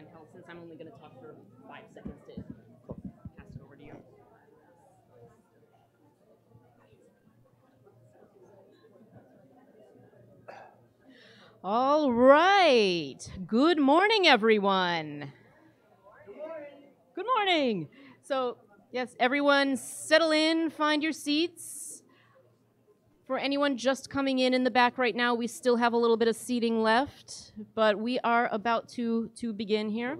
handheld since I'm only going to talk for 5 seconds to pass it over to you. All right. Good morning, everyone. Good morning. Good morning. So, yes, everyone settle in, find your seats. For anyone just coming in the back right now, we still have a little bit of seating left, but we are about to begin here.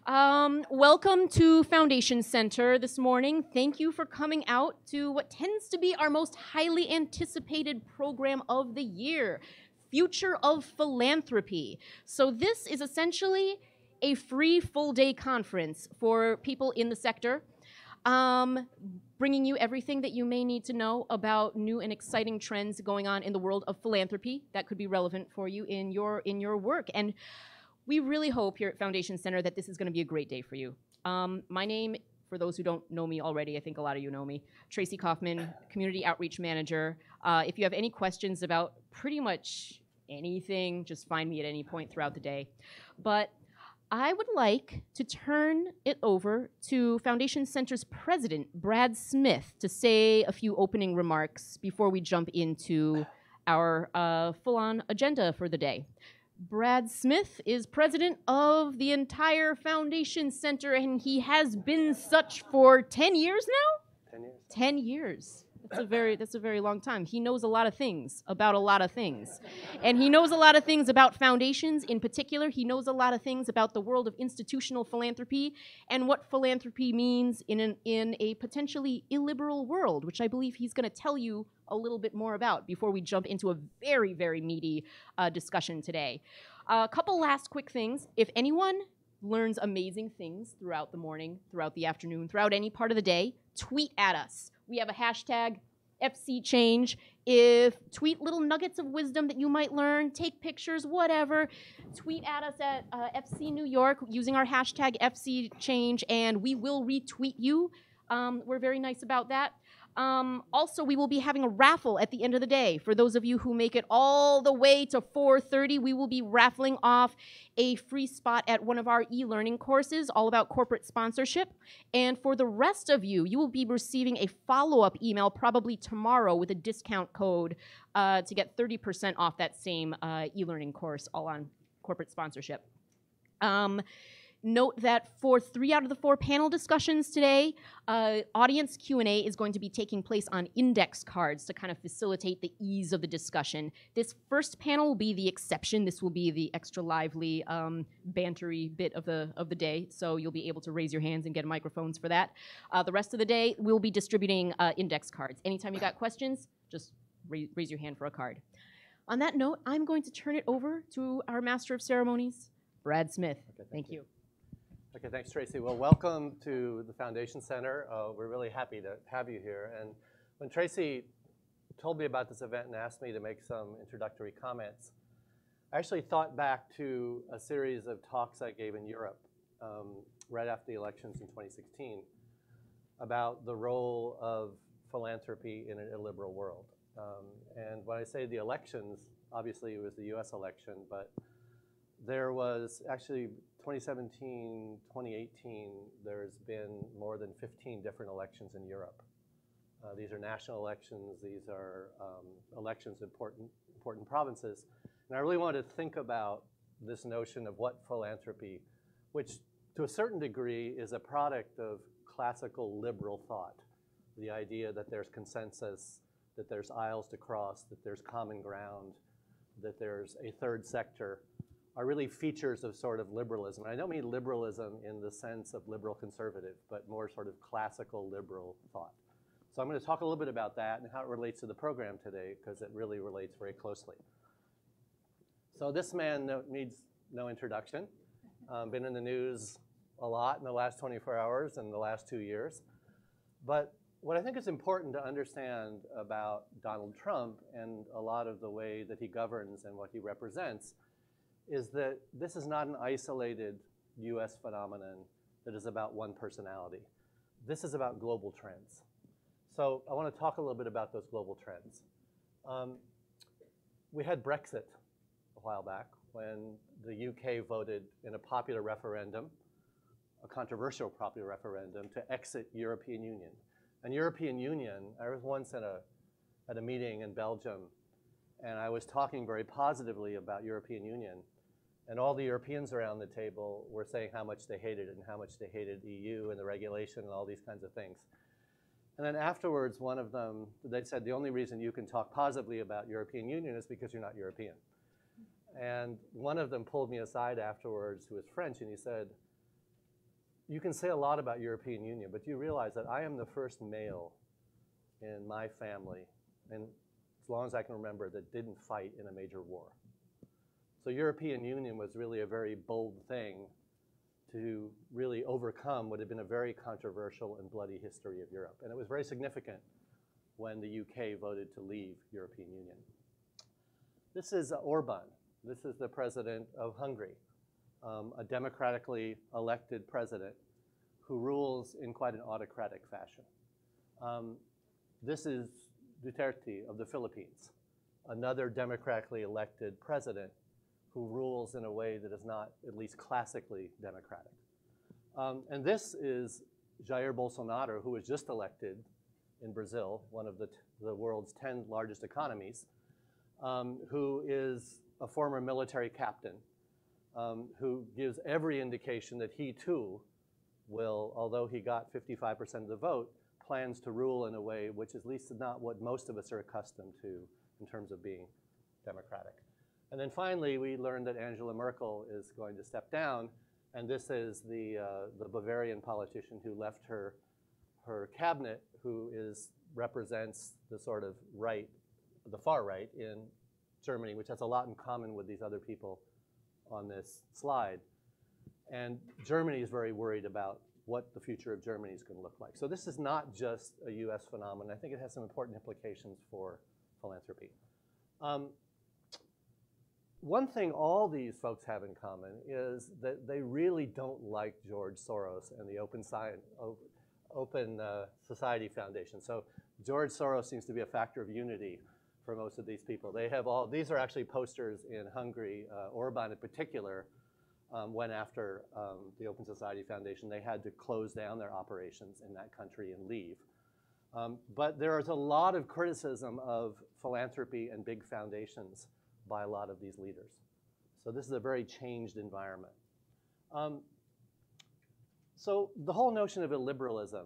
Welcome to Foundation Center this morning. Thank you for coming out to what tends to be our most highly anticipated program of the year, Future of Philanthropy. So this is essentially a free full-day conference for people in the sector, bringing you everything that you may need to know about new and exciting trends going on in the world of philanthropy that could be relevant for you in your work. And we really hope here at Foundation Center that this is going to be a great day for you. My name, for those who don't know me already, I think a lot of you know me, Tracy Kaufman, Community Outreach Manager. If you have any questions about pretty much anything, just find me at any point throughout the day. But I would like to turn it over to Foundation Center's president, Brad Smith, to say a few opening remarks before we jump into our full-on agenda for the day. Brad Smith is president of the entire Foundation Center, and he has been such for 10 years now? 10 years. 10 years. That's a very long time. He knows a lot of things about a lot of things. And he knows a lot of things about foundations in particular. He knows a lot of things about the world of institutional philanthropy and what philanthropy means in a potentially illiberal world, which I believe he's going to tell you a little bit more about before we jump into a very, very meaty discussion today. A couple last quick things. If anyone learns amazing things throughout the morning, throughout the afternoon, throughout any part of the day, tweet at us. We have a hashtag FCChange. Tweet little nuggets of wisdom that you might learn, take pictures, whatever. Tweet at us at FC New York using our hashtag FCChange, and we will retweet you. We're very nice about that. Also, we will be having a raffle at the end of the day. For those of you who make it all the way to 4:30, we will be raffling off a free spot at one of our e-learning courses all about corporate sponsorship. And for the rest of you, you will be receiving a follow-up email probably tomorrow with a discount code to get 30% off that same e-learning course all on corporate sponsorship. Note that for 3 out of the 4 panel discussions today, audience Q&A is going to be taking place on index cards to kind of facilitate the ease of the discussion. This first panel will be the exception. This will be the extra lively, bantery bit of the day, so you'll be able to raise your hands and get microphones for that. The rest of the day, we'll be distributing index cards. Anytime you got questions, just raise your hand for a card. On that note, I'm going to turn it over to our Master of Ceremonies, Brad Smith. Okay, thank you. Okay, thanks, Tracy. Well, welcome to the Foundation Center. We're really happy to have you here. And when Tracy told me about this event and asked me to make some introductory comments, I actually thought back to a series of talks I gave in Europe right after the elections in 2016 about the role of philanthropy in an illiberal world. And when I say the elections, obviously it was the US election, but there was actually 2017, 2018, there's been more than 15 different elections in Europe. These are national elections. These are elections in important provinces. And I really wanted to think about this notion of what philanthropy, which to a certain degree is a product of classical liberal thought. The idea that there's consensus, that there's aisles to cross, that there's common ground, that there's a third sector, are really features of sort of liberalism. And I don't mean liberalism in the sense of liberal conservative, but more sort of classical liberal thought. So I'm going to talk a little bit about that and how it relates to the program today, because it really relates very closely. So this man needs no introduction. Been in the news a lot in the last 24 hours and the last 2 years. But what I think is important to understand about Donald Trump and a lot of the way that he governs and what he represents is that this is not an isolated US phenomenon that is about one personality. This is about global trends. So I want to talk a little bit about those global trends. We had Brexit a while back. when the UK voted in a popular referendum, a controversial popular referendum, to exit European Union. And European Union, I was once at a meeting in Belgium, and I was talking very positively about European Union, and all the Europeans around the table were saying how much they hated it and how much they hated EU and the regulation and all these kinds of things. And then afterwards, one of them, they said, the only reason you can talk positively about European Union is because you're not European. And one of them pulled me aside afterwards, who was French, and he said, you can say a lot about European Union, but do you realize that I am the first male in my family, and as long as I can remember, that didn't fight in a major war. So European Union was really a very bold thing to really overcome what had been a very controversial and bloody history of Europe. And it was very significant when the UK voted to leave European Union. This is Orban. This is the president of Hungary, a democratically elected president who rules in quite an autocratic fashion. This is Duterte of the Philippines, another democratically elected president who rules in a way that is not at least classically democratic. And this is Jair Bolsonaro, who was just elected in Brazil, one of the world's 10 largest economies, who is a former military captain, who gives every indication that he too will, although he got 55% of the vote, plans to rule in a way which is at least not what most of us are accustomed to in terms of being democratic. And then finally, we learned that Angela Merkel is going to step down, and this is the Bavarian politician who left her cabinet, who represents the sort of right, the far right in Germany, which has a lot in common with these other people on this slide. And Germany is very worried about what the future of Germany is going to look like. So this is not just a US phenomenon. I think it has some important implications for philanthropy. One thing all these folks have in common is that they really don't like George Soros and the Open Society Foundation. So George Soros seems to be a factor of unity for most of these people. They have all, these are actually posters in Hungary. Orban in particular went after the Open Society Foundation. They had to close down their operations in that country and leave. But there is a lot of criticism of philanthropy and big foundations by a lot of these leaders. So this is a very changed environment. So the whole notion of illiberalism,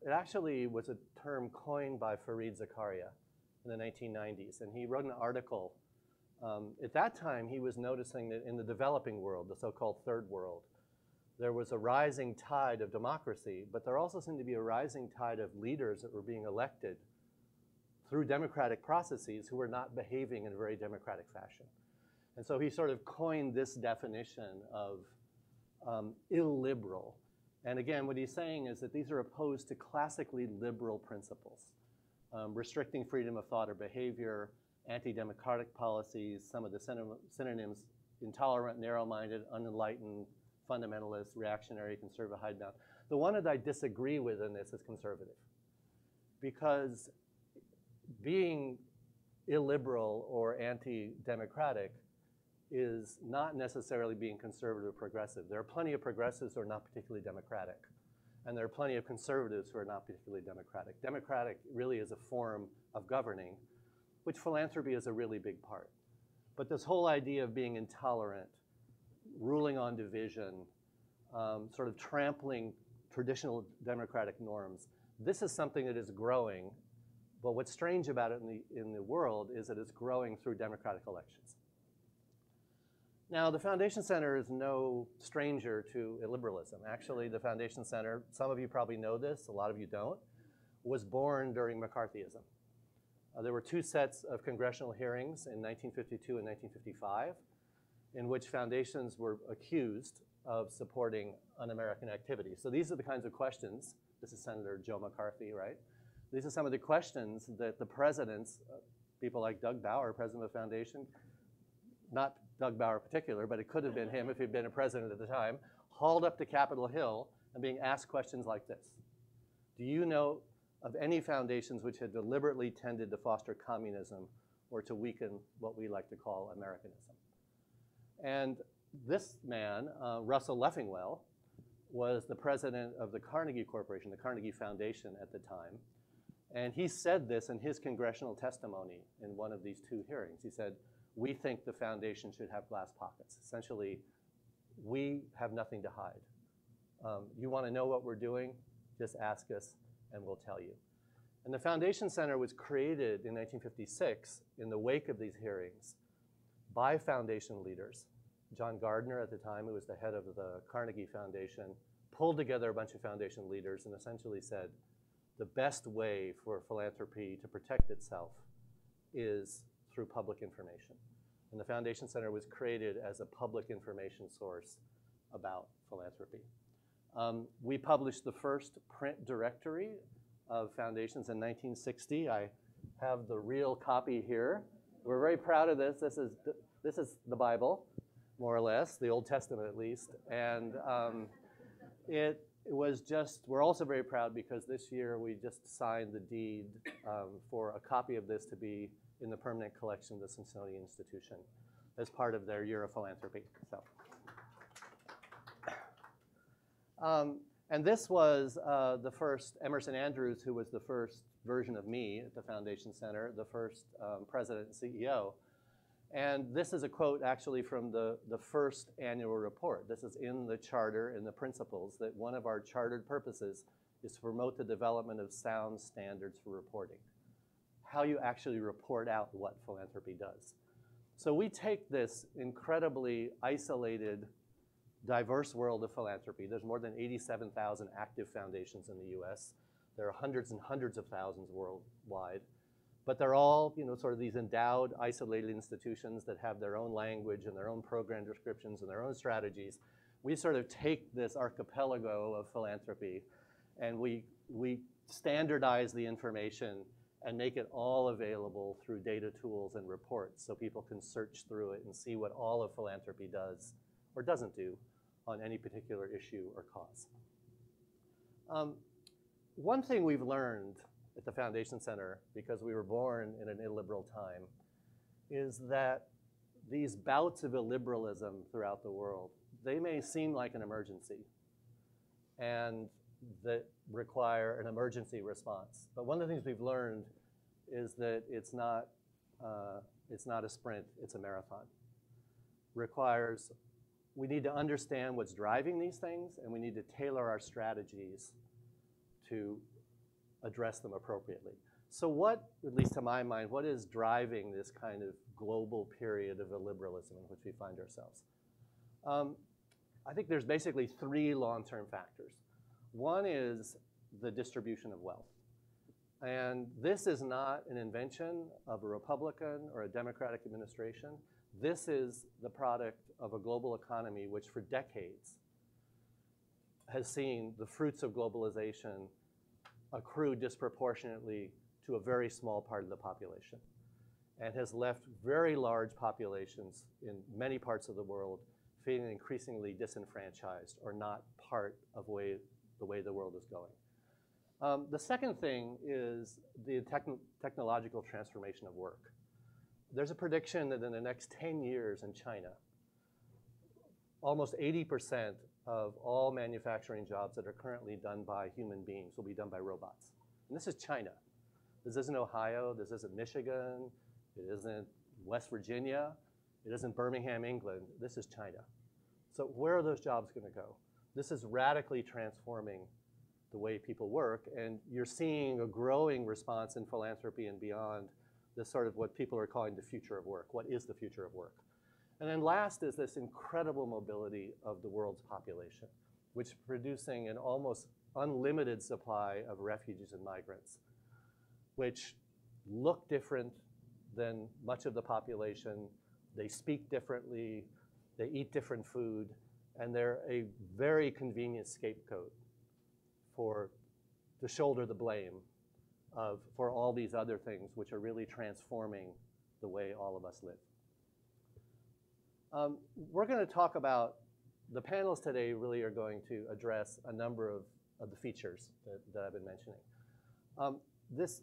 it actually was a term coined by Fareed Zakaria in the 1990s, and he wrote an article. At that time, he was noticing that in the developing world, the so-called third world, there was a rising tide of democracy, but there also seemed to be a rising tide of leaders that were being elected through democratic processes who were not behaving in a very democratic fashion. And so he sort of coined this definition of illiberal. And again, what he's saying is that these are opposed to classically liberal principles, restricting freedom of thought or behavior, anti-democratic policies, some of the synonyms, intolerant, narrow-minded, unenlightened, fundamentalist, reactionary, conservative, hidebound. The one that I disagree with in this is conservative, because being illiberal or anti-democratic is not necessarily being conservative or progressive. There are plenty of progressives who are not particularly democratic, and there are plenty of conservatives who are not particularly democratic. Democratic really is a form of governing, which philanthropy is a really big part. But this whole idea of being intolerant, ruling on division, sort of trampling traditional democratic norms, this is something that is growing. But what's strange about it in the world is that it's growing through democratic elections. Now, the Foundation Center is no stranger to illiberalism. Actually, the Foundation Center, some of you probably know this, a lot of you don't, was born during McCarthyism. There were two sets of congressional hearings in 1952 and 1955 in which foundations were accused of supporting un-American activities. So these are the kinds of questions. This is Senator Joe McCarthy, right? These are some of the questions that the presidents, people like Doug Bauer, president of the foundation, not Doug Bauer in particular, but it could have been him if he'd been a president at the time, hauled up to Capitol Hill and being asked questions like this. Do you know of any foundations which had deliberately tended to foster communism or to weaken what we like to call Americanism? And this man, Russell Leffingwell, was the president of the Carnegie Corporation, the Carnegie Foundation at the time. And he said this in his congressional testimony in one of these two hearings. He said, "We think the foundation should have glass pockets." Essentially, we have nothing to hide. You want to know what we're doing? Just ask us and we'll tell you. And the Foundation Center was created in 1956 in the wake of these hearings by foundation leaders. John Gardner at the time, who was the head of the Carnegie Foundation, pulled together a bunch of foundation leaders and essentially said, the best way for philanthropy to protect itself is through public information. And the Foundation Center was created as a public information source about philanthropy. We published the first print directory of foundations in 1960. I have the real copy here. We're very proud of this. This is the Bible, more or less, the Old Testament at least. And it was just, we're also very proud because this year we just signed the deed for a copy of this to be in the permanent collection of the Smithsonian Institution as part of their year of philanthropy. So. And this was the first, Emerson Andrews, who was the first version of me at the Foundation Center, the first president and CEO. And this is a quote actually from the first annual report. This is in the charter, in the principles, that one of our chartered purposes is to promote the development of sound standards for reporting. How you actually report out what philanthropy does. So we take this incredibly isolated, diverse world of philanthropy. There's more than 87,000 active foundations in the US. There are hundreds and hundreds of thousands worldwide. But they're all, sort of these endowed, isolated institutions that have their own language and their own program descriptions and their own strategies. We sort of take this archipelago of philanthropy and we standardize the information and make it all available through data tools and reports so people can search through it and see what all of philanthropy does or doesn't do on any particular issue or cause. One thing we've learned at the Foundation Center, because we were born in an illiberal time, is that these bouts of illiberalism throughout the world, they may seem like an emergency and that require an emergency response. But one of the things we've learned is that it's not a sprint, it's a marathon. We need to understand what's driving these things, and we need to tailor our strategies to address them appropriately. So what, at least to my mind, what is driving this kind of global period of illiberalism in which we find ourselves? I think there's basically three long-term factors. One is the distribution of wealth. And this is not an invention of a Republican or a Democratic administration. This is the product of a global economy which for decades has seen the fruits of globalization accrue disproportionately to a very small part of the population and has left very large populations in many parts of the world feeling increasingly disenfranchised or not part of the way the world is going. The second thing is the technological transformation of work. There's a prediction that in the next 10 years in China, almost 80% of all manufacturing jobs that are currently done by human beings will be done by robots. And this is China. This isn't Ohio, this isn't Michigan, it isn't West Virginia, it isn't Birmingham, England, this is China. So where are those jobs gonna go? This is radically transforming the way people work, and you're seeing a growing response in philanthropy and beyond, this sort of what people are calling the future of work. What is the future of work? And then last is this incredible mobility of the world's population, which is producing an almost unlimited supply of refugees and migrants, which look different than much of the population. They speak differently, they eat different food, and they're a very convenient scapegoat to shoulder the blame for all these other things which are really transforming the way all of us live. We're going to talk about, the panels today really are going to address a number of the features that I've been mentioning. This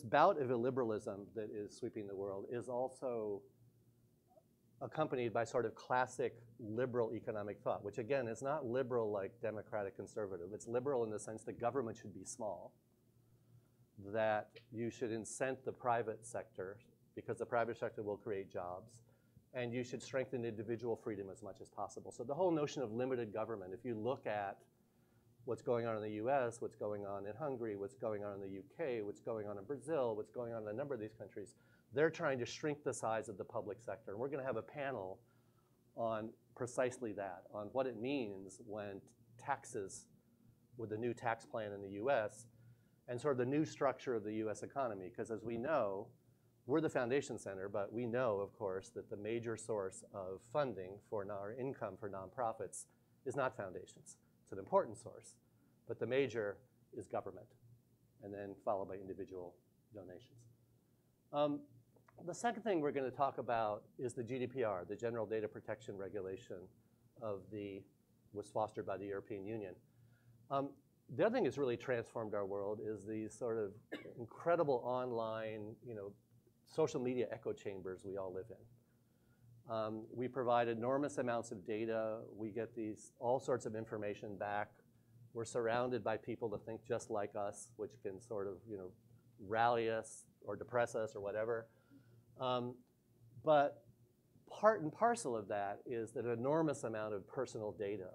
bout of illiberalism that is sweeping the world is also accompanied by sort of classic liberal economic thought, which again is not liberal like democratic conservative. It's liberal in the sense that government should be small, that you should incent the private sector because the private sector will create jobs, and you should strengthen individual freedom as much as possible. So the whole notion of limited government, if you look at what's going on in the US, what's going on in Hungary, what's going on in the UK, what's going on in Brazil, what's going on in a number of these countries, they're trying to shrink the size of the public sector. And we're gonna have a panel on precisely that, on what it means when taxes, with the new tax plan in the US, and sort of the new structure of the US economy. Because as we know, we're the Foundation Center, but we know, of course, that the major source of funding for our income for nonprofits is not foundations. It's an important source, but the major is government, and then followed by individual donations. The second thing we're going to talk about is the GDPR, the General Data Protection Regulation was fostered by the European Union. The other thing that's really transformed our world is these sort of incredible online, social media echo chambers we all live in. We provide enormous amounts of data. We get all sorts of information back. We're surrounded by people that think just like us, which can sort of, rally us or depress us or whatever. But part and parcel of that is that an enormous amount of personal data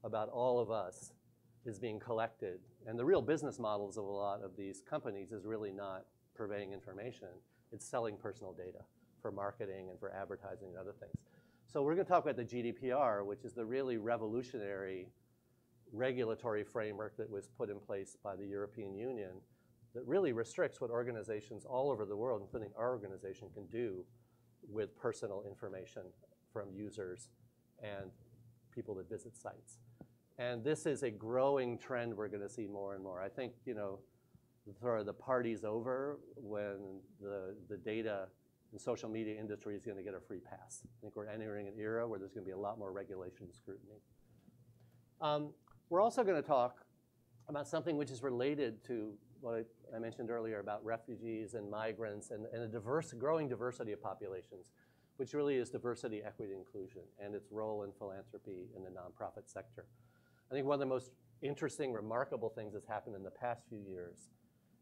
about all of us is being collected. And the real business models of a lot of these companies is really not purveying information. It's selling personal data for marketing and for advertising and other things. So we're going to talk about the GDPR, which is the really revolutionary regulatory framework that was put in place by the European Union that really restricts what organizations all over the world, including our organization, can do with personal information from users and people that visit sites. And this is a growing trend we're going to see more and more. I think, sort of the party's over when the data and social media industry is going to get a free pass. I think we're entering an era where there's going to be a lot more regulation and scrutiny. We're also going to talk about something which is related to what I mentioned earlier about refugees and migrants and a growing diversity of populations, which really is diversity, equity, inclusion, and its role in philanthropy in the nonprofit sector. I think one of the most interesting, remarkable things that's happened in the past few years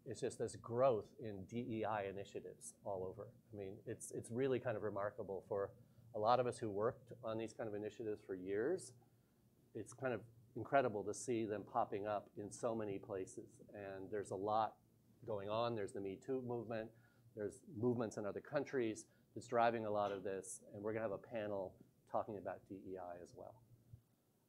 is just this growth in DEI initiatives all over. I mean, it's really kind of remarkable for a lot of us who worked on these kind of initiatives for years. It's kind of incredible to see them popping up in so many places. And there's a lot going on. There's the Me Too movement. There's movements in other countries that's driving a lot of this. And we're gonna have a panel talking about DEI as well.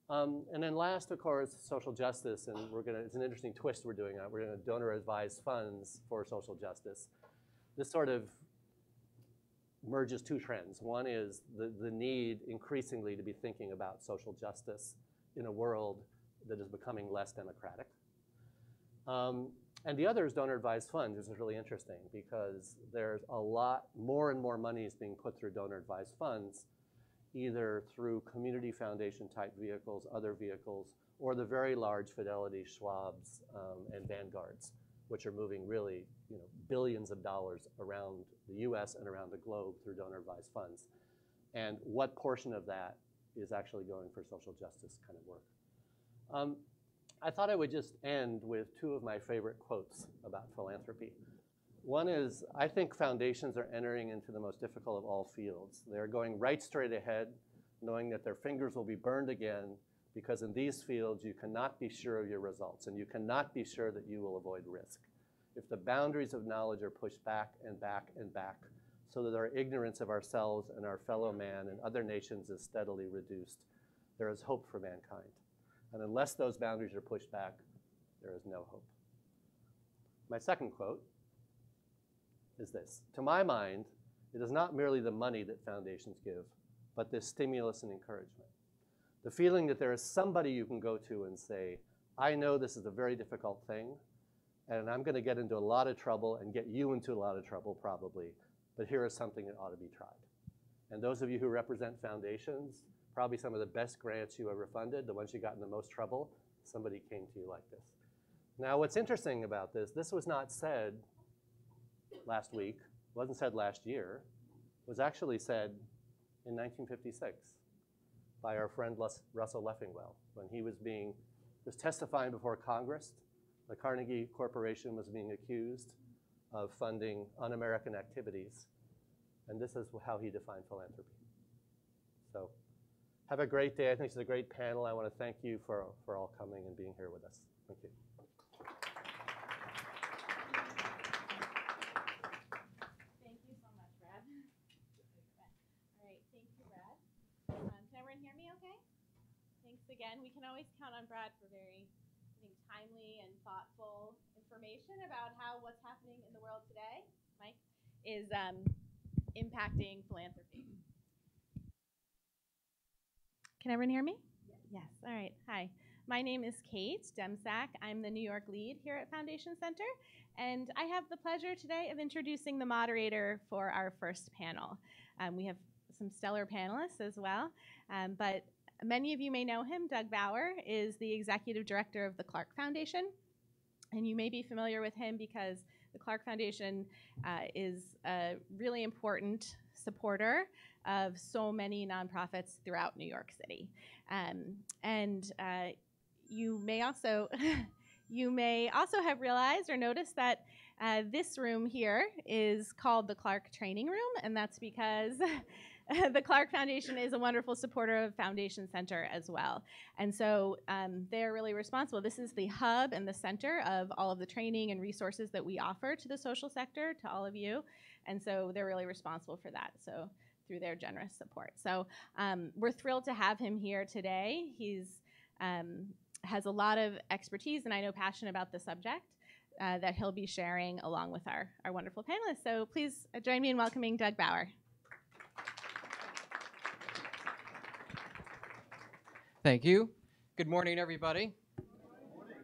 And then last, of course, social justice, and it's an interesting twist we're doing. We're gonna donor-advised funds for social justice. This sort of merges two trends. One is the need increasingly to be thinking about social justice in a world that is becoming less democratic. And the other is donor-advised funds, which is really interesting because there's a lot more and more money is being put through donor-advised funds, either through community foundation type vehicles, other vehicles, or the very large Fidelity, Schwab's, and Vanguards, which are moving really billions of dollars around the US and around the globe through donor-advised funds. And what portion of that is actually going for social justice kind of work. I thought I would just end with two of my favorite quotes about philanthropy. One is, I think foundations are entering into the most difficult of all fields. They're going right straight ahead, knowing that their fingers will be burned again, because in these fields, you cannot be sure of your results, and you cannot be sure that you will avoid risk. If the boundaries of knowledge are pushed back and back and back, so that our ignorance of ourselves and our fellow man and other nations is steadily reduced, there is hope for mankind. And unless those boundaries are pushed back, there is no hope. My second quote is this: to my mind, it is not merely the money that foundations give, but the stimulus and encouragement. The feeling that there is somebody you can go to and say, I know this is a very difficult thing, and I'm gonna get into a lot of trouble and get you into a lot of trouble probably, but here is something that ought to be tried. And those of you who represent foundations, probably some of the best grants you ever funded, the ones you got in the most trouble, somebody came to you like this. Now, what's interesting about this was not said last week, wasn't said last year, was actually said in 1956 by our friend Russell Leffingwell when he was testifying before Congress. The Carnegie Corporation was being accused of funding un-American activities, and this is how he defined philanthropy. So have a great day. I think it's a great panel. I want to thank you for all coming and being here with us. Thank you. Thank you so much, Brad. All right, thank you, Brad. Can everyone hear me okay? Thanks again. We can always count on Brad for very, I think, timely and thoughtful information about how what's happening in the world today, Mike, is impacting philanthropy. Can everyone hear me? Yes. All right. Hi. My name is Kate Demsack. I'm the New York lead here at Foundation Center, and I have the pleasure today of introducing the moderator for our first panel. We have some stellar panelists as well, but many of you may know him. Doug Bauer is the executive director of the Clark Foundation, and you may be familiar with him because the Clark Foundation is a really important supporter of so many nonprofits throughout New York City. You may also have realized or noticed that this room here is called the Clark Training Room, and that's because the Clark Foundation is a wonderful supporter of Foundation Center as well. And so they're really responsible. This is the hub and the center of all of the training and resources that we offer to the social sector, to all of you. And so they're really responsible for that, so through their generous support. So we're thrilled to have him here today. He's has a lot of expertise and I know passion about the subject that he'll be sharing along with our wonderful panelists. So please join me in welcoming Doug Bauer. Thank you. Good morning, everybody. Good morning.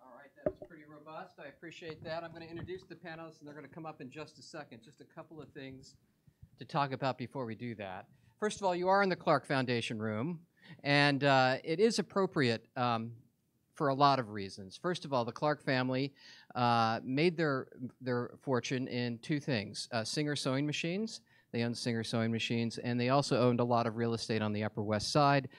All right, that was pretty robust. I appreciate that. I'm going to introduce the panelists, and they're going to come up in just a second. Just a couple of things to talk about before we do that. First of all, you are in the Clark Foundation room, and it is appropriate for a lot of reasons. First of all, the Clark family made their fortune in two things: Singer sewing machines. They owned Singer sewing machines, and they also owned a lot of real estate on the Upper West Side.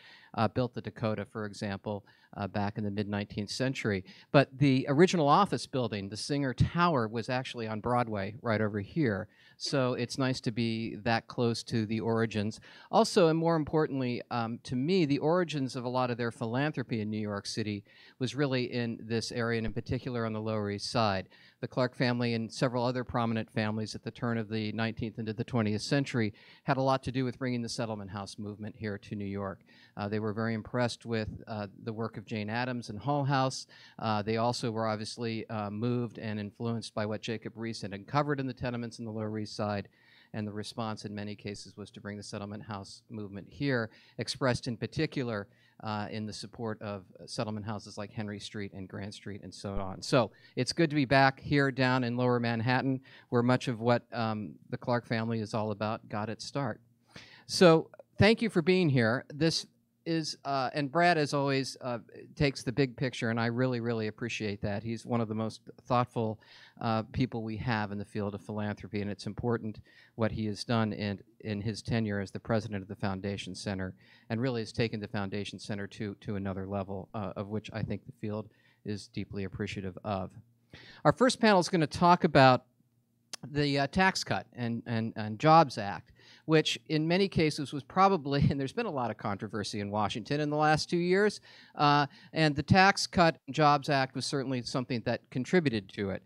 Built the Dakota, for example, back in the mid-19th century. But the original office building, the Singer Tower, was actually on Broadway right over here. So it's nice to be that close to the origins. Also, and more importantly, to me, the origins of a lot of their philanthropy in New York City was really in this area, and in particular on the Lower East Side. The Clark family and several other prominent families at the turn of the 19th into the 20th century had a lot to do with bringing the settlement house movement here to New York. They were very impressed with the work of Jane Addams and Hull House. They also were obviously moved and influenced by what Jacob Riis had uncovered in the tenements in the Lower East Side. And the response in many cases was to bring the settlement house movement here, expressed in particular in the support of settlement houses like Henry Street and Grant Street and so on. So it's good to be back here down in Lower Manhattan, where much of what the Clark family is all about got its start. So thank you for being here. This is, and Brad, as always, takes the big picture, and I really, really appreciate that. He's one of the most thoughtful people we have in the field of philanthropy, and it's important what he has done in his tenure as the president of the Foundation Center, and really has taken the Foundation Center to another level, of which I think the field is deeply appreciative of. Our first panel is going to talk about the Tax Cut and Jobs Act, which in many cases was probably, and there's been a lot of controversy in Washington in the last 2 years, and the Tax Cut and Jobs Act was certainly something that contributed to it.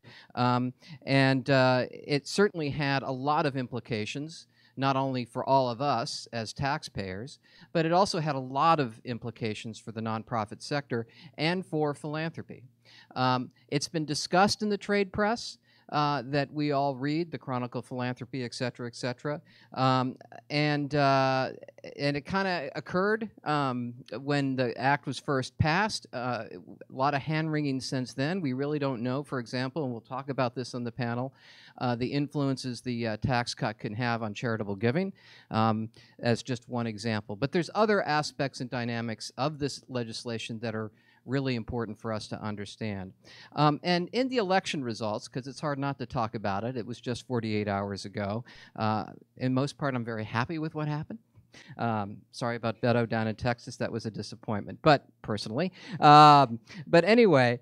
It certainly had a lot of implications, not only for all of us as taxpayers, but it also had a lot of implications for the nonprofit sector and for philanthropy. It's been discussed in the trade press. That we all read, the Chronicle of Philanthropy, et cetera, et cetera. And it kind of occurred when the act was first passed. A lot of hand-wringing since then. We really don't know, for example, and we'll talk about this on the panel, the influences the tax cut can have on charitable giving, as just one example. But there's other aspects and dynamics of this legislation that are really important for us to understand. And in the election results, because it's hard not to talk about it, it was just 48 hours ago. In most part, I'm very happy with what happened. Sorry about Beto down in Texas. That was a disappointment, but personally. But anyway,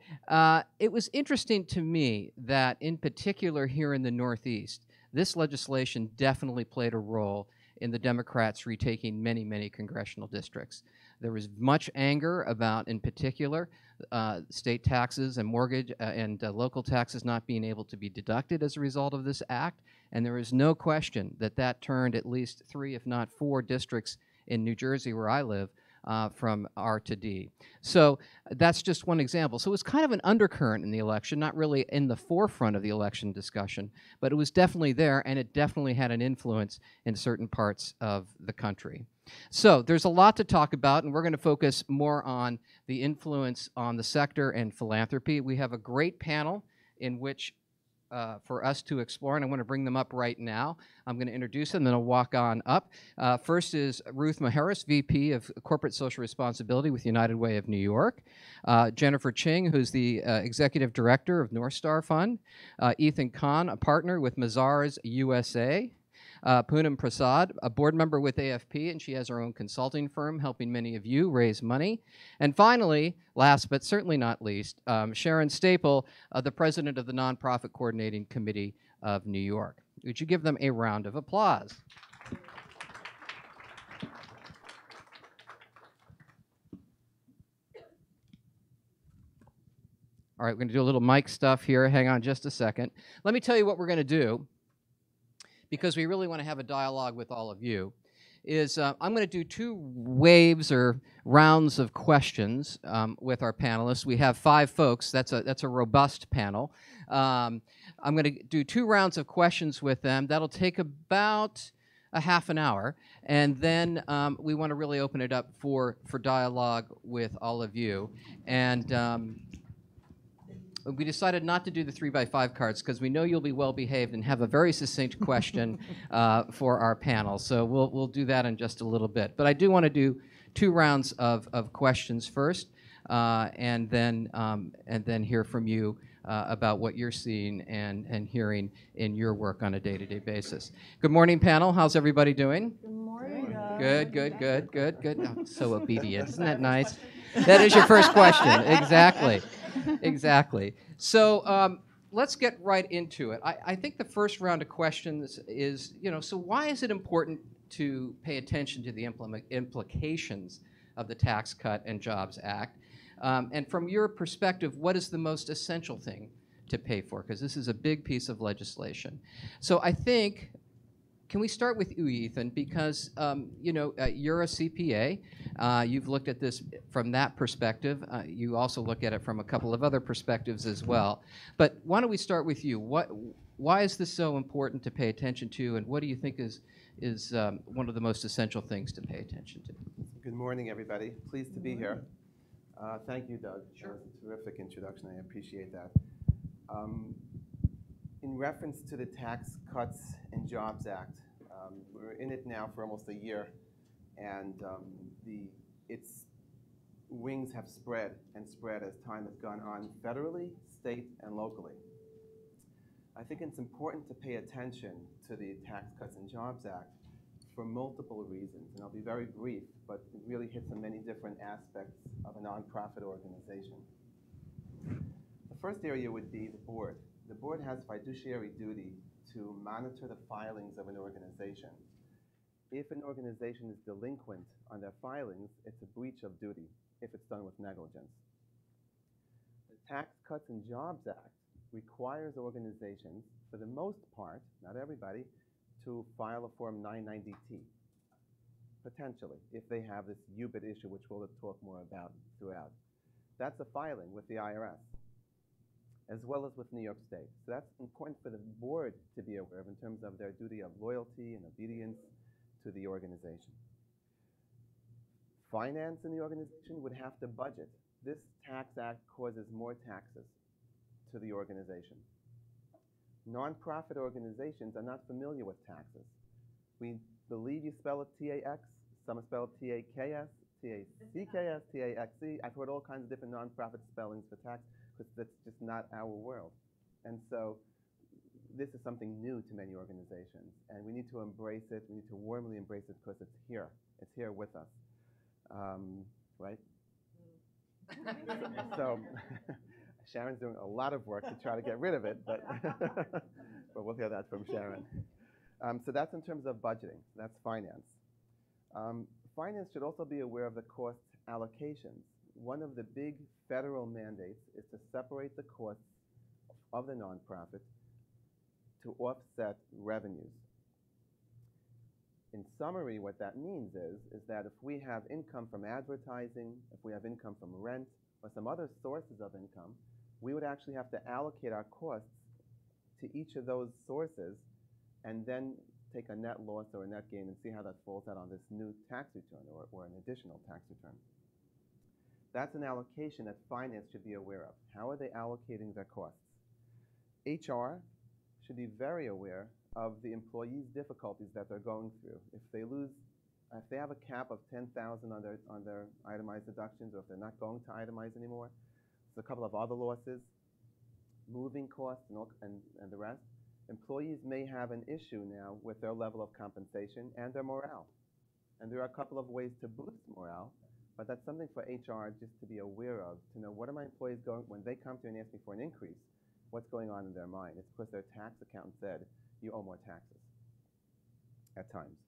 it was interesting to me that in particular here in the Northeast, this legislation definitely played a role in the Democrats retaking many, many congressional districts. There was much anger about, in particular, state taxes and mortgage and local taxes not being able to be deducted as a result of this act. And there is no question that that turned at least 3, if not 4 districts in New Jersey, where I live, from R to D. So that's just one example. So it was kind of an undercurrent in the election, not really in the forefront of the election discussion, but it was definitely there, and it definitely had an influence in certain parts of the country. So there's a lot to talk about, and we're going to focus more on the influence on the sector and philanthropy. We have a great panel in which for us to explore, and I want to bring them up right now. I'm going to introduce them, then I'll walk on up. First is Ruth Maharis, VP of Corporate Social Responsibility with United Way of New York. Jennifer Ching, who's the Executive Director of North Star Fund. Ethan Kahn, a partner with Mazars USA. Poonam Prasad, a board member with AFP, and she has her own consulting firm helping many of you raise money. And finally, last but certainly not least, Sharon Staple, the president of the Nonprofit Coordinating Committee of New York. Would you give them a round of applause? All right, we're going to do a little mic stuff here. Hang on just a second. Let me tell you what we're going to do, because we really want to have a dialogue with all of you, is I'm going to do 2 waves or rounds of questions with our panelists. We have 5 folks. That's a robust panel. I'm going to do 2 rounds of questions with them. That'll take about a half an hour, and then we want to really open it up for dialogue with all of you. And we decided not to do the 3x5 cards because we know you'll be well behaved and have a very succinct question for our panel. So we'll do that in just a little bit. But I do want to do 2 rounds of questions first, and then hear from you about what you're seeing and hearing in your work on a day-to-day basis. Good morning, panel. How's everybody doing? Good morning. Good. Oh, so obedient. Isn't that nice? That is your first question. Exactly. So let's get right into it. I think the first round of questions is, so why is it important to pay attention to the implications of the Tax Cut and Jobs Act? And from your perspective, what is the most essential thing to pay for? Because this is a big piece of legislation. So I think, can we start with you, Ethan? Because you're a CPA. You've looked at this from that perspective. You also look at it from a couple of other perspectives as well. But why don't we start with you? Why is this so important to pay attention to, and what do you think is one of the most essential things to pay attention to? Good morning, everybody. Pleased to be here. Thank you, Doug. Sure. That was a terrific introduction. I appreciate that. In reference to the Tax Cuts and Jobs Act, we're in it now for almost a year, and its wings have spread and spread as time has gone on federally, state, and locally. I think it's important to pay attention to the Tax Cuts and Jobs Act for multiple reasons, and I'll be very brief, but it really hits on many different aspects of a nonprofit organization. The first area would be the board. The board has fiduciary duty to monitor the filings of an organization. If an organization is delinquent on their filings, it's a breach of duty if it's done with negligence. The Tax Cuts and Jobs Act requires organizations, for the most part, not everybody, to file a Form 990T, potentially, if they have this UBIT issue, which we'll talk more about throughout. That's a filing with the IRS, as well as with New York State. So that's important for the board to be aware of in terms of their duty of loyalty and obedience to the organization. Finance in the organization would have to budget. This tax act causes more taxes to the organization. Nonprofit organizations are not familiar with taxes. We believe you spell it T-A-X, some spell it T-A-K-S, T-A-C-K-S, T-A-X-E. I've heard all kinds of different nonprofit spellings for tax, because that's just not our world. And so this is something new to many organizations, and we need to embrace it. We need to warmly embrace it because it's here. It's here with us, right? So Sharon's doing a lot of work to try to get rid of it, but, but we'll hear that from Sharon. So that's in terms of budgeting. That's finance. Finance should also be aware of the cost allocations. One of the big federal mandates is to separate the costs of the nonprofit to offset revenues. In summary, what that means is that if we have income from advertising, if we have income from rent, or some other sources of income, we would actually have to allocate our costs to each of those sources and then take a net loss or a net gain and see how that falls out on this new tax return or an additional tax return. That's an allocation that finance should be aware of. How are they allocating their costs? HR should be very aware of the employees' difficulties that they're going through. If they have a cap of 10,000 on their itemized deductions, or if they're not going to itemize anymore, there's a couple of other losses, moving costs and the rest. Employees may have an issue now with their level of compensation and their morale. And there are a couple of ways to boost morale, but that's something for HR just to be aware of, to know what are my employees going, when they come to me and ask me for an increase, what's going on in their mind. It's because their tax accountant said, you owe more taxes at times.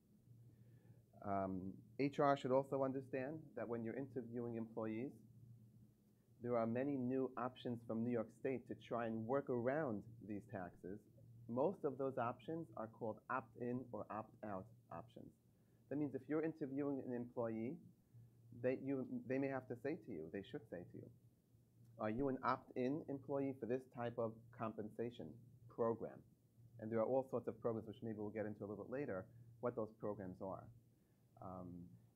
HR should also understand that when you're interviewing employees, there are many new options from New York State to try and work around these taxes. Most of those options are called opt-in or opt-out options. That means if you're interviewing an employee, they may have to say to you, they should say to you, are you an opt-in employee for this type of compensation program? And there are all sorts of programs, which maybe we'll get into a little bit later, what those programs are.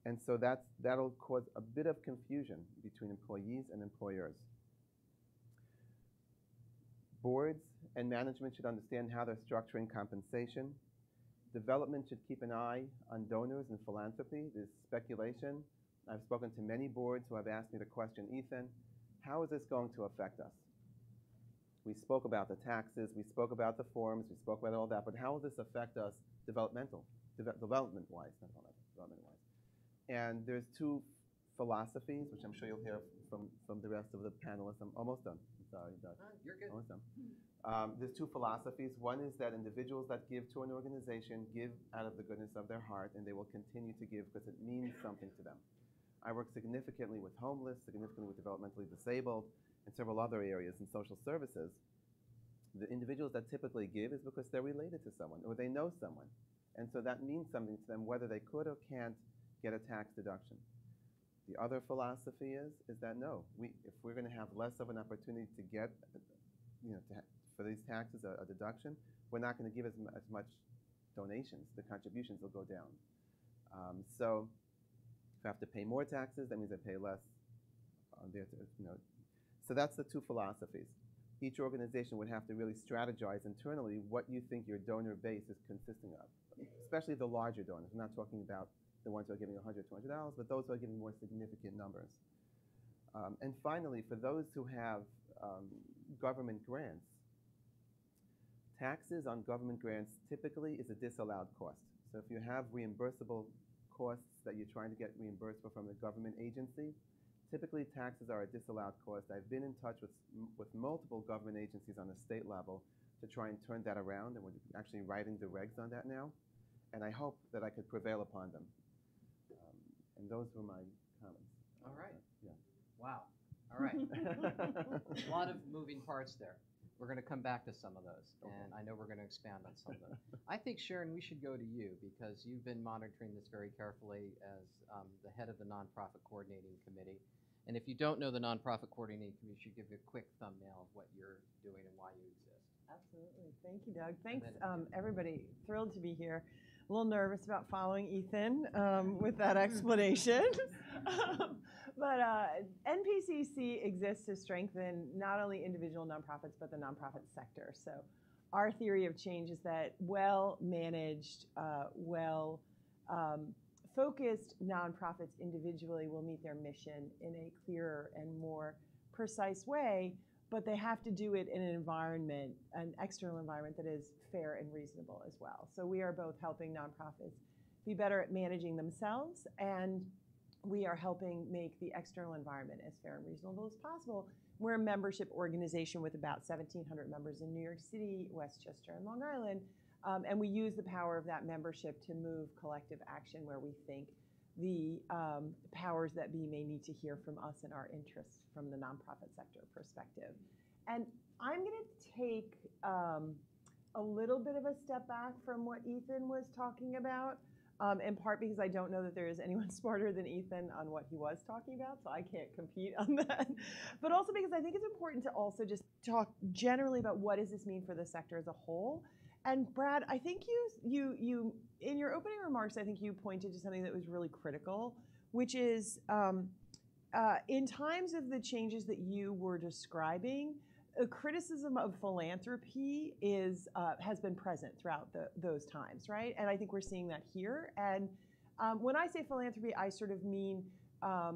And so that'll cause a bit of confusion between employees and employers. Boards and management should understand how they're structuring compensation. Development should keep an eye on donors and philanthropy. There's speculation. I've spoken to many boards who have asked me the question, Ethan, how is this going to affect us? We spoke about the taxes, we spoke about the forms, we spoke about all that, but how will this affect us development-wise, not development-wise? And there's two philosophies, which I'm sure you'll hear from the rest of the panelists. I'm almost done. I'm sorry, Doug. You're good. Almost done. There's two philosophies. One is that individuals that give to an organization give out of the goodness of their heart, and they will continue to give because it means something to them. I work significantly with homeless, significantly with developmentally disabled, and several other areas in social services. The individuals that typically give is because they're related to someone or they know someone. And so that means something to them whether they could or can't get a tax deduction. The other philosophy is that no, if we're going to have less of an opportunity to get, for these taxes a deduction, we're not going to give as much donations. The contributions will go down. So if I have to pay more taxes, that means I pay less. So that's the two philosophies. Each organization would have to really strategize internally what you think your donor base is consisting of, especially the larger donors. I'm not talking about the ones who are giving $100, $200, but those who are giving more significant numbers. And finally, for those who have government grants, taxes on government grants typically is a disallowed cost. So if you have reimbursable costs that you're trying to get reimbursed from a government agency, typically taxes are a disallowed cost. I've been in touch with multiple government agencies on the state level to try and turn that around, and we're actually writing the regs on that now. And I hope that I could prevail upon them. And those were my comments. All right. Yeah. Wow. All right. A lot of moving parts there. We're going to come back to some of those, and I know we're going to expand on some of them. I think, Sharon, we should go to you because you've been monitoring this very carefully as the head of the Nonprofit Coordinating Committee. And if you don't know the Nonprofit Coordinating Committee, you should give you a quick thumbnail of what you're doing and why you exist. Absolutely. Thank you, Doug. Thanks, everybody. Thrilled to be here. A little nervous about following Ethan with that explanation. But NPCC exists to strengthen not only individual nonprofits, but the nonprofit sector. So our theory of change is that well-managed, focused nonprofits individually will meet their mission in a clearer and more precise way, but they have to do it in an environment, an external environment that is fair and reasonable as well. So we are both helping nonprofits be better at managing themselves, and we are helping make the external environment as fair and reasonable as possible. We're a membership organization with about 1,700 members in New York City, Westchester, and Long Island, and we use the power of that membership to move collective action where we think the powers that be may need to hear from us and our interests from the nonprofit sector perspective. And I'm going to take a little bit of a step back from what Ethan was talking about, in part because I don't know that there is anyone smarter than Ethan on what he was talking about, so I can't compete on that. But also because I think it's important to also just talk generally about what does this mean for the sector as a whole. And Brad, I think you in your opening remarks, I think you pointed to something that was really critical, which is in times of the changes that you were describing, a criticism of philanthropy has been present throughout those times, right? And I think we're seeing that here. And when I say philanthropy, I sort of mean I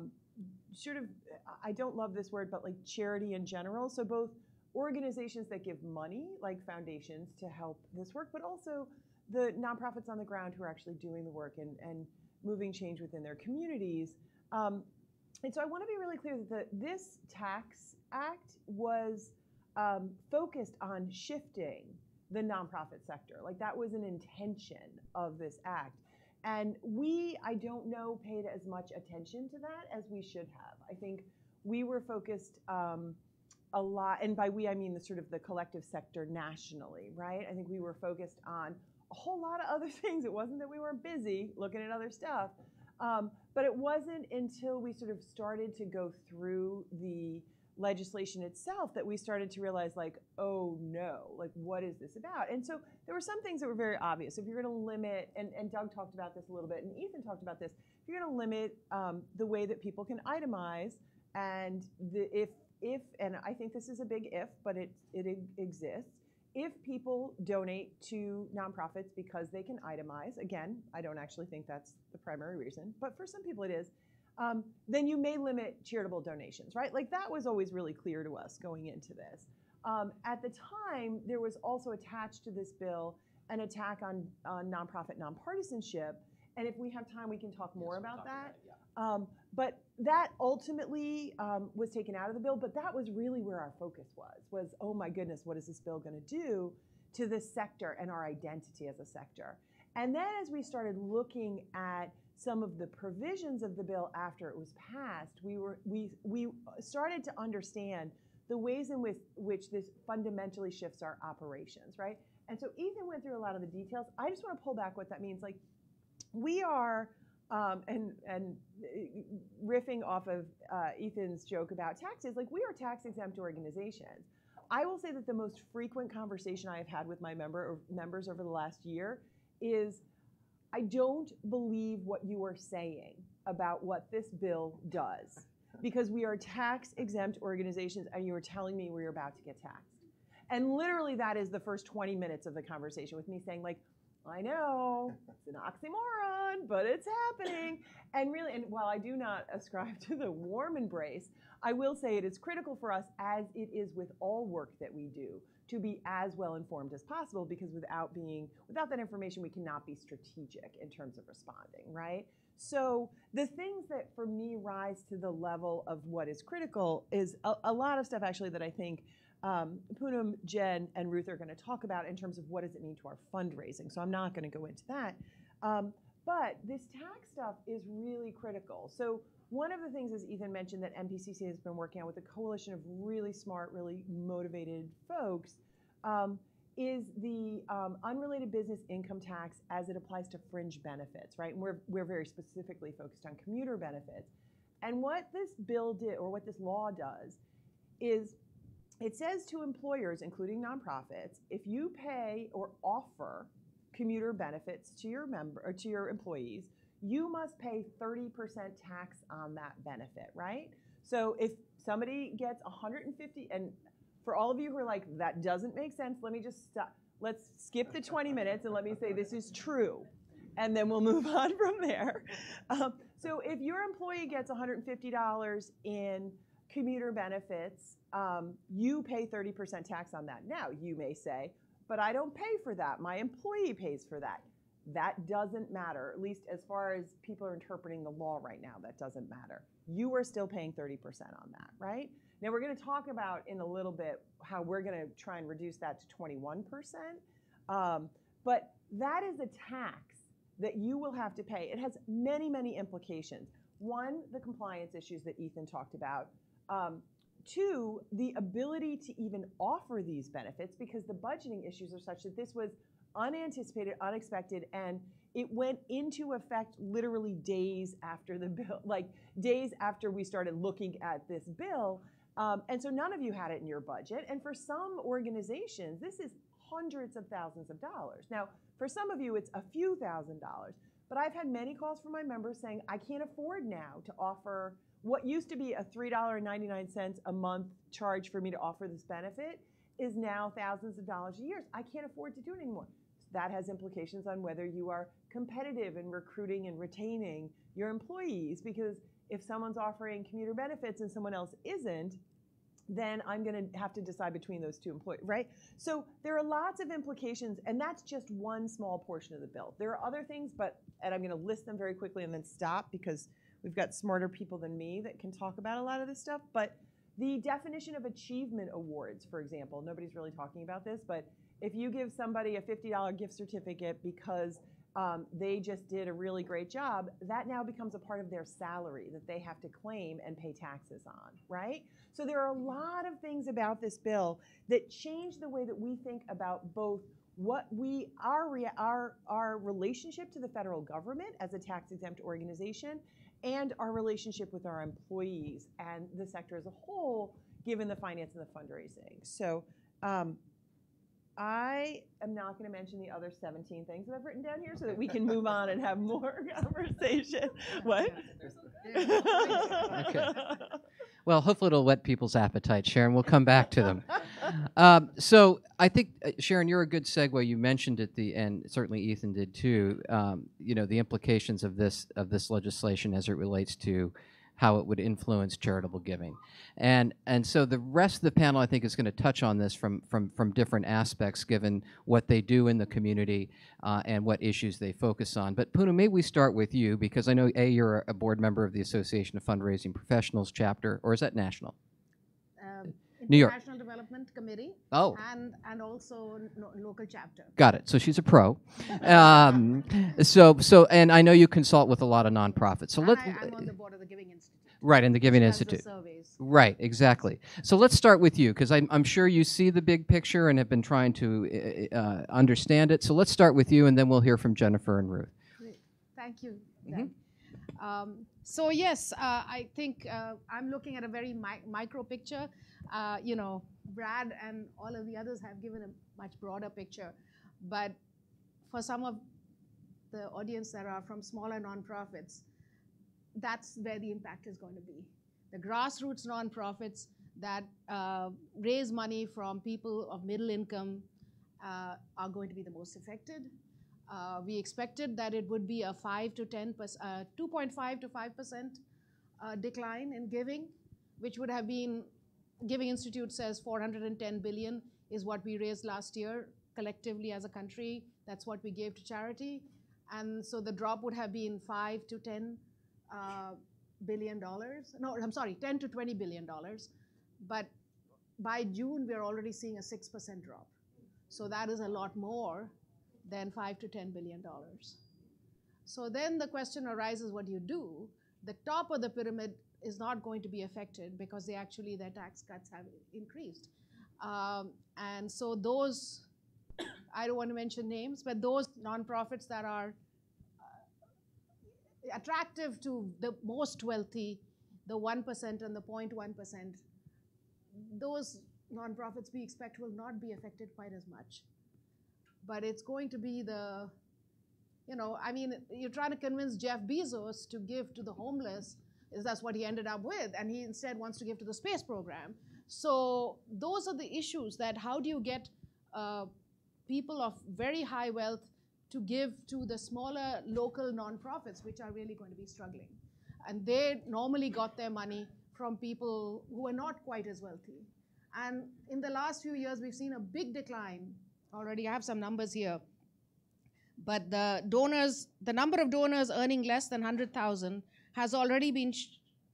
don't love this word, but like charity in general. So both organizations that give money, like foundations, to help this work, but also the nonprofits on the ground who are actually doing the work and moving change within their communities. And so I want to be really clear that this tax act was focused on shifting the nonprofit sector. Like that was an intention of this act. And I don't know, paid as much attention to that as we should have. I think we were focused a lot, and by we I mean the collective sector nationally, right? I think we were focused on a whole lot of other things. It wasn't that we weren't busy looking at other stuff, but it wasn't until we sort of started to go through the legislation itself that we started to realize, like, oh no, like what is this about? And so there were some things that were very obvious. If you're going to limit, and Doug talked about this a little bit, and Ethan talked about this, if you're going to limit the way that people can itemize, and if and I think this is a big if, but it exists, if people donate to nonprofits because they can itemize, again, I don't actually think that's the primary reason, but for some people it is, then you may limit charitable donations, right? Like that was always really clear to us going into this. At the time, there was also attached to this bill an attack on nonprofit nonpartisanship, and if we have time, we can talk more about that. But that ultimately was taken out of the bill, but that was really where our focus was, oh my goodness, what is this bill going to do to this sector and our identity as a sector? And then as we started looking at some of the provisions of the bill after it was passed, we started to understand the ways in which this fundamentally shifts our operations, right? And so Ethan went through a lot of the details. I just want to pull back what that means. Like we are, and riffing off of Ethan's joke about taxes, like we are tax-exempt organizations. I will say that the most frequent conversation I have had with my members over the last year is, I don't believe what you are saying about what this bill does, because we are tax-exempt organizations and you are telling me we're about to get taxed. And literally that is the first 20 minutes of the conversation with me saying, like, I know, it's an oxymoron, but it's happening. And really, and while I do not ascribe to the warm embrace, I will say it is critical for us, as it is with all work that we do, to be as well informed as possible, because without that information, we cannot be strategic in terms of responding, right? So the things that for me rise to the level of what is critical is a lot of stuff actually that I think Poonam, Jen, and Ruth are going to talk about in terms of what does it mean to our fundraising. So I'm not going to go into that. But this tax stuff is really critical. So one of the things, as Ethan mentioned, that MPCC has been working on with a coalition of really smart, really motivated folks, is the unrelated business income tax as it applies to fringe benefits, right? And we're very specifically focused on commuter benefits. And what this bill did, or what this law does, is it says to employers, including nonprofits, if you pay or offer commuter benefits to your employees, you must pay 30% tax on that benefit, right? So if somebody gets 150, and for all of you who are like, that doesn't make sense, let me just stop. Let's skip the 20 minutes and let me say this is true. And then we'll move on from there. So if your employee gets $150 in commuter benefits, you pay 30% tax on that. Now, you may say, but I don't pay for that. My employee pays for that. That doesn't matter, at least as far as people are interpreting the law right now, that doesn't matter. You are still paying 30% on that, right? Now we're going to talk about in a little bit how we're going to try and reduce that to 21%. But that is a tax that you will have to pay. It has many, many implications. One, the compliance issues that Ethan talked about. Two, the ability to even offer these benefits, because the budgeting issues are such that this was unanticipated, unexpected, and it went into effect literally days after the bill, like days after we started looking at this bill. And so none of you had it in your budget. And for some organizations, this is hundreds of thousands of dollars. Now, for some of you, it's a few $1,000s. But I've had many calls from my members saying, I can't afford now to offer what used to be a $3.99 a month charge for me to offer this benefit is now thousands of dollars a year. I can't afford to do it anymore. That has implications on whether you are competitive in recruiting and retaining your employees, because if someone's offering commuter benefits and someone else isn't, then I'm going to have to decide between those two employees, right? So there are lots of implications, and that's just one small portion of the bill. There are other things, and I'm going to list them very quickly and then stop, because we've got smarter people than me that can talk about a lot of this stuff. But the definition of achievement awards, for example, nobody's really talking about this, but if you give somebody a $50 gift certificate because they just did a really great job, that now becomes a part of their salary that they have to claim and pay taxes on, right? So there are a lot of things about this bill that change the way that we think about both what our relationship to the federal government as a tax-exempt organization and our relationship with our employees and the sector as a whole, given the finance and the fundraising. So I am not going to mention the other 17 things that I've written down here so that we can move on and have more conversation. What? Okay. Well, hopefully it'll whet people's appetite, Sharon. We'll come back to them. So I think, Sharon, you're a good segue. You mentioned at the end, certainly Ethan did too, the implications of this legislation as it relates to how it would influence charitable giving. And so the rest of the panel, I think, is going to touch on this from different aspects, given what they do in the community and what issues they focus on. But Poonam, maybe we start with you, because I know, you're a board member of the Association of Fundraising Professionals chapter, or is that national? New York. National Development Committee. Oh. And also local chapter. Got it. So she's a pro. And I know you consult with a lot of nonprofits. So I'm on the board of the Giving Institute. Right, in the Giving Institute. The surveys. Right, exactly. So let's start with you, because I'm sure you see the big picture and have been trying to understand it. So let's start with you, and then we'll hear from Jennifer and Ruth. Great. Thank you, Doug. So yes, I think I'm looking at a very micro picture. Brad and all of the others have given a much broader picture. But for some of the audience that are from smaller nonprofits, that's where the impact is going to be. The grassroots nonprofits that raise money from people of middle income are going to be the most affected. We expected that it would be a 2.5 to 5% decline in giving, which would have been, Giving Institute says 410 billion is what we raised last year collectively as a country. That's what we gave to charity. And so the drop would have been 5 to 10 billion dollars. No, I'm sorry, 10 to 20 billion dollars. But by June, we're already seeing a 6% drop. So that is a lot more than 5 to 10 billion dollars. So then the question arises, what do you do? The top of the pyramid is not going to be affected because their tax cuts have increased. And so those, I don't want to mention names, but those nonprofits that are attractive to the most wealthy, the 1% and the 0.1%, those nonprofits we expect will not be affected quite as much. But it's going to be the, you're trying to convince Jeff Bezos to give to the homeless, that's what he ended up with, and he instead wants to give to the space program. So those are the issues, that how do you get people of very high wealth to give to the smaller local nonprofits, which are really going to be struggling. And they normally got their money from people who are not quite as wealthy. And in the last few years, we've seen a big decline. Already I have some numbers here. But the number of donors earning less than 100,000 has already been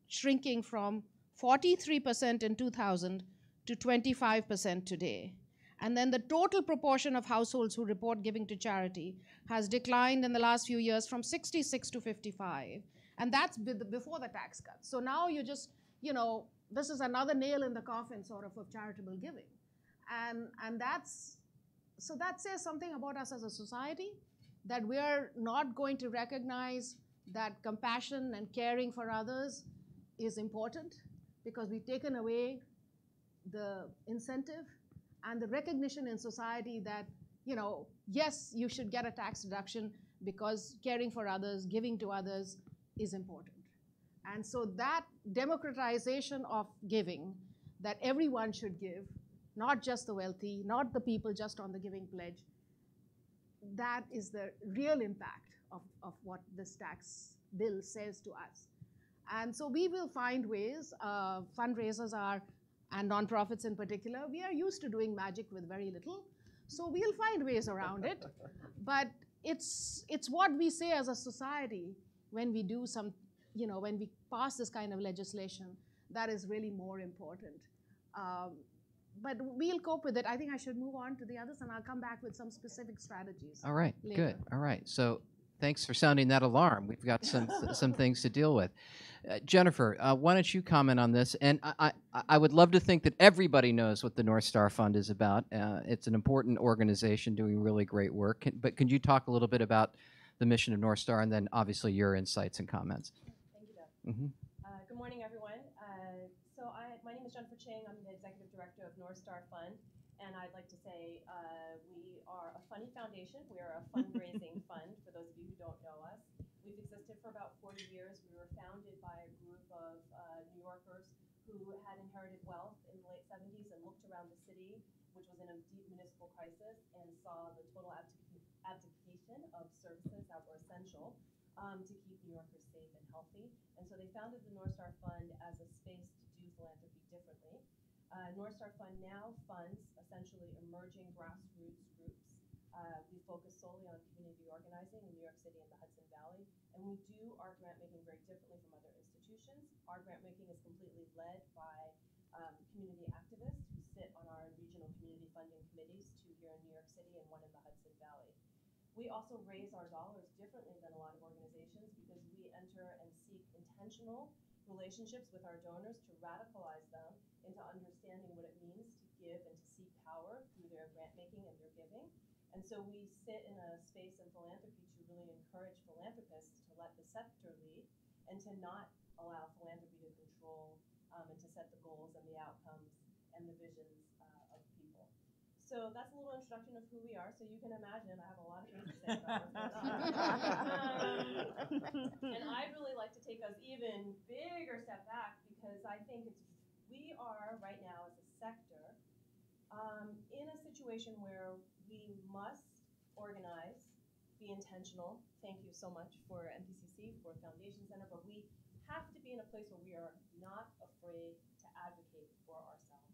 shrinking from 43% in 2000 to 25% today. And then the total proportion of households who report giving to charity has declined in the last few years from 66 to 55. And that's before the tax cuts. So now you just, this is another nail in the coffin sort of charitable giving. And so that says something about us as a society, that we are not going to recognize that compassion and caring for others is important, because we've taken away the incentive and the recognition in society that, yes, you should get a tax deduction because caring for others, giving to others is important. And so that democratization of giving, that everyone should give, not just the wealthy, not the people just on the giving pledge, that is the real impact of what this tax bill says to us. And so we will find ways, fundraisers are, and nonprofits in particular, we are used to doing magic with very little. So we'll find ways around it. But it's what we say as a society when we do when we pass this kind of legislation that is really more important. But we'll cope with it. I think I should move on to the others, and I'll come back with some specific strategies. All right, later. good. All right. So thanks for sounding that alarm. We've got some things to deal with. Jennifer, why don't you comment on this? And I would love to think that everybody knows what the North Star Fund is about. It's an important organization doing really great work. But could you talk a little bit about the mission of North Star, and then obviously your insights and comments? Thank you, Doug. Good morning, everyone. My name is Jennifer Chang. I'm the Executive Director of North Star Fund. And I'd like to say we are a funny foundation. We are a fundraising fund, for those of you who don't know us. We've existed for about 40 years. We were founded by a group of New Yorkers who had inherited wealth in the late 70s and looked around the city, which was in a deep municipal crisis, and saw the total abdication of services that were essential to keep New Yorkers safe and healthy. And so they founded the North Star Fund as a space to do philanthropy differently. North Star Fund now funds essentially emerging grassroots groups. We focus solely on community organizing in New York City and the Hudson Valley, and we do our grant making very differently from other institutions. Our grant making is completely led by community activists who sit on our regional community funding committees, 2 here in New York City and 1 in the Hudson Valley. We also raise our dollars differently than a lot of organizations because we enter and seek intentional relationships with our donors to radicalize them into understanding what it means to give and to seek power through their grant making and their giving. And so we sit in a space in philanthropy to really encourage philanthropists to let the sector lead and to not allow philanthropy to control and to set the goals and the outcomes and the visions of people. So that's a little introduction of who we are. So you can imagine I have a lot of things to say about what's going on. And I'd really like to take us even bigger step back, because I think we are right now as a sector in a situation where we must organize, be intentional. Thank you so much for NPCC, for Foundation Center, but we have to be in a place where we are not afraid to advocate for ourselves.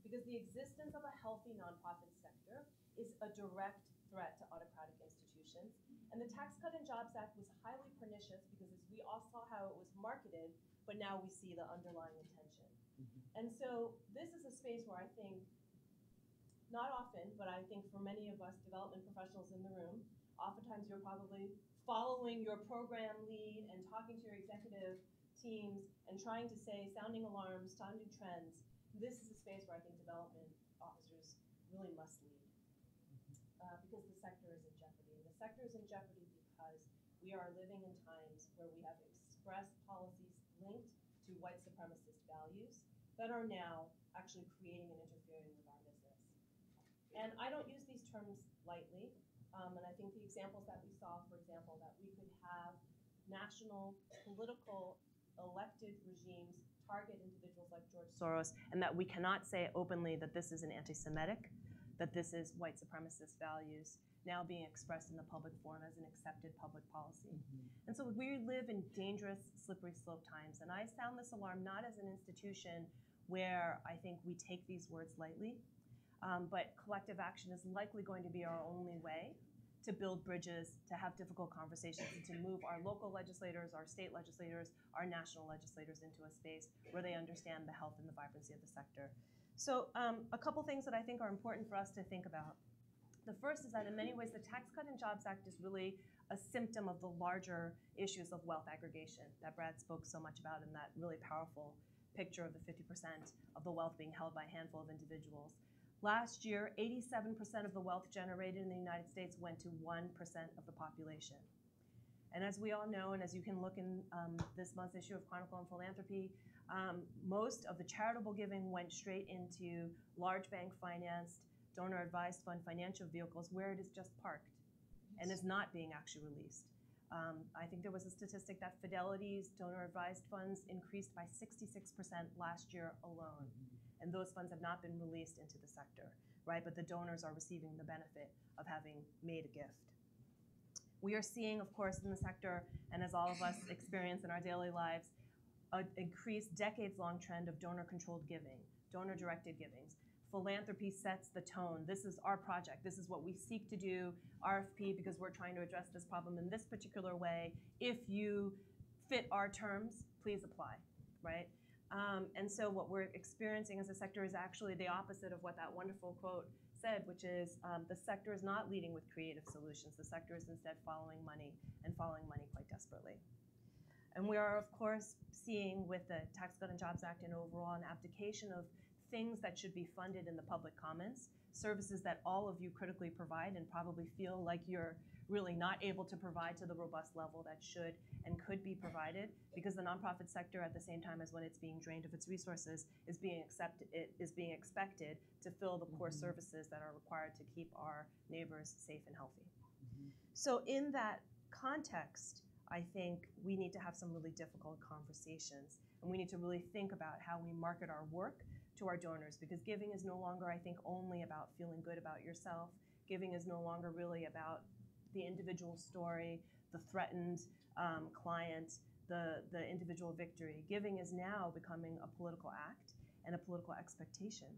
Because the existence of a healthy nonprofit sector is a direct threat to autocratic institutions. And the Tax Cut and Jobs Act was highly pernicious because we all saw how it was marketed, but now we see the underlying intention. And so this is a space where I think, not often, but I think for many of us development professionals in the room, oftentimes you're probably following your program lead and talking to your executive teams and trying to say, sounding alarms, sounding trends. This is a space where I think development officers really must lead because the sector is in jeopardy. And the sector is in jeopardy because we are living in times where we have expressed policies linked to white supremacist values that are now actually creating and interfering with our business. And I don't use these terms lightly. And I think the examples that we saw, for example, that we could have national political elected regimes target individuals like George Soros, and that we cannot say openly that this is an anti-Semitic, that this is white supremacist values now being expressed in the public forum as an accepted public policy. And so we live in dangerous, slippery slope times. And I sound this alarm not as an institution where I think we take these words lightly, but collective action is likely going to be our only way to build bridges, to have difficult conversations, and to move our local legislators, our state legislators, our national legislators into a space where they understand the health and the vibrancy of the sector. So a couple things that I think are important for us to think about. The first is that in many ways, the Tax Cut and Jobs Act is really a symptom of the larger issues of wealth aggregation that Brad spoke so much about in that really powerful picture of the 50% of the wealth being held by a handful of individuals. Last year, 87% of the wealth generated in the United States went to 1% of the population. And as we all know, and as you can look in this month's issue of Chronicle and Philanthropy, most of the charitable giving went straight into large bank financed, donor advised fund financial vehicles where it is just parked and is not being actually released. I think there was a statistic that Fidelity's donor advised funds increased by 66% last year alone. And those funds have not been released into the sector, right? But the donors are receiving the benefit of having made a gift. We are seeing, of course, in the sector, and as all of us experience in our daily lives, an increased decades-long trend of donor-controlled giving, donor-directed givings. Philanthropy sets the tone. This is our project. This is what we seek to do, RFP, because we're trying to address this problem in this particular way. If you fit our terms, please apply, right? And so what we're experiencing as a sector is actually the opposite of what that wonderful quote said, which is the sector is not leading with creative solutions. The sector is instead following money, and following money quite desperately. And we are, of course, seeing with the Tax Cut and Jobs Act and overall an abdication of things that should be funded in the public commons, services that all of you critically provide and probably feel like you're really not able to provide to the robust level that should and could be provided, because the nonprofit sector, at the same time as when it's being drained of its resources, is being expected to fill the core services that are required to keep our neighbors safe and healthy. So in that context, I think we need to have some really difficult conversations, and we need to really think about how we market our work to our donors, because giving is no longer, I think, only about feeling good about yourself. Giving is no longer really about the individual story, the threatened client, the individual victory. Giving is now becoming a political act and a political expectation.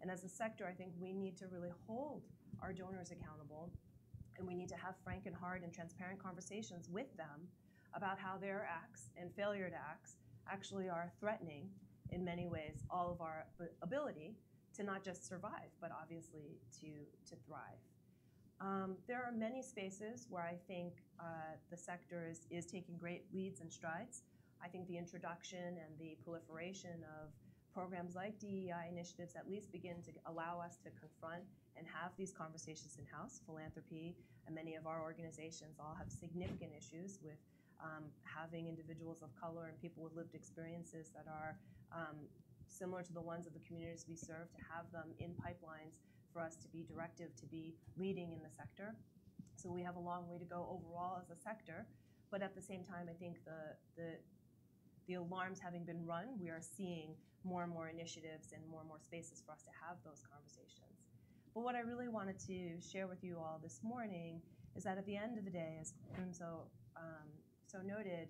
And as a sector, I think we need to really hold our donors accountable, and we need to have frank and hard and transparent conversations with them about how their acts and failure to acts actually are threatening, in many ways, all of our ability to not just survive, but obviously to thrive. There are many spaces where I think the sector is taking great leads and strides. I think the introduction and the proliferation of programs like DEI initiatives at least begin to allow us to confront and have these conversations in-house. Philanthropy and many of our organizations all have significant issues with having individuals of color and people with lived experiences that are similar to the ones of the communities we serve, to have them in pipelines for us to be directive, to be leading in the sector. So we have a long way to go overall as a sector, but at the same time, I think the alarms having been run, we are seeing more and more initiatives and more spaces for us to have those conversations. But what I really wanted to share with you all this morning is that at the end of the day, as Prim so noted,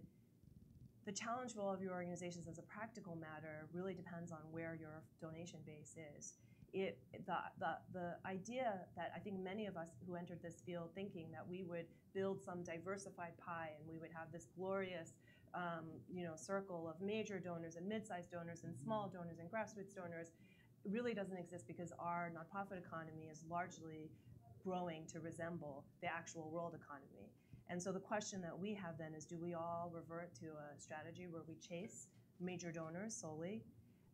the challenge for all of your organizations as a practical matter really depends on where your donation base is. The idea that I think many of us who entered this field thinking that we would build some diversified pie and we would have this glorious circle of major donors and mid-sized donors and small donors and grassroots donors really doesn't exist, because our nonprofit economy is largely growing to resemble the actual world economy. And so the question that we have then is, do we all revert to a strategy where we chase major donors solely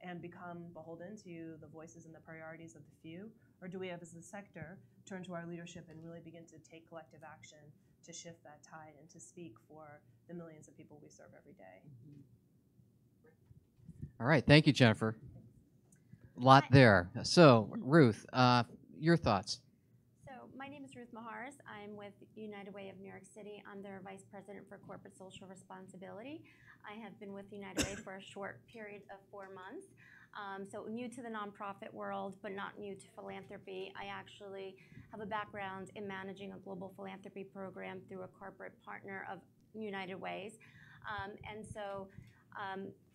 and become beholden to the voices and the priorities of the few? Or do we, as a sector, turn to our leadership and really begin to take collective action to shift that tide and to speak for the millions of people we serve every day? All right, thank you, Jennifer. A lot there. So, Ruth, your thoughts? So my name is Ruth Mahars. I'm with United Way of New York City. I'm their Vice President for Corporate Social Responsibility. I have been with United Way for a short period of 4 months. So new to the nonprofit world, but not new to philanthropy. I actually have a background in managing a global philanthropy program through a corporate partner of United Ways. And so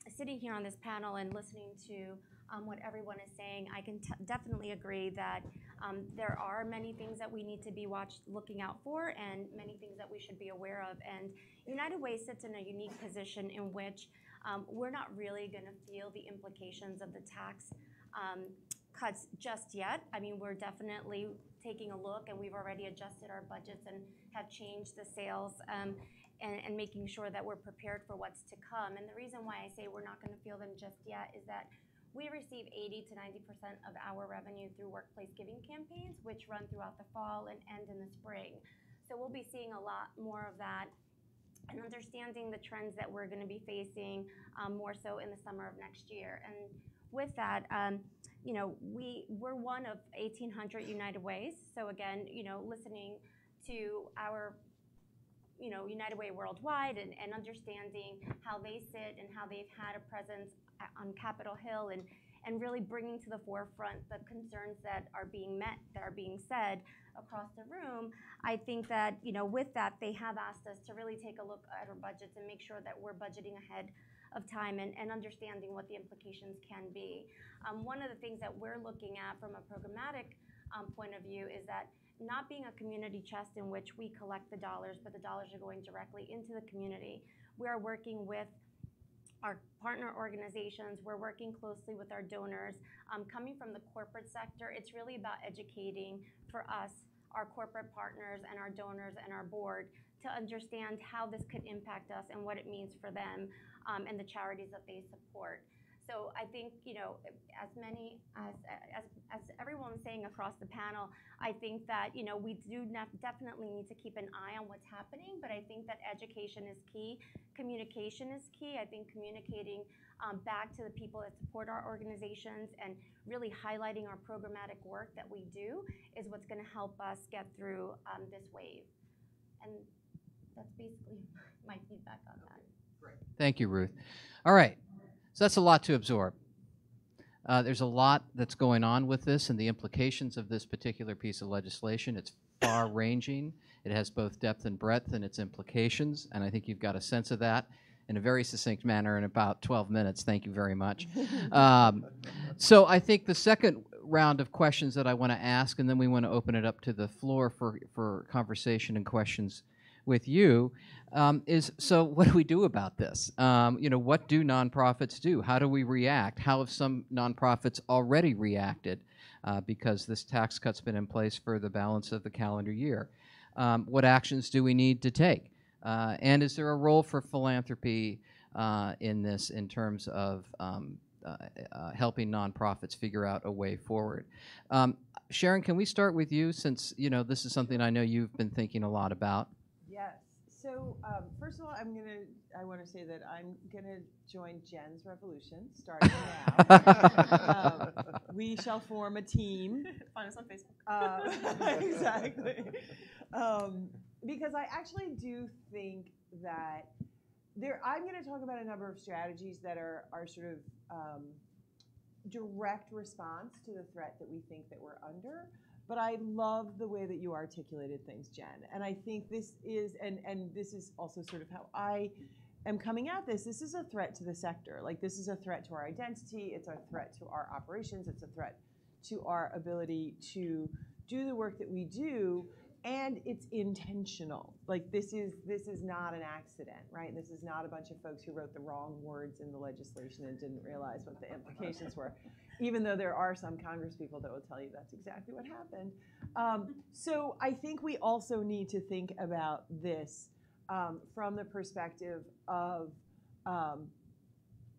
sitting here on this panel and listening to what everyone is saying, I can definitely agree that There are many things that we need to be looking out for, and many things that we should be aware of. And United Way sits in a unique position in which we're not really going to feel the implications of the tax cuts just yet. I mean, we're definitely taking a look, and we've already adjusted our budgets and have changed the sales and making sure that we're prepared for what's to come. And the reason why I say we're not going to feel them just yet is that we receive 80 to 90% of our revenue through workplace giving campaigns, which run throughout the fall and end in the spring. So we'll be seeing a lot more of that and understanding the trends that we're going to be facing more so in the summer of next year. And with that, you know, we're one of 1,800 United Ways. So again, you know, listening to our United Way worldwide and understanding how they sit and how they've had a presence on Capitol Hill and really bringing to the forefront the concerns that are being met, that are being said across the room. I think that, you know, with that, they have asked us to really take a look at our budgets and make sure that we're budgeting ahead of time and understanding what the implications can be. One of the things that we're looking at from a programmatic point of view is that not being a community chest in which we collect the dollars, but the dollars are going directly into the community. We are working with our partner organizations. We're working closely with our donors. Coming from the corporate sector, it's really about educating for us, our corporate partners and our donors and our board to understand how this could impact us and what it means for them and the charities that they support. So I think, you know, as everyone was saying across the panel, I think that, you know, we do definitely need to keep an eye on what's happening, but I think that education is key. Communication is key. I think communicating back to the people that support our organizations and really highlighting our programmatic work that we do is what's going to help us get through this wave. And that's basically my feedback on that. Great. Thank you, Ruth. All right. So that's a lot to absorb. There's a lot that's going on with this and the implications of this particular piece of legislation. It's far-ranging. It has both depth and breadth in its implications, and I think you've got a sense of that in a very succinct manner in about 12 minutes. Thank you very much. So I think the second round of questions that I want to ask, and then we want to open it up to the floor for conversation and questions with you, is, so what do we do about this? You know, what do nonprofits do? How do we react? How have some nonprofits already reacted because this tax cut's been in place for the balance of the calendar year? What actions do we need to take? And is there a role for philanthropy in this in terms of helping nonprofits figure out a way forward? Sharon, can we start with you, since, you know, this is something I know you've been thinking a lot about? Yes. So first of all, I want to say that I'm gonna join Jen's revolution starting now. We shall form a team. Find us on Facebook. Exactly. Because I actually do think that I'm going to talk about a number of strategies that are sort of direct response to the threat that we think that we're under. But I love the way that you articulated things, Jen. And I think this is, and this is also sort of how I am coming at this. This is a threat to the sector. Like, this is a threat to our identity. It's a threat to our operations. It's a threat to our ability to do the work that we do. And it's intentional. Like, this is not an accident, right? This is not a bunch of folks who wrote the wrong words in the legislation and didn't realize what the implications were, even though there are some Congress people that will tell you that's exactly what happened. So I think we also need to think about this from the perspective of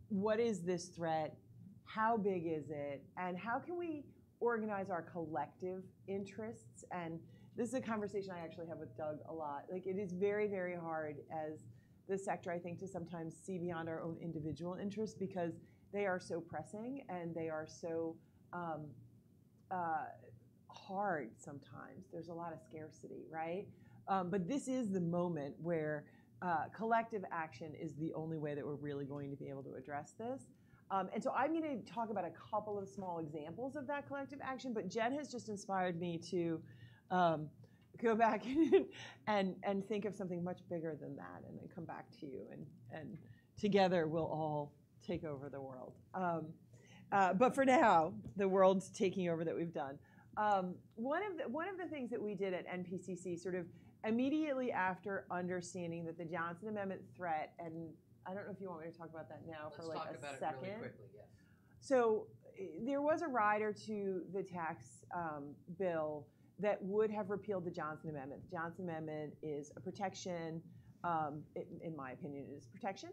what is this threat, how big is it, and how can we organize our collective interests? And this is a conversation I actually have with Doug a lot. Like, it is very, very hard as the sector, I think, to sometimes see beyond our own individual interests because they are so pressing and they are so hard sometimes. There's a lot of scarcity, right? But this is the moment where collective action is the only way that we're really going to be able to address this. And so I'm going to talk about a couple of small examples of that collective action, but Jen has just inspired me to go back and think of something much bigger than that, and then come back to you, and together we'll all take over the world. But for now, the world's taking over that we've done. One of the things that we did at NPCC, sort of immediately after understanding that the Johnson Amendment threat, and I don't know if you want me to talk about that now for like a second. Let's talk about it really quickly, yes. So there was a rider to the tax bill that would have repealed the Johnson Amendment. The Johnson Amendment is a protection, in my opinion, it is protection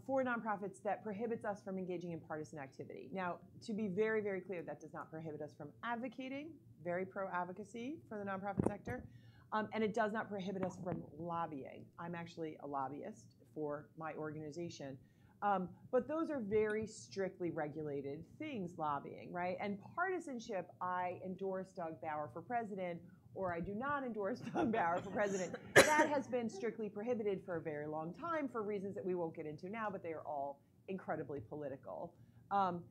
for nonprofits that prohibits us from engaging in partisan activity. Now, to be very, very clear, that does not prohibit us from advocating, very pro-advocacy for the nonprofit sector, and it does not prohibit us from lobbying. I'm actually a lobbyist for my organization. But those are very strictly regulated things, lobbying, right? And partisanship, I endorse Doug Bauer for president, or I do not endorse Doug Bauer for president. That has been strictly prohibited for a very long time for reasons that we won't get into now, but they are all incredibly political.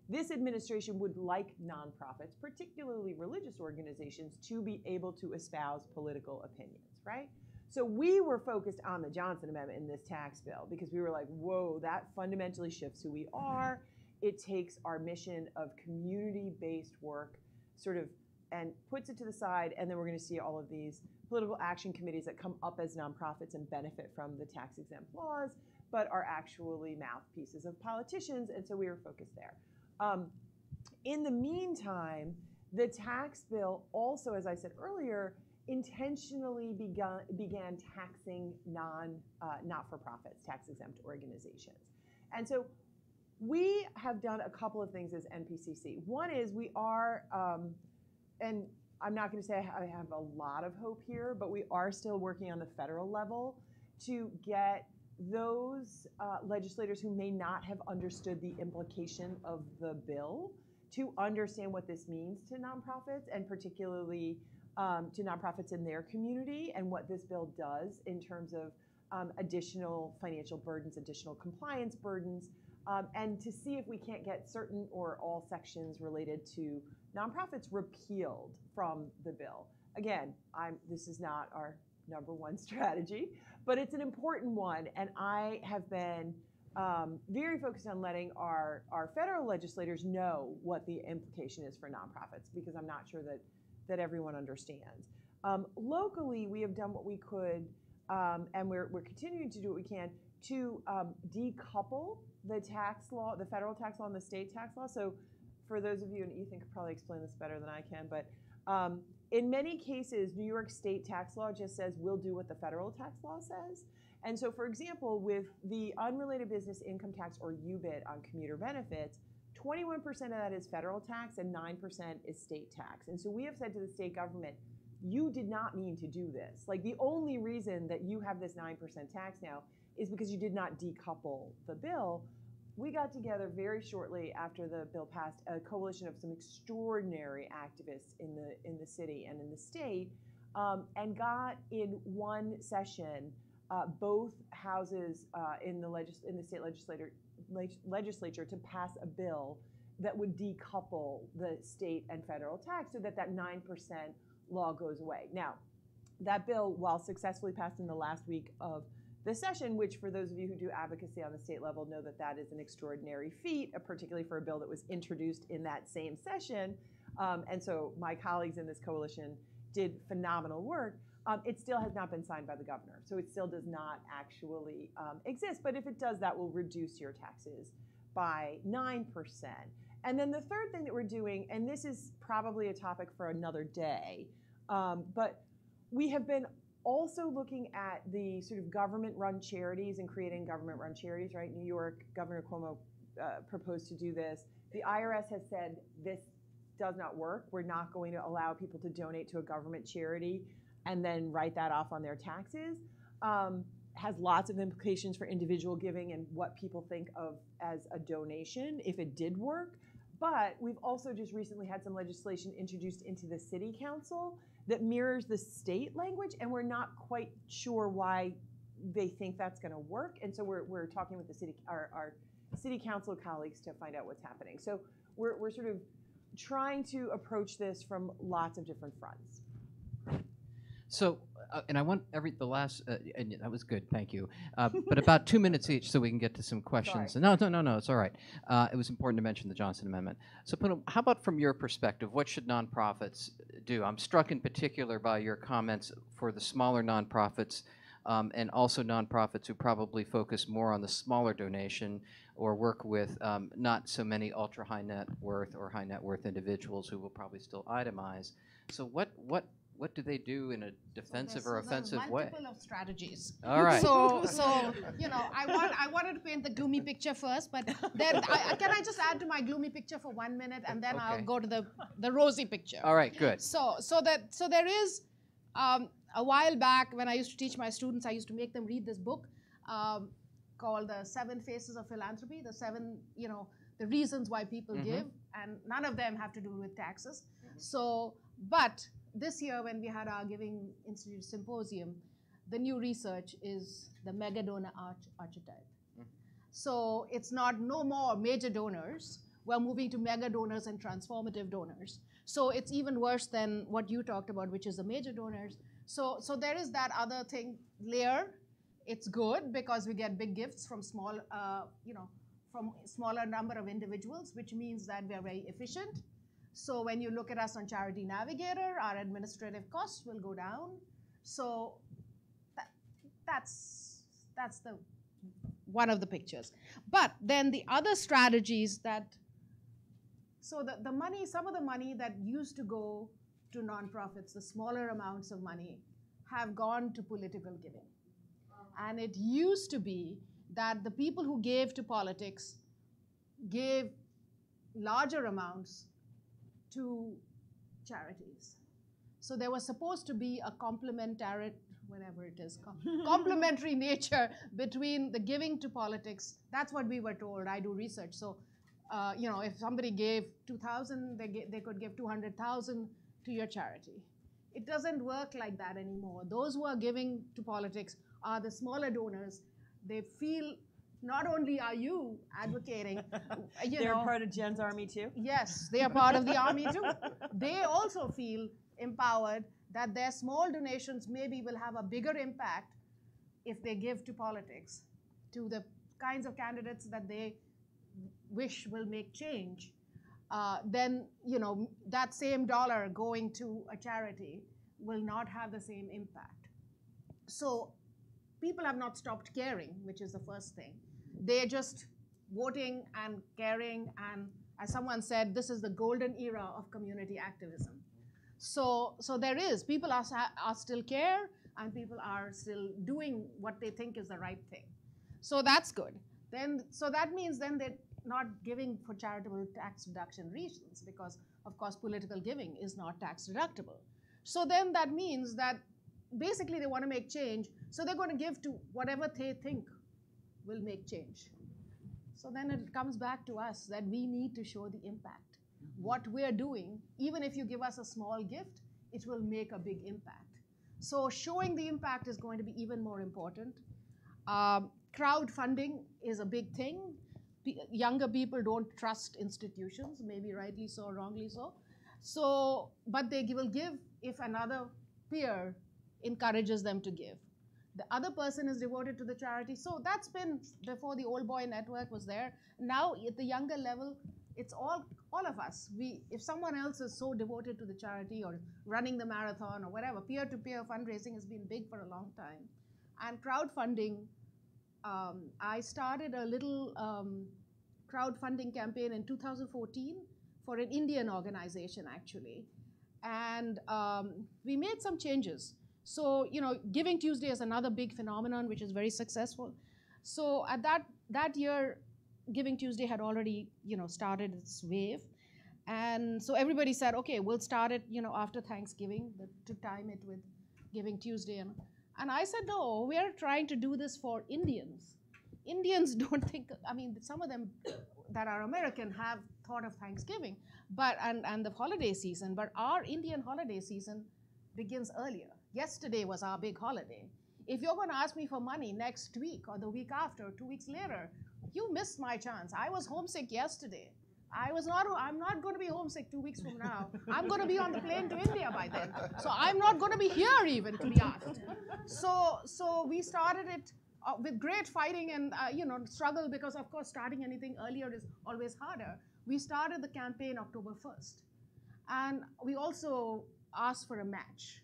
This administration would like nonprofits, particularly religious organizations, to be able to espouse political opinions, right? So we were focused on the Johnson Amendment in this tax bill because we were like, whoa, that fundamentally shifts who we are. It takes our mission of community-based work sort of and puts it to the side, and then we're going to see all of these political action committees that come up as nonprofits and benefit from the tax-exempt laws, but are actually mouthpieces of politicians, and so we were focused there. In the meantime, the tax bill also, as I said earlier, intentionally began taxing not-for-profits, tax-exempt organizations. And so we have done a couple of things as NPCC. One is we are, and I'm not going to say I have a lot of hope here, but we are still working on the federal level to get those legislators who may not have understood the implication of the bill to understand what this means to nonprofits, and particularly to nonprofits in their community, and what this bill does in terms of additional financial burdens, additional compliance burdens, and to see if we can't get certain or all sections related to nonprofits repealed from the bill. Again, this is not our #1 strategy, but it's an important one, and I have been very focused on letting our federal legislators know what the implication is for nonprofits, because I'm not sure that everyone understands. Locally, we have done what we could, and we're continuing to do what we can to decouple the tax law, the federal tax law and the state tax law. So for those of you, and Ethan could probably explain this better than I can, but in many cases, New York state tax law just says we'll do what the federal tax law says. And so, for example, with the unrelated business income tax, or UBIT, on commuter benefits, 21% of that is federal tax and 9% is state tax. And so we have said to the state government, you did not mean to do this. Like, the only reason that you have this 9% tax now is because you did not decouple the bill. We got together very shortly after the bill passed, a coalition of some extraordinary activists in the city and in the state, and got in one session both houses in the state legislature to pass a bill that would decouple the state and federal tax so that 9% law goes away. Now, that bill, while successfully passed in the last week of the session, which for those of you who do advocacy on the state level know that is an extraordinary feat, particularly for a bill that was introduced in that same session, and so my colleagues in this coalition did phenomenal work. It still has not been signed by the governor, so it still does not actually exist. But if it does, that will reduce your taxes by 9%. And then the third thing that we're doing, and this is probably a topic for another day, but we have been also looking at the sort of government-run charities and creating government-run charities, right? New York, Governor Cuomo proposed to do this. The IRS has said this does not work. We're not going to allow people to donate to a government charity and then write that off on their taxes. Has lots of implications for individual giving and what people think of as a donation if it did work. But we've also just recently had some legislation introduced into the city council that mirrors the state language, and we're not quite sure why they think that's going to work. And so we're talking with our city council colleagues to find out what's happening. So we're sort of trying to approach this from lots of different fronts. So, and I want the last, and that was good, thank you. But about 2 minutes each so we can get to some questions. Sorry. No, it's all right. It was important to mention the Johnson Amendment. So, Poonam, how about from your perspective, what should nonprofits do? I'm struck in particular by your comments for the smaller nonprofits and also nonprofits who probably focus more on the smaller donation or work with not so many ultra high net worth or high net worth individuals who will probably still itemize. So what do they do in a defensive or offensive way? Multiple of strategies. All right. So you know, I wanted to paint the gloomy picture first, but then can I just add to my gloomy picture for 1 minute, and then I'll go to the rosy picture. All right, good. So there is a while back when I used to teach my students, I used to make them read this book called The 7 Faces of Philanthropy, the 7 the reasons why people give, and none of them have to do with taxes. So, but this year when we had our Giving Institute Symposium, the new research is the mega donor archetype. So it's no more major donors. We're moving to mega donors and transformative donors. So it's even worse than what you talked about, which is the major donors. So there is that other layer. It's good because we get big gifts from from smaller number of individuals, which means that we are very efficient. So when you look at us on Charity Navigator, our administrative costs will go down. So that's the one of the pictures. But then the other strategies so the money, some of the money that used to go to nonprofits, the smaller amounts of money, have gone to political giving. And it used to be that the people who gave to politics gave larger amounts to charities. So there was supposed to be a complementary nature between the giving to politics. That's what we were told. I do research. So, if somebody gave 2,000, they could give 200,000 to your charity. It doesn't work like that anymore. Those who are giving to politics are the smaller donors. They feel not only are you advocating, They're part of Jen's army too? Yes, they are part of the army too. They also feel empowered that their small donations maybe will have a bigger impact if they give to politics, to the kinds of candidates that they wish will make change. Then that same dollar going to a charity will not have the same impact. So people have not stopped caring, which is the first thing. They're just voting and caring, and as someone said, this is the golden era of community activism. So people are still care, and people are still doing what they think is the right thing. So that's good. So that means then they're not giving for charitable tax deduction reasons, because of course political giving is not tax deductible. So then that means that basically they want to make change, so they're going to give to whatever they think will make change. So then it comes back to us that we need to show the impact. What we're doing, even if you give us a small gift, it will make a big impact. So showing the impact is going to be even more important. Crowdfunding is a big thing. Younger people don't trust institutions, maybe rightly so or wrongly so. But they will give if another peer encourages them to give. The other person is devoted to the charity. So that's been before the old boy network was there. Now at the younger level, it's all of us. If someone else is so devoted to the charity or running the marathon or whatever, peer-to-peer fundraising has been big for a long time. And crowdfunding, I started a little crowdfunding campaign in 2014 for an Indian organization actually. And we made some changes. So, Giving Tuesday is another big phenomenon which is very successful. So at that year, Giving Tuesday had already, started its wave. And so everybody said, okay, we'll start it, after Thanksgiving to time it with Giving Tuesday. And I said, no, we're trying to do this for Indians. Indians don't think, some of them that are American have thought of Thanksgiving and the holiday season, but our Indian holiday season begins earlier. Yesterday was our big holiday. If you're going to ask me for money next week or the week after, or 2 weeks later, you missed my chance. I was homesick yesterday. I'm not going to be homesick 2 weeks from now. I'm going to be on the plane to India by then. So I'm not going to be here even, to be asked. So we started it with great fighting and struggle, because of course starting anything earlier is always harder. We started the campaign October 1st. And we also asked for a match.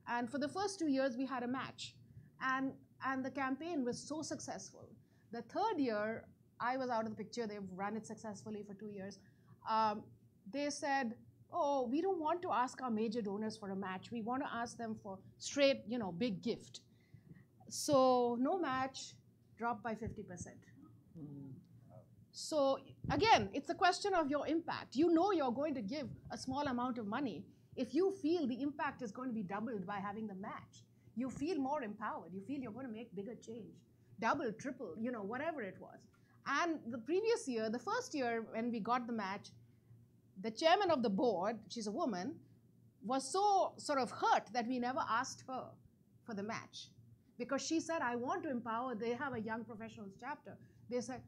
And for the first 2 years, we had a match. And the campaign was so successful. The third year, I was out of the picture. They've run it successfully for 2 years. They said, oh, we don't want to ask our major donors for a match. We want to ask them for straight, big gift. So no match, dropped by 50%. So again, it's a question of your impact. You know you're going to give a small amount of money. If you feel the impact is going to be doubled by having the match, you feel more empowered. You feel you're going to make bigger change. Double, triple, whatever it was. And the previous year, the first year when we got the match, the chairman of the board, she's a woman, was so sort of hurt that we never asked her for the match. Because she said, I want to empower, they have a young professionals chapter. They said,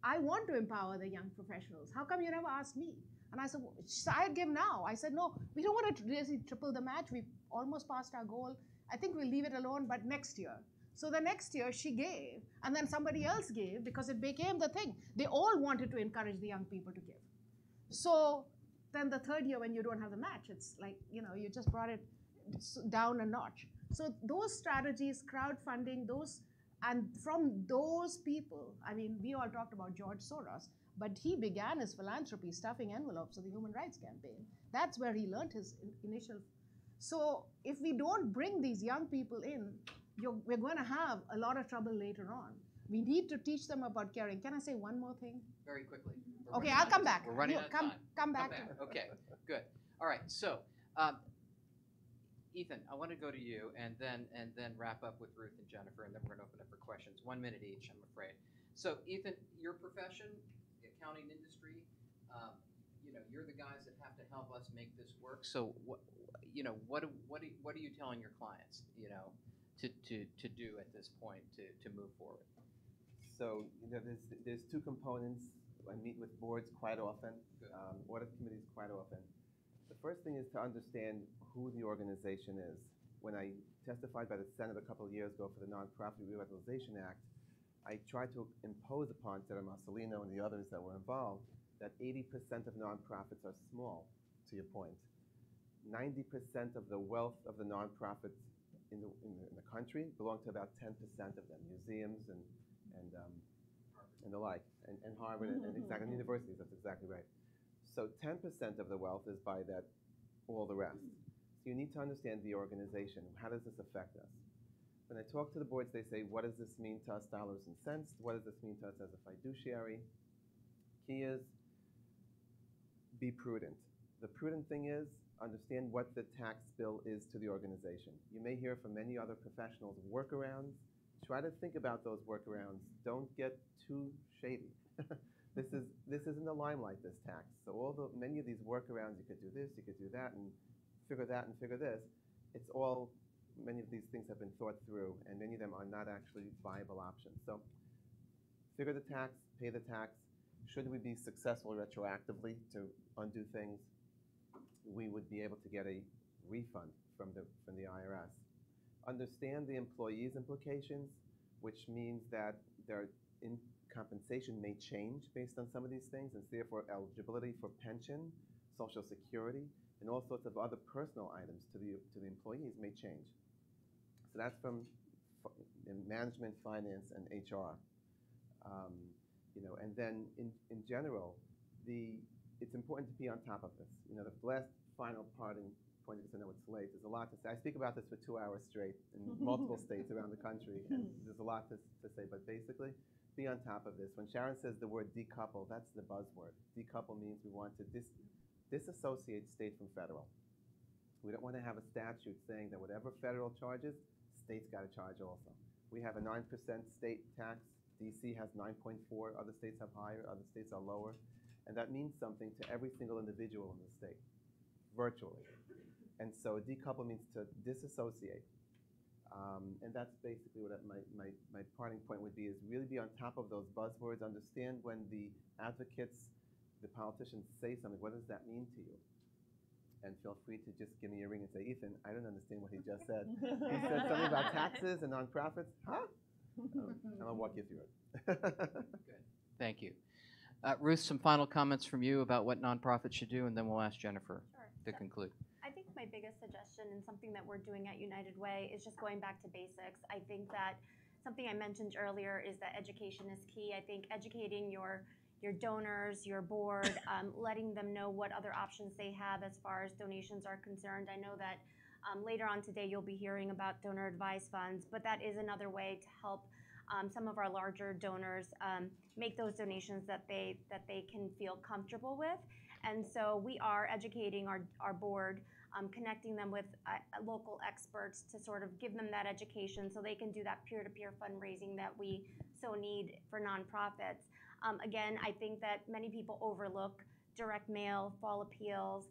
I want to empower the young professionals. How come you never asked me? And I said, well, I give now. I said, no, we don't want to really triple the match. We almost passed our goal. I think we'll leave it alone, but next year. So the next year she gave, and then somebody else gave, because it became the thing. They all wanted to encourage the young people to give. So then the third year when you don't have the match, it's like, you just brought it down a notch. So those strategies, crowdfunding, and from those people, I mean, we all talked about George Soros, but he began his philanthropy stuffing envelopes of the Human Rights Campaign. That's where he learned his initial. So if we don't bring these young people in, we're going to have a lot of trouble later on. We need to teach them about caring. Can I say one more thing? Very quickly. Okay, I'll come back. We're running out of time. Come back. Okay, good. All right, so Ethan, I want to go to you and then wrap up with Ruth and Jennifer, and then we're going to open up for questions. 1 minute each, I'm afraid. So Ethan, your profession, the accounting industry, you're the guys that have to help us make this work. So what are you telling your clients, to do at this point to move forward? So there's two components. I meet with boards quite often, audit committees quite often. The first thing is to understand who the organization is. When I testified by the Senate a couple of years ago for the Nonprofit Revitalization Act, I tried to impose upon Senator Marcelino and the others that were involved that 80% of nonprofits are small, to your point. 90% of the wealth of the nonprofits in the country belong to about 10% of them, museums and the like, and Harvard and exactly, and universities, that's exactly right. So 10% of the wealth is by all the rest. So you need to understand the organization. How does this affect us? When I talk to the boards, they say, what does this mean to us dollars and cents? What does this mean to us as a fiduciary? Key is, be prudent. The prudent thing is, understand what the tax bill is to the organization. You may hear from many other professionals workarounds. Try to think about those workarounds. Don't get too shady. This is in the limelight, this tax. So many of these workarounds, you could do this, you could do that, and figure that and figure this. It's all, many of these things have been thought through, and many of them are not actually viable options. So figure the tax, pay the tax. Should we be successful retroactively to undo things, we would be able to get a refund from the IRS. Understand the employee's implications, which means that their compensation may change based on some of these things, and therefore eligibility for pension, Social Security, and all sorts of other personal items to the employees may change. So that's from management, finance, and HR. And then in general, it's important to be on top of this. The last final parting point, because I know it's late, there's a lot to say. I speak about this for 2 hours straight in multiple states around the country, and there's a lot to say, but basically, be on top of this. When Sharon says the word decouple, that's the buzzword. Decouple means we want to disassociate state from federal. We don't want to have a statute saying that whatever federal charges, state's got to charge also. We have a 9% state tax. DC has 9.4. Other states have higher. Other states are lower. And that means something to every single individual in the state, virtually. And so decouple means to disassociate. And that's basically what my parting point would be, is really be on top of those buzzwords, understand when the advocates the politicians say something, what does that mean to you? And feel free to just give me a ring and say, Ethan, I don't understand what he just said. He said something about taxes and nonprofits. Huh? And I'll walk you through it. Good. Thank you. Ruth, some final comments from you about what nonprofits should do, and then we'll ask Jennifer to conclude. I think my biggest suggestion and something that we're doing at United Way is just going back to basics. I think that something I mentioned earlier is that education is key. I think educating your donors, your board, letting them know what other options they have as far as donations are concerned. I know that later on today you'll be hearing about donor advised funds, but that is another way to help some of our larger donors make those donations that they can feel comfortable with. And so we are educating our board, connecting them with local experts to sort of give them that education so they can do that peer-to-peer fundraising that we so need for nonprofits. Again, I think that many people overlook direct mail, fall appeals,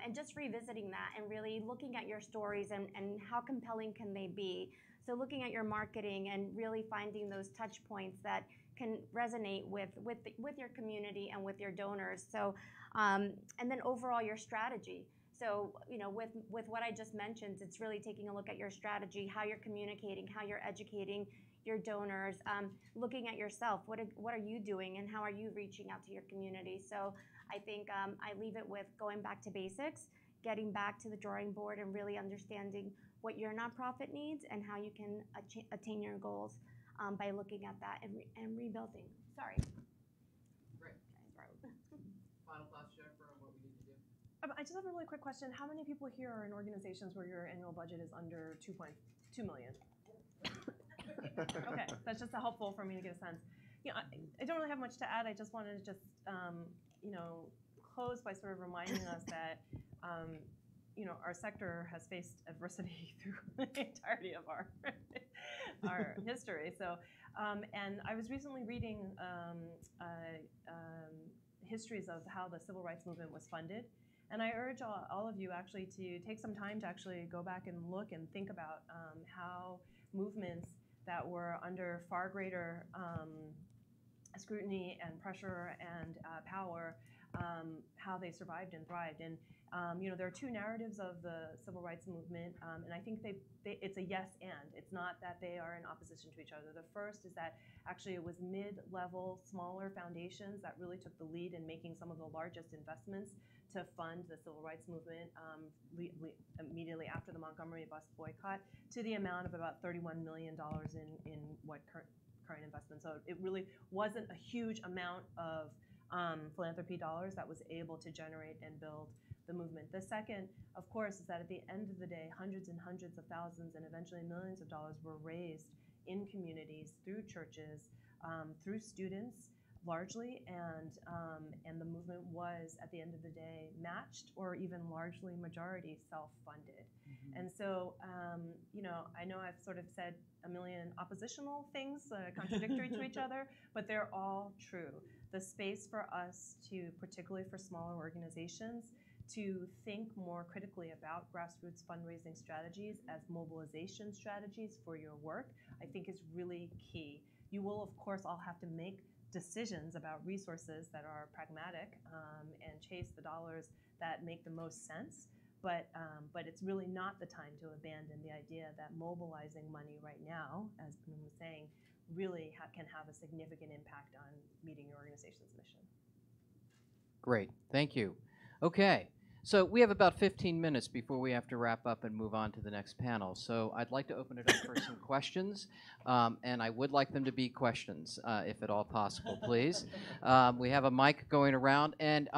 and just revisiting that and really looking at your stories and how compelling can they be. So looking at your marketing and really finding those touch points that can resonate with your community and with your donors. So, and then overall your strategy. So, with what I just mentioned, it's really taking a look at your strategy, how you're communicating, how you're educating your donors, looking at yourself. What are you doing and how are you reaching out to your community? So I think I leave it with going back to basics, getting back to the drawing board and really understanding what your nonprofit needs and how you can attain your goals by looking at that and rebuilding. Sorry. Great. Final thoughts, Jennifer, on what we need to do? I just have a really quick question. How many people here are in organizations where your annual budget is under 2.2 million? Okay, that's just helpful for me to get a sense. I don't really have much to add. I just wanted to just close by sort of reminding us that our sector has faced adversity through the entirety of our history. So, and I was recently reading histories of how the civil rights movement was funded. And I urge all of you actually to take some time to actually go back and look and think about how movements that were under far greater scrutiny and pressure and power, how they survived and thrived. And there are two narratives of the civil rights movement, and I think it's a yes and. It's not that they are in opposition to each other. The first is that actually it was mid-level, smaller foundations that really took the lead in making some of the largest investments to fund the civil rights movement immediately after the Montgomery bus boycott, to the amount of about $31 million in what current investment. So it really wasn't a huge amount of philanthropy dollars that was able to generate and build the movement. The second, of course, is that at the end of the day, hundreds and hundreds of thousands and eventually millions of dollars were raised in communities, through churches, through students, largely, and the movement was, at the end of the day, matched or even largely majority self-funded. Mm-hmm. And so, I know I've sort of said a million oppositional things, contradictory to each other, but they're all true. The space for us to, particularly for smaller organizations, to think more critically about grassroots fundraising strategies as mobilization strategies for your work, I think is really key. You will, of course, all have to make decisions about resources that are pragmatic and chase the dollars that make the most sense. But it's really not the time to abandon the idea that mobilizing money right now, as Boone was saying, really can have a significant impact on meeting your organization's mission. Great, thank you. Okay, so we have about 15 minutes before we have to wrap up and move on to the next panel. So I'd like to open it up for some questions, and I would like them to be questions, if at all possible, please. We have a mic going around, and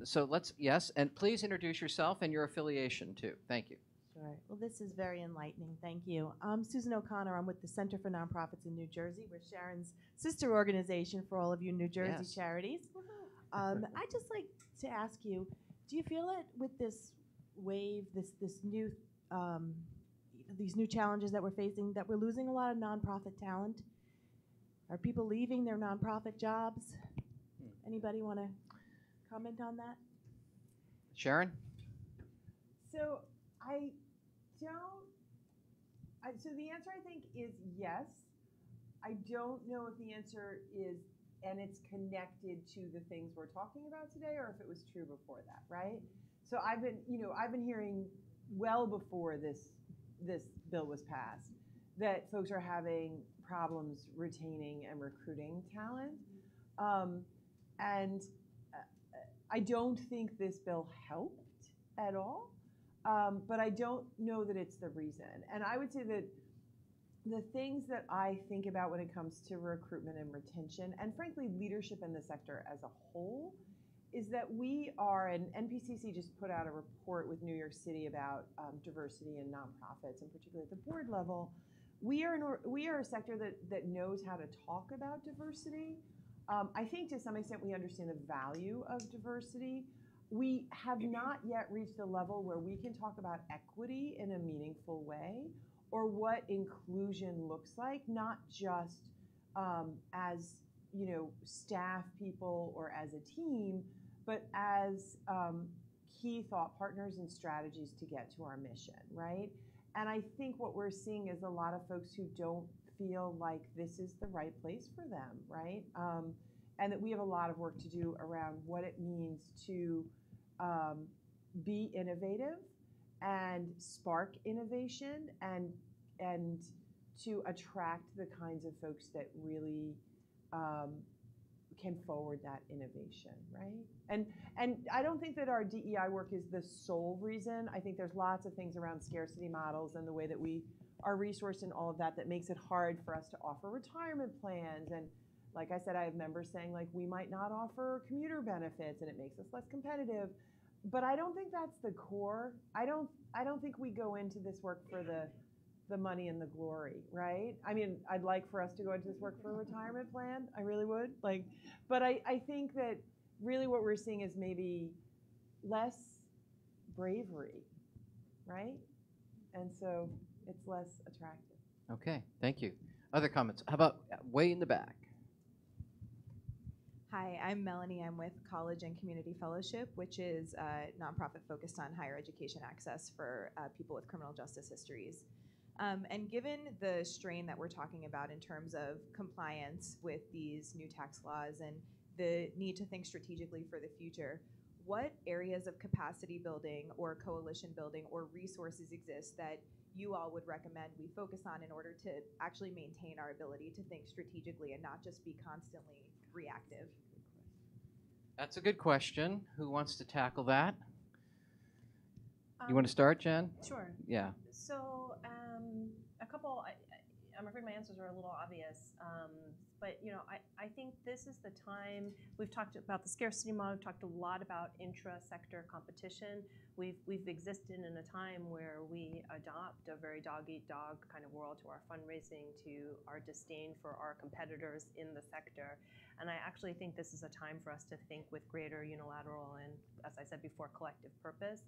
so yes, and please introduce yourself and your affiliation too. Thank you. Sure. Well, this is very enlightening. Thank you. I'm Susan O'Connor. I'm with the Center for Nonprofits in New Jersey. We're Sharon's sister organization for all of you New Jersey charities. I'd just like to ask you, do you feel it with this wave, this new, these new challenges that we're facing, that we're losing a lot of nonprofit talent? Are people leaving their nonprofit jobs? Anybody want to comment on that? Sharon? So so the answer, I think, is yes. I don't know if the answer is and it's connected to the things we're talking about today, or if it was true before that, right? So I've been hearing well before this bill was passed that folks are having problems retaining and recruiting talent, and I don't think this bill helped at all, but I don't know that it's the reason. And I would say that the things that I think about when it comes to recruitment and retention, and frankly leadership in the sector as a whole, is that we are, and NPCC just put out a report with New York City about diversity in nonprofits, and particularly at the board level. We are a sector that knows how to talk about diversity. I think to some extent we understand the value of diversity. We have not yet reached a level where we can talk about equity in a meaningful way, or what inclusion looks like, not just as staff people or as a team, but as key thought partners and strategies to get to our mission, right? And I think what we're seeing is a lot of folks who don't feel like this is the right place for them, right? And that we have a lot of work to do around what it means to be innovative and spark innovation and to attract the kinds of folks that really can forward that innovation, right? And I don't think that our DEI work is the sole reason. I think there's lots of things around scarcity models and the way that we are resourced and all of that makes it hard for us to offer retirement plans. And like I said, I have members saying like we might not offer commuter benefits and it makes us less competitive. But I don't think that's the core. I don't think we go into this work for the money and the glory, right? I mean, I'd like for us to go into this work for a retirement plan. I really would. But I think that really what we're seeing is maybe less bravery, right? And so it's less attractive. Okay, thank you. Other comments? How about way in the back? Hi, I'm Melanie. I'm with College and Community Fellowship, which is a nonprofit focused on higher education access for people with criminal justice histories. And given the strain that we're talking about in terms of compliance with these new tax laws and the need to think strategically for the future, what areas of capacity building or coalition building or resources exist that you all would recommend we focus on in order to actually maintain our ability to think strategically and not just be constantly reactive? That's a good question. Who wants to tackle that? You want to start, Jen? Sure. Yeah. So a couple, I'm afraid my answers are a little obvious, but I think this is the time. We've talked about the scarcity model. We've talked a lot about intra-sector competition. We've existed in a time where we adopt a very dog-eat-dog kind of world to our fundraising, to our disdain for our competitors in the sector. And I actually think this is a time for us to think with greater unilateral and, as I said before, collective purpose.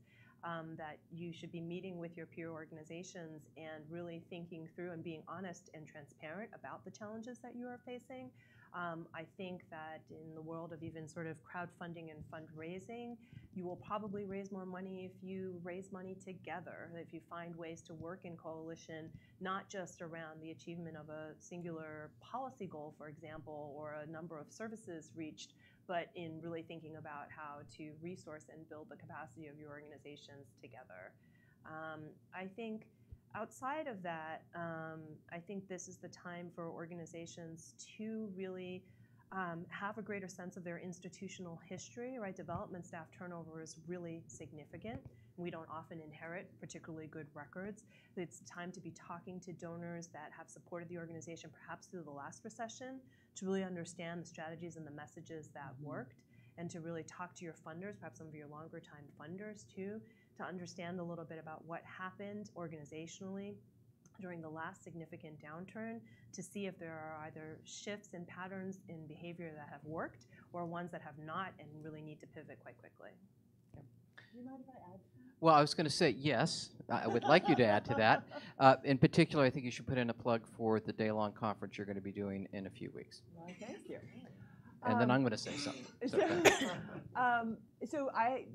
That you should be meeting with your peer organizations and really thinking through and being honest and transparent about the challenges that you are facing. I think that in the world of even sort of crowdfunding and fundraising, you will probably raise more money if you raise money together, if you find ways to work in coalition, not just around the achievement of a singular policy goal, for example, or a number of services reached, but in really thinking about how to resource and build the capacity of your organizations together. I think outside of that, I think this is the time for organizations to really have a greater sense of their institutional history, right? Development staff turnover is really significant. We don't often inherit particularly good records. It's time to be talking to donors that have supported the organization perhaps through the last recession to really understand the strategies and the messages that worked, and to really talk to your funders, perhaps some of your longer time funders too, to understand a little bit about what happened organizationally during the last significant downturn, to see if there are either shifts in patterns in behavior that have worked or ones that have not and really need to pivot quite quickly. Do you mind if I add? Well, I was going to say yes. I would like you to add to that. In particular, I think you should put in a plug for the day-long conference you're going to be doing in a few weeks. Well, thank you. And then I'm going to say something. So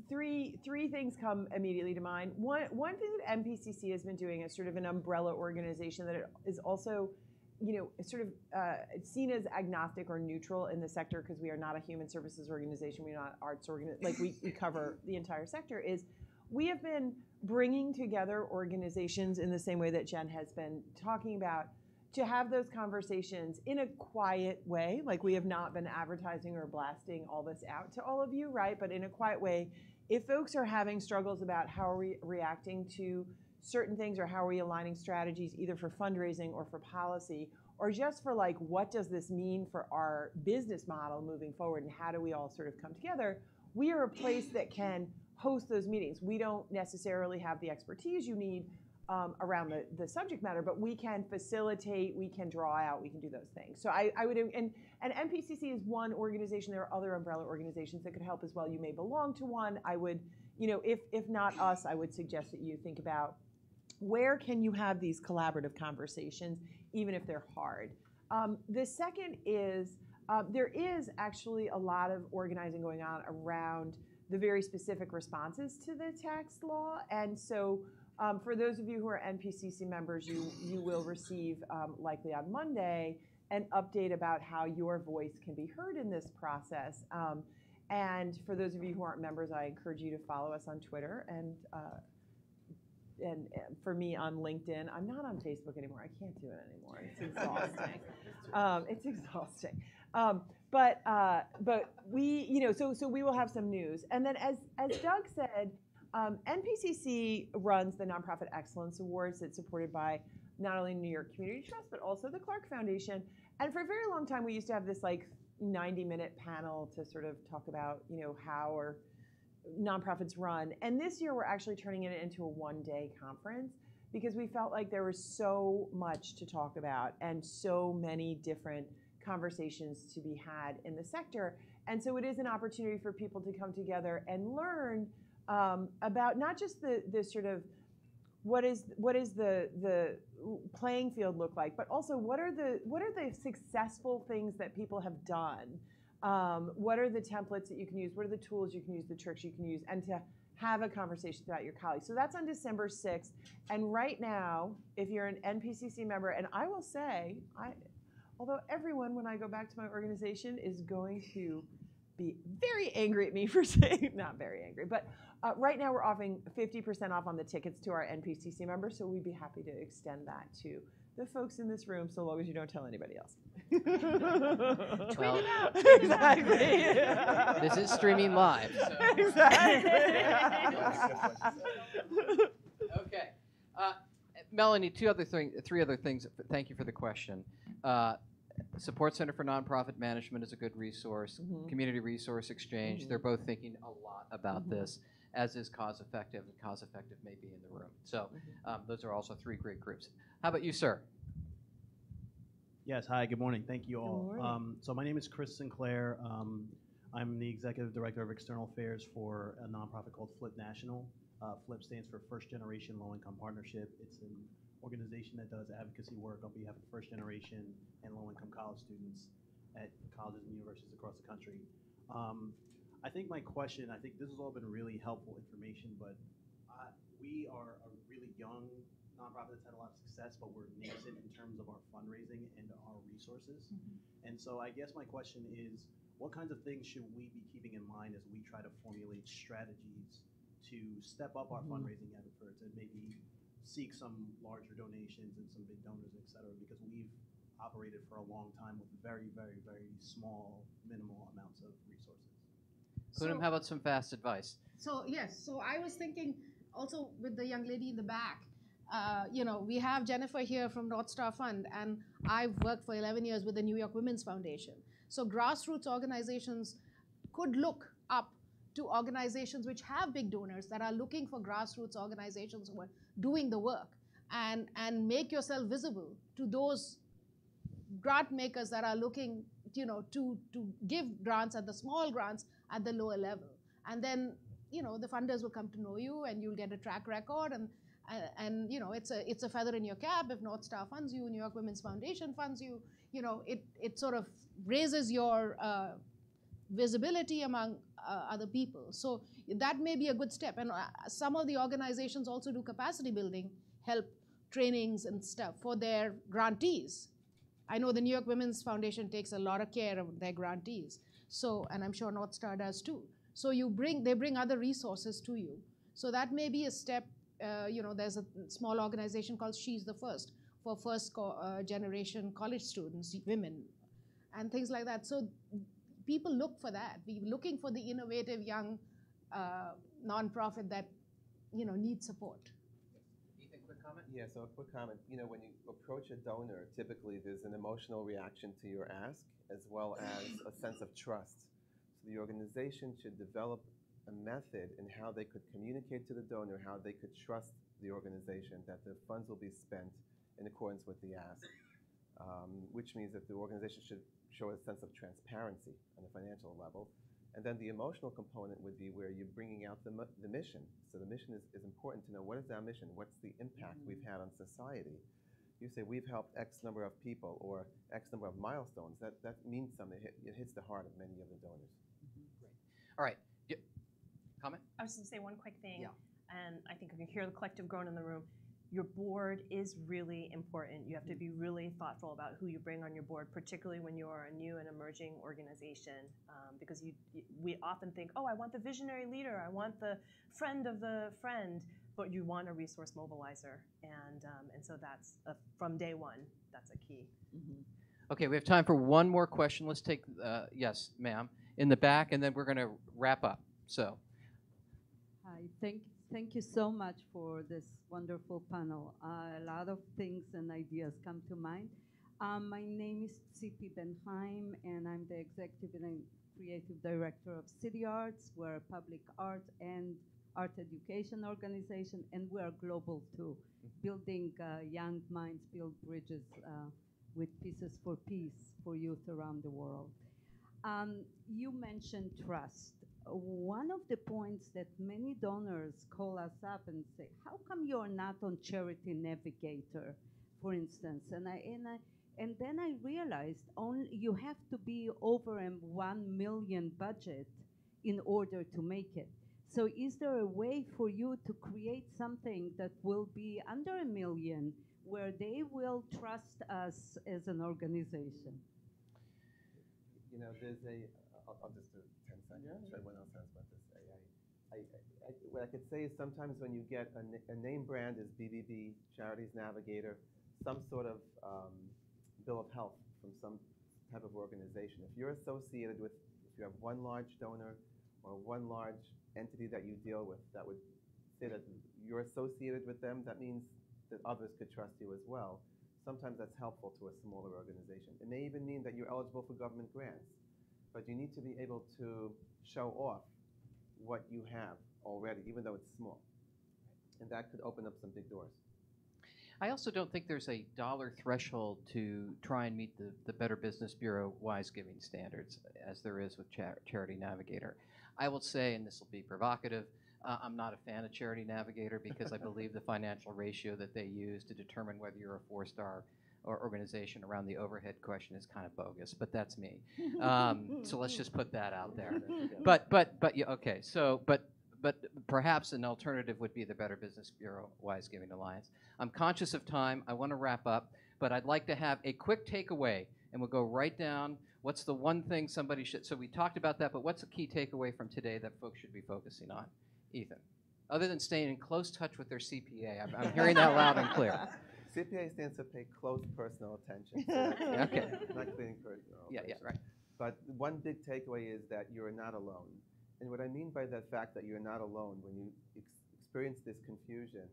three things come immediately to mind. One thing that MPCC has been doing as sort of an umbrella organization that it is also sort of seen as agnostic or neutral in the sector because we are not a human services organization, we're not arts organization, like we cover the entire sector, is we have been bringing together organizations in the same way that Jen has been talking about to have those conversations in a quiet way. Like we have not been advertising or blasting all this out to all of you, right? But in a quiet way, if folks are having struggles about how are we reacting to certain things or how are we aligning strategies either for fundraising or for policy, or just for like, what does this mean for our business model moving forward and how do we all sort of come together, we are a place that can host those meetings. We don't necessarily have the expertise you need around the subject matter, but we can facilitate, we can draw out, we can do those things. So I would, and NPCC is one organization, there are other umbrella organizations that could help as well. You may belong to one. I would, if not us, I would suggest that you think about where can you have these collaborative conversations, even if they're hard. The second is, there is actually a lot of organizing going on around the very specific responses to the tax law. And so for those of you who are NPCC members, you will receive, likely on Monday, an update about how your voice can be heard in this process. And for those of you who aren't members, I encourage you to follow us on Twitter and for me on LinkedIn. I'm not on Facebook anymore. I can't do it anymore. It's exhausting. It's exhausting. But we, so we will have some news. And then as Doug said, NPCC runs the Nonprofit Excellence Awards that's supported by not only New York Community Trust, but also the Clark Foundation. And for a very long time, we used to have this like 90-minute panel to sort of talk about, how our nonprofits run. And this year, we're actually turning it into a one-day conference because we felt like there was so much to talk about and so many different conversations to be had in the sector. And so it is an opportunity for people to come together and learn about not just the sort of what is the playing field look like, but also what are the successful things that people have done. What are the templates that you can use? What are the tools you can use, the tricks you can use, and to have a conversation about your colleagues. So that's on December 6th. And right now, if you're an NPCC member, and I will say, although everyone, when I go back to my organization, is going to be very angry at me for saying, not very angry, but right now we're offering 50% off on the tickets to our NPCC members, so we'd be happy to extend that to the folks in this room, so long as you don't tell anybody else. Well, Tweet it out. Exactly. This is streaming live. So. Exactly. Okay. Melanie, three other things. Thank you for the question. Support Center for Nonprofit Management is a good resource. Mm-hmm. Community Resource Exchange, they're both thinking a lot about this, as is Cause Effective, and Cause Effective may be in the room. So those are also three great groups. How about you, sir? Yes, hi, good morning. Thank you all. So my name is Chris Sinclair. I'm the Executive Director of External Affairs for a nonprofit called FLIP National. FLIP stands for First Generation Low Income Partnership. It's an organization that does advocacy work on behalf of first generation and low income college students at colleges and universities across the country. I think my question, I think this has all been really helpful information, but we are a really young nonprofit that's had a lot of success, but we're nascent in terms of our fundraising and our resources. And so I guess my question is, what kinds of things should we be keeping in mind as we try to formulate strategies to step up our fundraising efforts and maybe seek some larger donations and some big donors, et cetera, because we've operated for a long time with very, very, very small, minimal amounts of resources. Poonam, how about some fast advice? So yes, so I was thinking also with the young lady in the back, we have Jennifer here from North Star Fund, and I've worked for 11 years with the New York Women's Foundation. So grassroots organizations could look up to organizations which have big donors that are looking for grassroots organizations who are doing the work, and make yourself visible to those grant makers that are looking, to give grants at the small grants at the lower level. And then, the funders will come to know you, and you'll get a track record, and it's a feather in your cap if North Star funds you, New York Women's Foundation funds you. It sort of raises your visibility among other people. So that may be a good step. And some of the organizations also do capacity building, help trainings and stuff for their grantees. I know the New York Women's Foundation takes a lot of care of their grantees. So, and I'm sure North Star does too. So they bring other resources to you. So that may be a step. There's a small organization called She's the First for first generation college students, women, and things like that. So people look for that. We're looking for the innovative young nonprofit that needs support. Ethan, quick comment? Yeah, so a quick comment. When you approach a donor, typically there's an emotional reaction to your ask as well as a sense of trust. So the organization should develop a method in how they could communicate to the donor, how they could trust the organization that the funds will be spent in accordance with the ask, which means that the organization should show a sense of transparency on a financial level. And then the emotional component would be where you're bringing out the mission. So the mission is important to know, what is our mission? What's the impact we've had on society? You say we've helped X number of people or X number of milestones. That means something. It hits the heart of many of the donors. Great. All right. Comment? I was going to say one quick thing, Yeah. and I think I can hear the collective groan in the room. Your board is really important. You have to be really thoughtful about who you bring on your board, particularly when you are a new and emerging organization, because we often think, oh, I want the visionary leader, I want the friend of the friend, but you want a resource mobilizer, and so that's from day one. That's a key. Mm-hmm. Okay, we have time for one more question. Let's take yes, ma'am, in the back, and then we're going to wrap up. So. Hi, thank you so much for this wonderful panel. A lot of things and ideas come to mind. My name is Tzipi Benhaim, and I'm the Executive and Creative Director of City Arts. We're a public art and art education organization, and we're global too, building young minds, build bridges with Pieces for Peace for youth around the world. You mentioned trust. One of the points that many donors call us up and say, how come you're not on Charity Navigator, for instance? And then I realized you have to be over a 1 million budget in order to make it. So is there a way for you to create something that will be under 1 million where they will trust us as an organization? There's I'll just do 10 seconds. Yeah. Everyone else has about this. What I could say is sometimes when you get a name brand as BBB, Charities Navigator, some sort of bill of health from some type of organization. If you're associated with, if you have one large donor or one large entity that you deal with that would say that you're associated with them, that means that others could trust you as well. Sometimes that's helpful to a smaller organization. It may even mean that you're eligible for government grants. But you need to be able to show off what you have already, even though it's small. And that could open up some big doors. I also don't think there's a dollar threshold to try and meet the Better Business Bureau wise giving standards as there is with Charity Navigator. I will say, and this will be provocative, I'm not a fan of Charity Navigator because I believe the financial ratio that they use to determine whether you're a 4-star or organization around the overhead question is kind of bogus, but that's me. So let's just put that out there. But yeah, okay. So but perhaps an alternative would be the Better Business Bureau Wise Giving Alliance. I'm conscious of time. I want to wrap up, but I'd like to have a quick takeaway, and we'll go right down. What's the one thing somebody should? So we talked about that, but what's the key takeaway from today that folks should be focusing on, Ethan? Other than staying in close touch with their CPA, I'm hearing that loud and clear. CPA stands for pay close personal attention. So okay. Not cleaning personal. Yeah, right. But one big takeaway is that you're not alone. And what I mean by the fact that you're not alone when you experience this confusion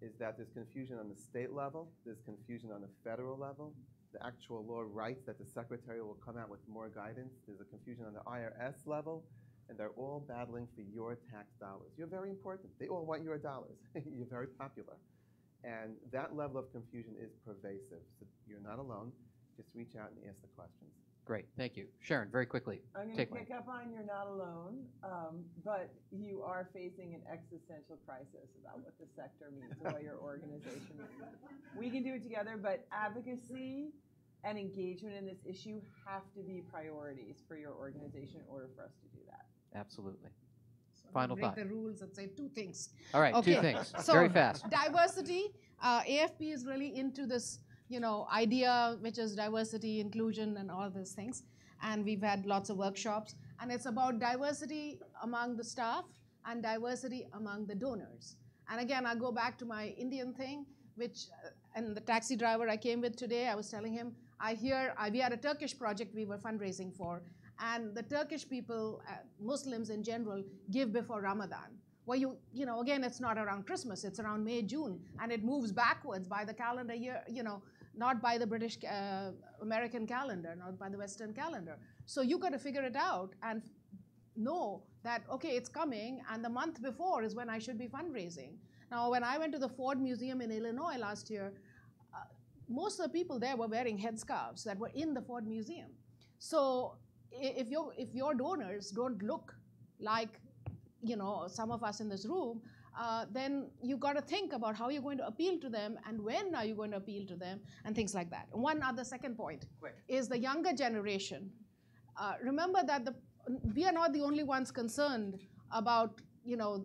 is that there's confusion on the state level, there's confusion on the federal level. The actual law writes that the secretary will come out with more guidance. There's a confusion on the IRS level, and they're all battling for your tax dollars. You're very important. They all want your dollars. You're very popular. And that level of confusion is pervasive. So you're not alone. Just reach out and ask the questions. Great, thank you. Sharon, very quickly. I'm going to pick up on you're not alone, but you are facing an existential crisis about what the sector means and what your organization means. We can do it together, but advocacy and engagement in this issue have to be priorities for your organization in order for us to do that. Absolutely. So Final thought. Break the rules and say 2 things. All right, okay. 2 things. So very fast. Diversity. AFP is really into this idea, which is diversity, inclusion, and all these things. And we've had lots of workshops. And it's about diversity among the staff and diversity among the donors. And again, I go back to my Indian thing, which, and the taxi driver I came with today, I was telling him, we had a Turkish project we were fundraising for, and the Turkish people, Muslims in general, give before Ramadan. Well, again, it's not around Christmas, it's around May, June, and it moves backwards by the calendar year, not by the British, American calendar, not by the Western calendar. So you got to figure it out and know that, okay, it's coming, and the month before is when I should be fundraising. Now, when I went to the Ford Museum in Illinois last year, most of the people there were wearing headscarves that were in the Ford Museum. So if your donors don't look like, some of us in this room, then you got to think about how you're going to appeal to them and when are you going to appeal to them and things like that. One other second point is the younger generation. Remember that we are not the only ones concerned about,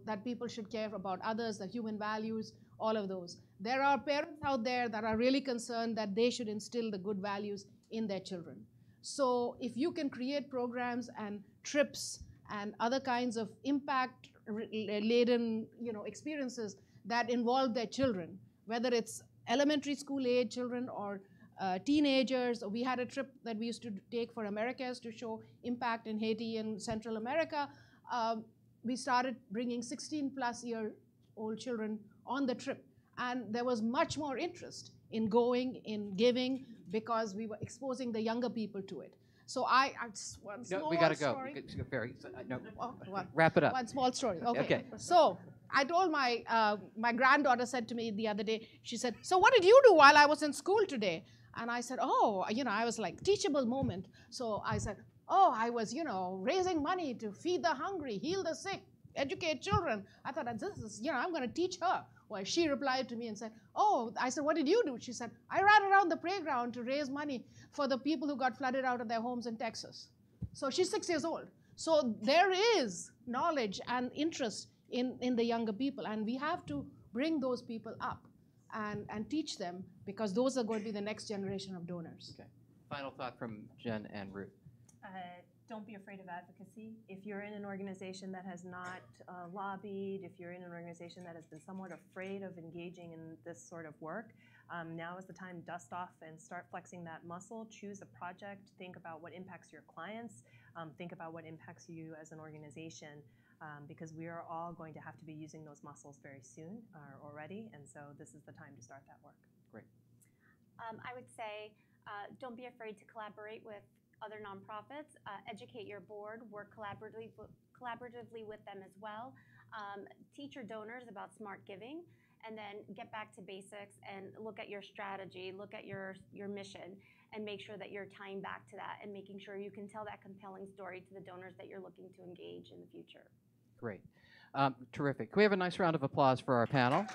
that people should care about others, the human values, all of those. There are parents out there that are really concerned that they should instill the good values in their children. So if you can create programs and trips and other kinds of impact-laden, experiences that involve their children, whether it's elementary school age children or teenagers. We had a trip that we used to take for Americas to show impact in Haiti and Central America. We started bringing 16-plus-year-old children on the trip. And there was much more interest in going, in giving, because we were exposing the younger people to it. So I just one small story. We got to go. Wrap it up. One small story. Okay. So I told my granddaughter said to me the other day, she said, so what did you do while I was in school today? And I said, I was like, teachable moment. So I said, I was, raising money to feed the hungry, heal the sick, educate children. I thought, this is, I'm going to teach her. Well, she replied to me and said, I said, what did you do? She said, I ran around the playground to raise money for the people who got flooded out of their homes in Texas. So she's 6 years old. So there is knowledge and interest in the younger people, and we have to bring those people up and teach them, because those are going to be the next generation of donors. Okay. Final thought from Jen and Ruth. Don't be afraid of advocacy. If you're in an organization that has not lobbied, if you're in an organization that has been somewhat afraid of engaging in this sort of work, now is the time to dust off and start flexing that muscle. Choose a project. Think about what impacts your clients. Think about what impacts you as an organization, because we are all going to have to be using those muscles very soon already, and so this is the time to start that work. Great. I would say don't be afraid to collaborate with other nonprofits, educate your board, work collaboratively with them as well. Teach your donors about smart giving, and then get back to basics and look at your strategy, look at your mission, and make sure that you're tying back to that and making sure you can tell that compelling story to the donors that you're looking to engage in the future. Great. Terrific. Can we have a nice round of applause for our panel?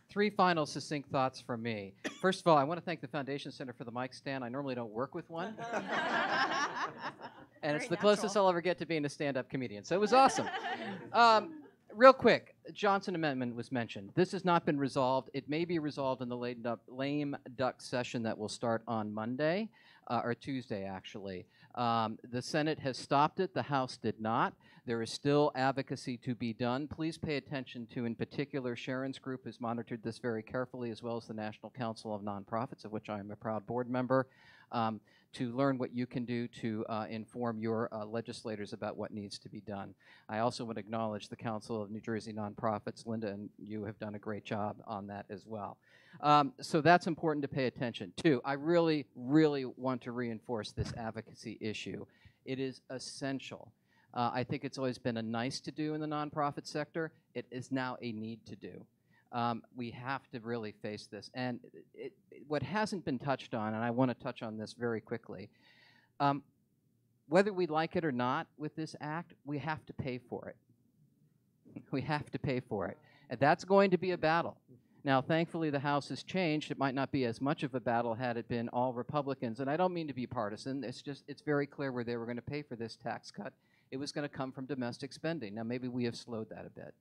Three final succinct thoughts from me. First of all, I want to thank the Foundation Center for the mic stand. I normally don't work with one. And it's the closest I'll ever get to being a stand-up comedian. So it was awesome. Real quick, Johnson Amendment was mentioned. This has not been resolved. It may be resolved in the lame duck session that will start on Monday, or Tuesday, actually. The Senate has stopped it. The House did not. There is still advocacy to be done. Please pay attention to, in particular, Sharon's group has monitored this very carefully, as well as the National Council of Nonprofits, of which I am a proud board member, to learn what you can do to inform your legislators about what needs to be done. I also want to acknowledge the Council of New Jersey Nonprofits. Linda and you have done a great job on that as well. So that's important to pay attention to. I really, really want to reinforce this advocacy issue. It is essential. I think it's always been a nice to do in the nonprofit sector. It is now a need to do. We have to really face this. And what hasn't been touched on, and I want to touch on this very quickly, whether we like it or not with this act, we have to pay for it. We have to pay for it. And that's going to be a battle. Now, thankfully, the House has changed. It might not be as much of a battle had it been all Republicans. And I don't mean to be partisan. It's very clear where they were going to pay for this tax cut. It was going to come from domestic spending. Now, maybe we have slowed that a bit.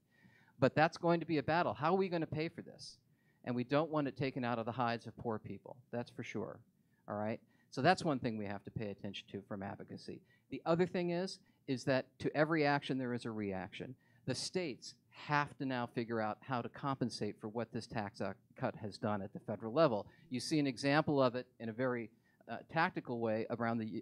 But that's going to be a battle. How are we going to pay for this? And we don't want it taken out of the hides of poor people. That's for sure. All right? So that's one thing we have to pay attention to from advocacy. The other thing is that to every action there is a reaction. The states have to now figure out how to compensate for what this tax cut has done at the federal level. You see an example of it in a very tactical way around the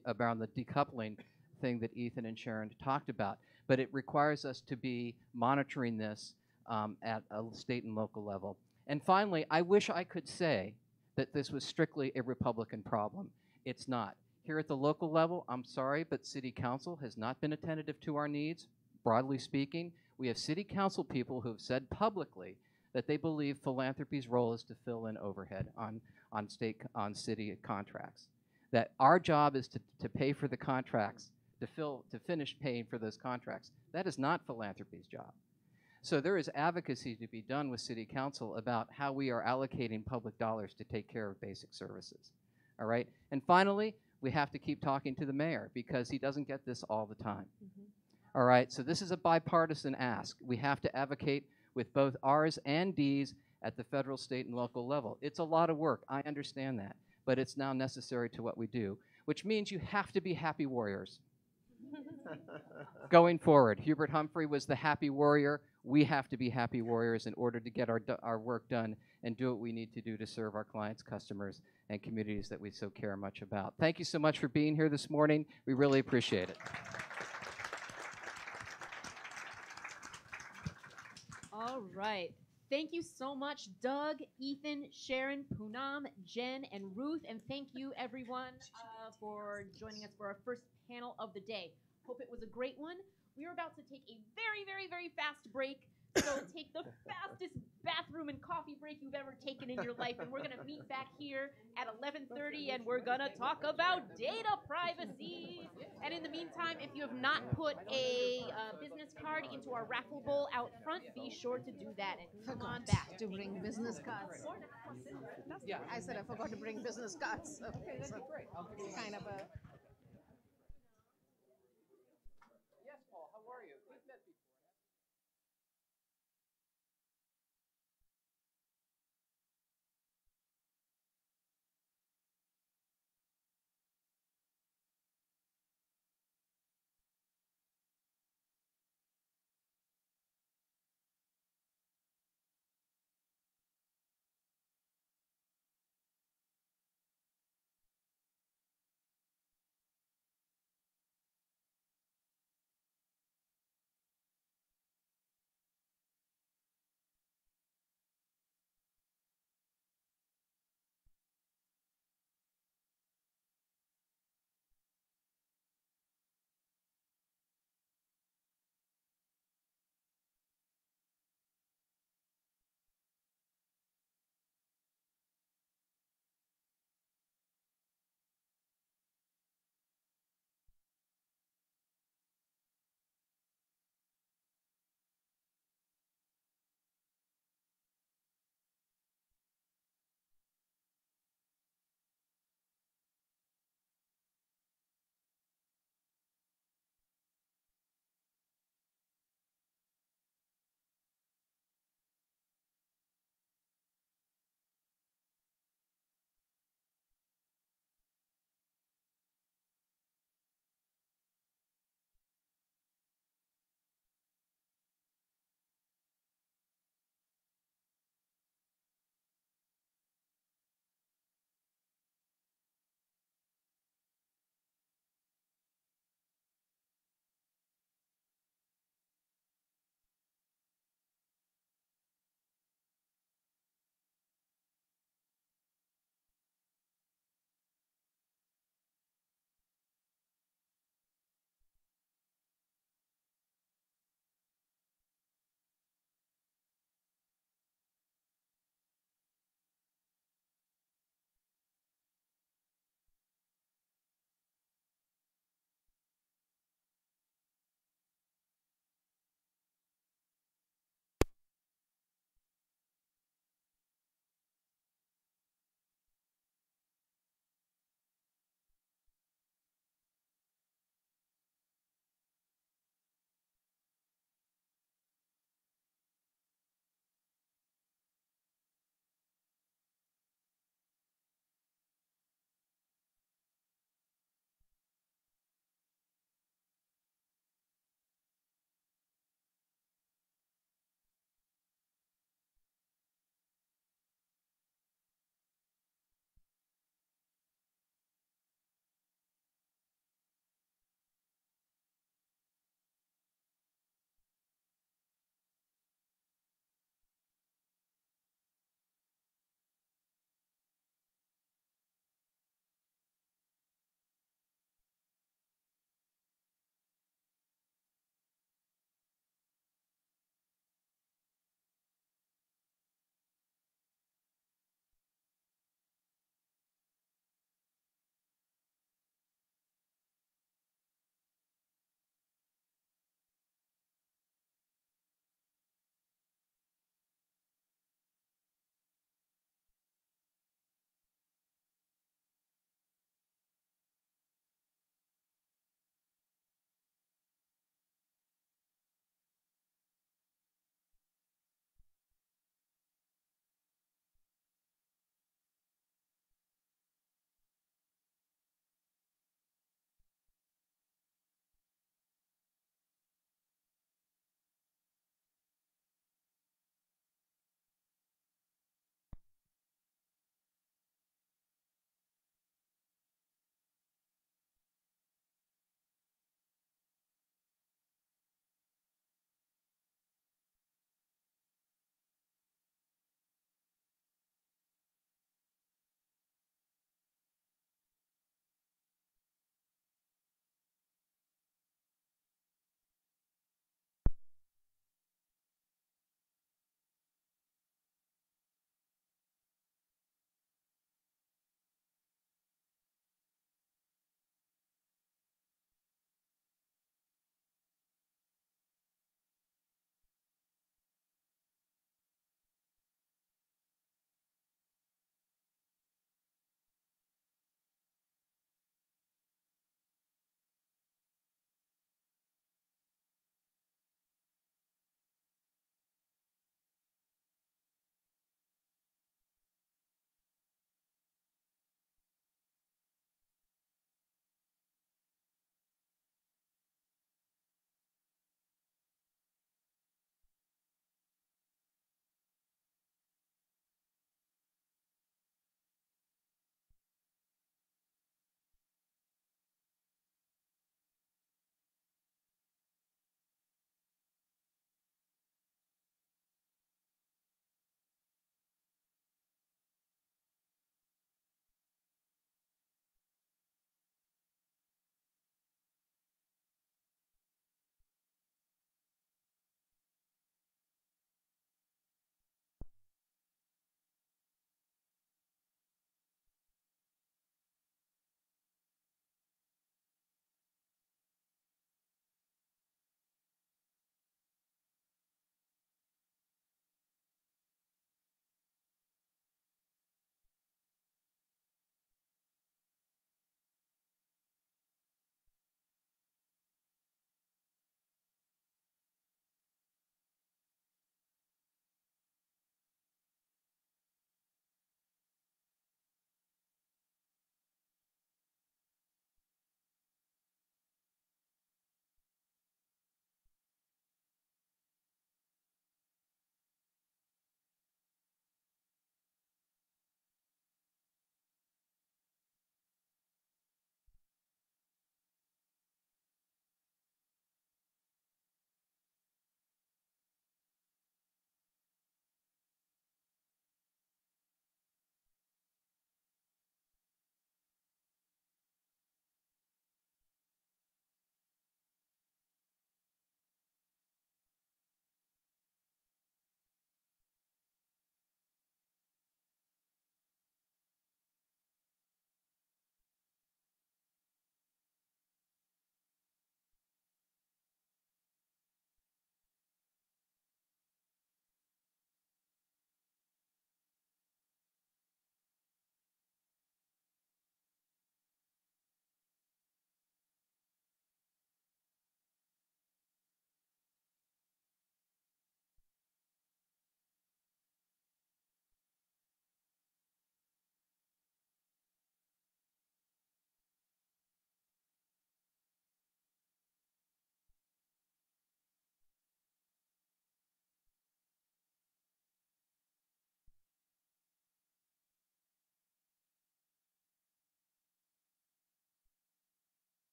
decoupling thing that Ethan and Sharon talked about. But it requires us to be monitoring this at a state and local level. And finally, I wish I could say that this was strictly a Republican problem. It's not. Here at the local level, I'm sorry, but City Council has not been attentive to our needs, broadly speaking. We have City Council people who have said publicly that they believe philanthropy's role is to fill in overhead on city contracts. That our job is to pay for the contracts, to finish paying for those contracts. That is not philanthropy's job. So there is advocacy to be done with City Council about how we are allocating public dollars to take care of basic services. All right? And finally, we have to keep talking to the mayor because he doesn't get this all the time. All right? So this is a bipartisan ask. We have to advocate with both R's and D's at the federal, state, and local level. It's a lot of work. I understand that. But it's now necessary to what we do, which means you have to be happy warriors. Going forward, Hubert Humphrey was the happy warrior. We have to be happy warriors in order to get our work done and do what we need to do to serve our clients, customers, and communities that we so care much about. Thank you so much for being here this morning. We really appreciate it. All right. Thank you so much, Doug, Ethan, Sharon, Poonam, Jen, and Ruth. And thank you, everyone, for joining us for our first panel of the day. Hope it was a great one. We are about to take a very, very, very fast break. So take the fastest bathroom and coffee break you've ever taken in your life. And we're going to meet back here at 11:30, and we're going to talk about data privacy. And in the meantime, if you have not put a business card into our raffle bowl out front, be sure to do that. And come on back. To bring business cards. Yeah, I said I forgot to bring business cards. Okay, so kind of a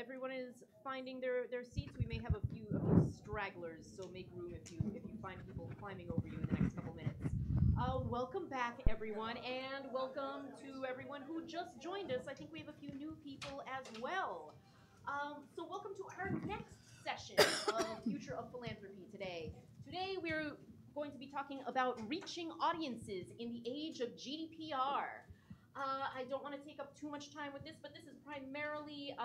everyone is finding their seats, we may have a few stragglers, so make room if you find people climbing over you in the next couple minutes. Welcome back, everyone, and welcome to everyone who just joined us. I think we have a few new people as well. So welcome to our next session of Future of Philanthropy today. Today we're going to be talking about reaching audiences in the age of GDPR. I don't want to take up too much time with this, but this is primarily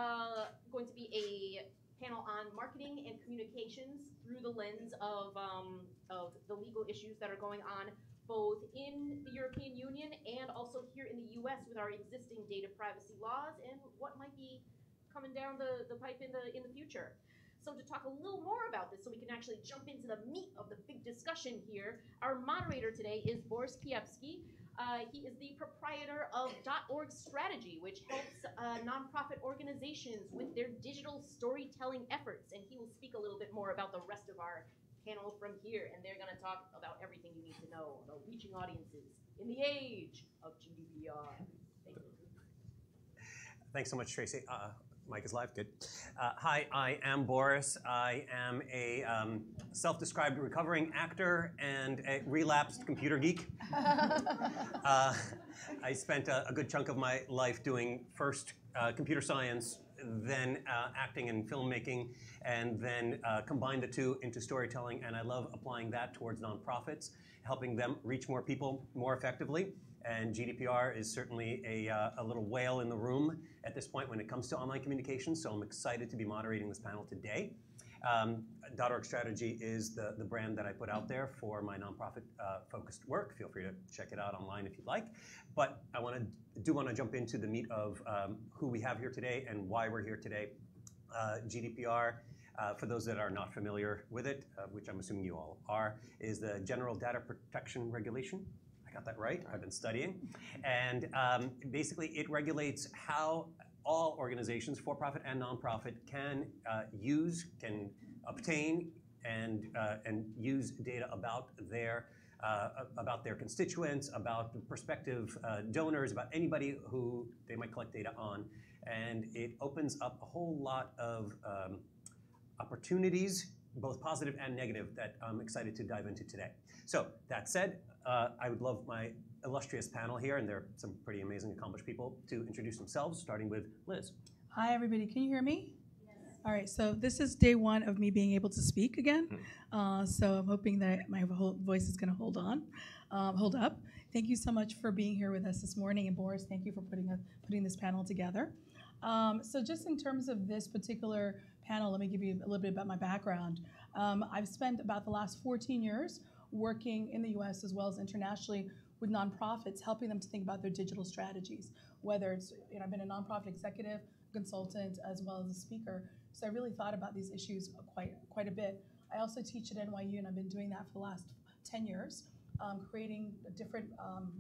going to be a panel on marketing and communications through the lens of the legal issues that are going on both in the European Union and also here in the US with our existing data privacy laws and what might be coming down the pipe in the future. So to talk a little more about this so we can actually jump into the meat of the big discussion here, our moderator today is Boris Kievsky. He is the proprietor of .org Strategy, which helps nonprofit organizations with their digital storytelling efforts. And he will speak a little bit more about the rest of our panel from here. And they're going to talk about everything you need to know about reaching audiences in the age of GDPR. Thank you. Thanks so much, Tracy. Mic is live, good. Hi, I am Boris. I am a self-described recovering actor and a relapsed computer geek. I spent a good chunk of my life doing first computer science, then acting and filmmaking, and then combined the two into storytelling, and I love applying that towards nonprofits, helping them reach more people more effectively. And GDPR is certainly a little whale in the room at this point when it comes to online communications, so I'm excited to be moderating this panel today. .org Strategy is the brand that I put out there for my nonprofit focused work. Feel free to check it out online if you'd like. But I do want to jump into the meat of who we have here today and why we're here today. GDPR, for those that are not familiar with it, which I'm assuming you all are, is the General Data Protection Regulation. I got that right, I've been studying. And basically it regulates how all organizations, for-profit and nonprofit, can obtain and use data about their constituents, about prospective donors, about anybody who they might collect data on. And it opens up a whole lot of opportunities, both positive and negative, that I'm excited to dive into today. So that said, I would love my illustrious panel here, and there are some pretty amazing, accomplished people, to introduce themselves, starting with Liz. Hi, everybody. Can you hear me? Yes. All right. So this is day one of me being able to speak again. So I'm hoping that my voice is going to hold up. Thank you so much for being here with us this morning, and Boris, thank you for putting this panel together. So just in terms of this particular panel, let me give you a little bit about my background. I've spent about the last 14 years working in the US as well as internationally with nonprofits, helping them to think about their digital strategies, whether it's, I've been a nonprofit executive, consultant, as well as a speaker. So I really thought about these issues quite a bit. I also teach at NYU, and I've been doing that for the last 10 years, creating different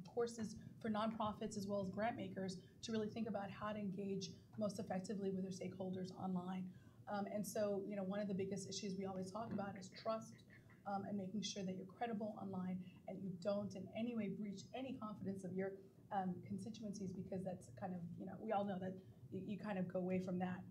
courses for nonprofits as well as grant makers to really think about how to engage most effectively with their stakeholders online. And so, one of the biggest issues we always talk about is trust, and making sure that you're credible online and you don't in any way breach any confidence of your constituencies, because that's kind of, we all know that you kind of go away from that.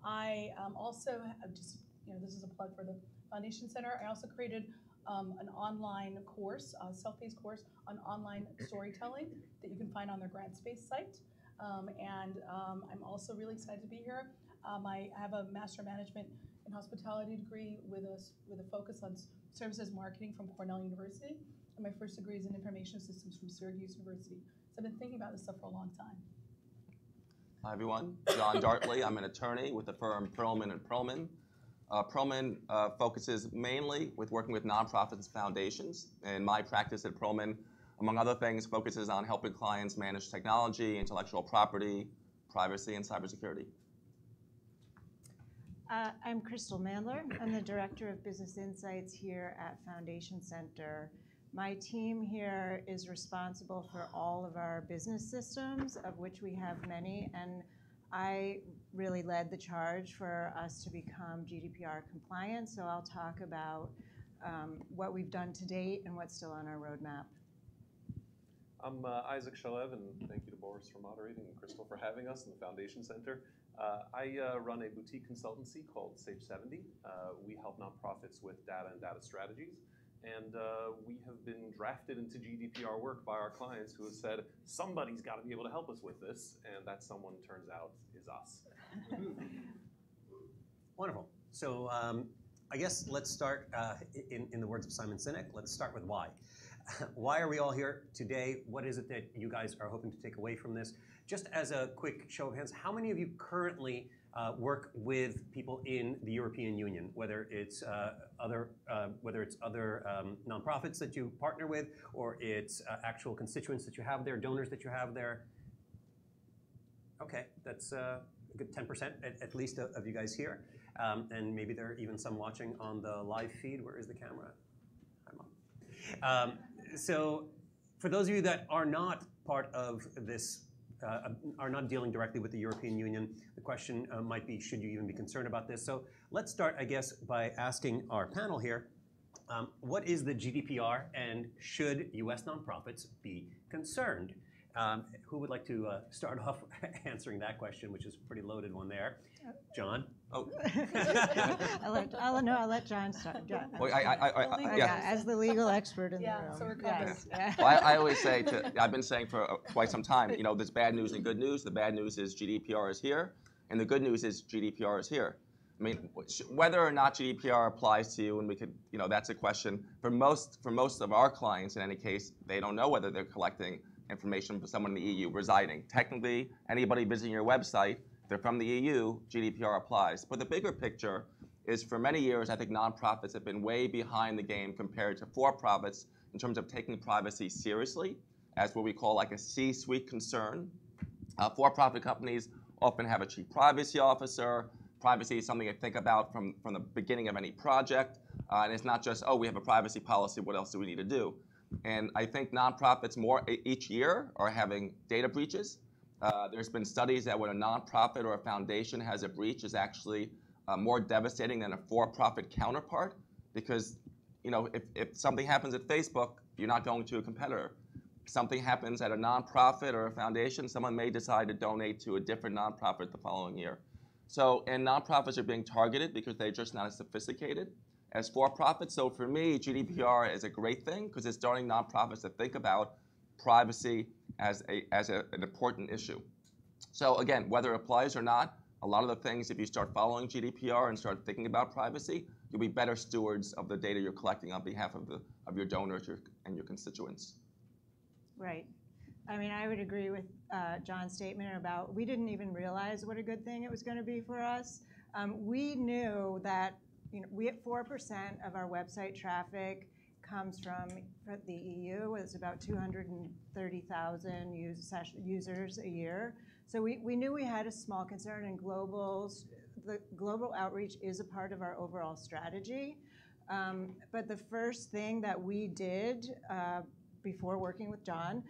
I also just, this is a plug for the Foundation Center. I also created an online course, a self-paced course on online storytelling that you can find on their grant space site. And I'm also really excited to be here. I have a Master of Management in Hospitality degree with a focus on services marketing from Cornell University. And my first degree is in Information Systems from Syracuse University. So I've been thinking about this stuff for a long time. Hi, everyone. John Dartley. I'm an attorney with the firm Perlman & Perlman. Perlman focuses mainly with working with nonprofits and foundations. And my practice at Perlman, among other things, focuses on helping clients manage technology, intellectual property, privacy, and cybersecurity. I'm Crystal Mandler. I'm the Director of Business Insights here at Foundation Center. My team here is responsible for all of our business systems, of which we have many, and I really led the charge for us to become GDPR compliant, so I'll talk about what we've done to date and what's still on our roadmap. I'm Isaac Shalev, and thank you to Boris for moderating and Crystal for having us in the Foundation Center. I run a boutique consultancy called Sage 70. We help nonprofits with data and data strategies. And we have been drafted into GDPR work by our clients who have said, somebody's got to be able to help us with this. And that someone, turns out, is us. Wonderful. So I guess let's start, in the words of Simon Sinek, let's start with why. Why are we all here today? What is it that you guys are hoping to take away from this? Just as a quick show of hands, how many of you currently work with people in the European Union, whether it's other nonprofits that you partner with, or it's actual constituents that you have there, donors that you have there? Okay, that's a good 10% at least of you guys here. And maybe there are even some watching on the live feed. Where is the camera? Hi, Mom. So for those of you that are not part of this, are not dealing directly with the European Union, the question might be, should you even be concerned about this? So let's start, I guess, by asking our panel here, what is the GDPR and should US nonprofits be concerned? Who would like to start off answering that question, which is a pretty loaded one there? John? Oh. I'll let John start. John, Well, yeah, as the legal expert in the room. So we're covered. Yes, yeah. Well, I always say, I've been saying for quite some time, there's bad news and good news. The bad news is GDPR is here, and the good news is GDPR is here. I mean, whether or not GDPR applies to you, and we could, that's a question. For most of our clients, in any case, they don't know whether they're collecting information from someone in the EU residing. Technically, anybody visiting your website, if they're from the EU, GDPR applies. But the bigger picture is for many years, I think nonprofits have been way behind the game compared to for-profits in terms of taking privacy seriously as what we call like a C-suite concern. For-profit companies often have a chief privacy officer. Privacy is something I think about from the beginning of any project. And it's not just, oh, we have a privacy policy, what else do we need to do? And I think nonprofits each year are having data breaches. There's been studies that when a nonprofit or a foundation has a breach is actually more devastating than a for-profit counterpart, because if something happens at Facebook, you're not going to a competitor. If something happens at a nonprofit or a foundation, someone may decide to donate to a different nonprofit the following year. And nonprofits are being targeted because they're just not as sophisticated as for-profits. So for me, GDPR is a great thing because it's starting nonprofits to think about privacy as an important issue. So again, whether it applies or not, a lot of the things, if you start following GDPR and start thinking about privacy, you'll be better stewards of the data you're collecting on behalf of your donors and your constituents. Right. I mean, I would agree with John's statement about we didn't even realize what a good thing it was going to be for us. We knew that we at 4% of our website traffic comes from the EU. It's about 230,000 users a year. So we knew we had a small concern, and the global outreach is a part of our overall strategy. But the first thing that we did before working with John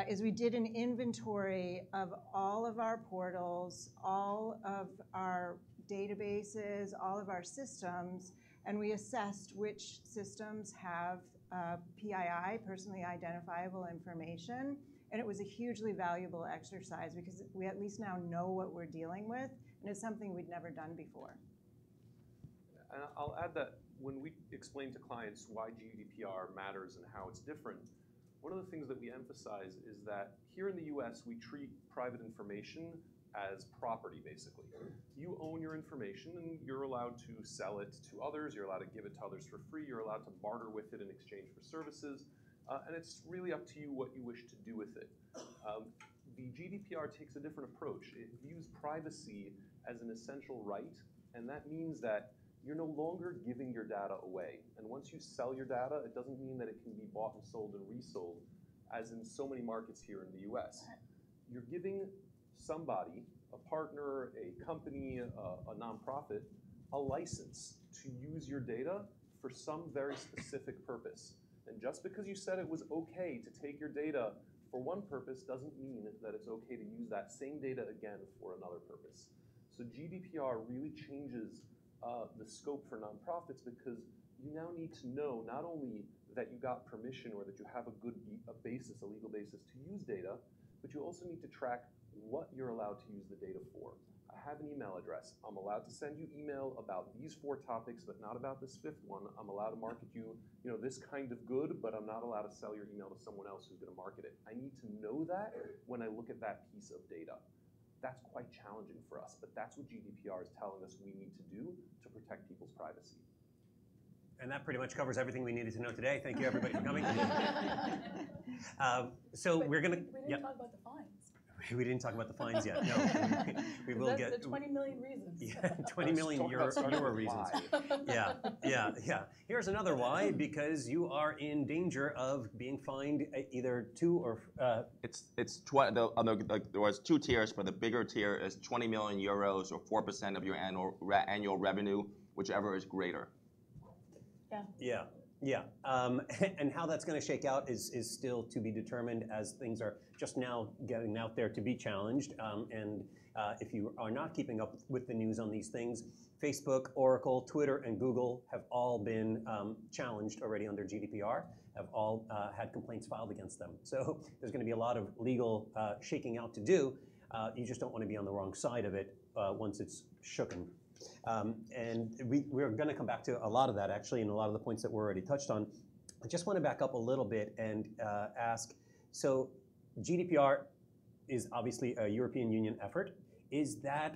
is we did an inventory of all of our portals, all of our databases, all of our systems, and we assessed which systems have PII, personally identifiable information. And it was a hugely valuable exercise because we at least now know what we're dealing with, and it's something we'd never done before. And I'll add that when we explain to clients why GDPR matters and how it's different, one of the things that we emphasize is that here in the US, we treat private information as property, basically. You own your information, and you're allowed to sell it to others. You're allowed to give it to others for free. You're allowed to barter with it in exchange for services. And it's really up to you what you wish to do with it. The GDPR takes a different approach. It views privacy as an essential right, and that means that you're no longer giving your data away. And once you sell your data, it doesn't mean that it can be bought and sold and resold, as in so many markets here in the US. You're giving somebody, a partner, a company, a nonprofit, a license to use your data for some very specific purpose. And just because you said it was okay to take your data for one purpose doesn't mean that it's okay to use that same data again for another purpose. So GDPR really changes the scope for nonprofits because you now need to know not only that you got permission or that you have a legal basis to use data, but you also need to track what you're allowed to use the data for. I have an email address. I'm allowed to send you email about these 4 topics, but not about this 5th one. I'm allowed to market you, this kind of good, but I'm not allowed to sell your email to someone else who's going to market it. I need to know that when I look at that piece of data. That's quite challenging for us, but that's what GDPR is telling us we need to do to protect people's privacy. And that pretty much covers everything we needed to know today. Thank you, everybody, for coming. We're going to... We didn't talk about the fines. We didn't talk about the fines yet. No, we will get the 20 million reasons. Yeah, 20 million euro reasons. Yeah. Here's another why: because you are in danger of being fined either 2 or. There was 2 tiers, but the bigger tier is 20 million euros or 4% of your annual revenue, whichever is greater. Yeah. And how that's going to shake out is still to be determined, as things are just now getting out there to be challenged. If you are not keeping up with the news on these things, Facebook, Oracle, Twitter, and Google have all been challenged already under GDPR, have all had complaints filed against them. So there's going to be a lot of legal shaking out to do. You just don't want to be on the wrong side of it once it's shooken. And we're going to come back to a lot of that, actually, and a lot of the points that were already touched on. I just want to back up a little bit and ask, so GDPR is obviously a European Union effort. Is that,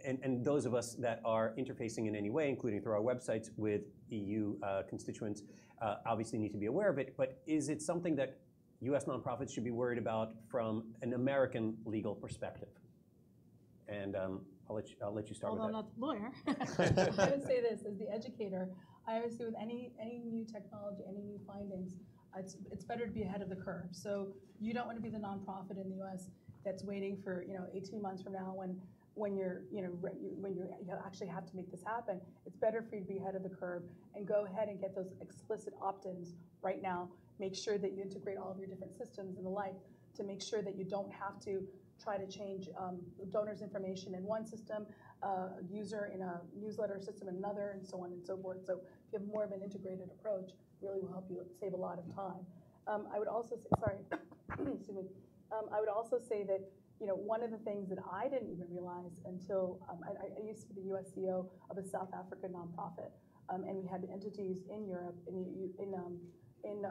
and those of us that are interfacing in any way, including through our websites with EU constituents, obviously need to be aware of it, but is it something that US nonprofits should be worried about from an American legal perspective? And I'll let you start with that. Although I'm not the lawyer, I would say this, as the educator, I always say with any new technology, any new findings, it's better to be ahead of the curve. So you don't want to be the nonprofit in the U.S. that's waiting for 18 months from now when you actually have to make this happen. It's better for you to be ahead of the curve and go ahead and get those explicit opt-ins right now. Make sure that you integrate all of your different systems and the like to make sure that you don't have to try to change donors' information in one system, user in a newsletter system in another, and so on and so forth. So if you have more of an integrated approach, really will help you save a lot of time. I would also say, sorry, excuse me. I would also say that one of the things that I didn't even realize until I used to be the US CEO of a South African nonprofit, and we had entities in Europe, in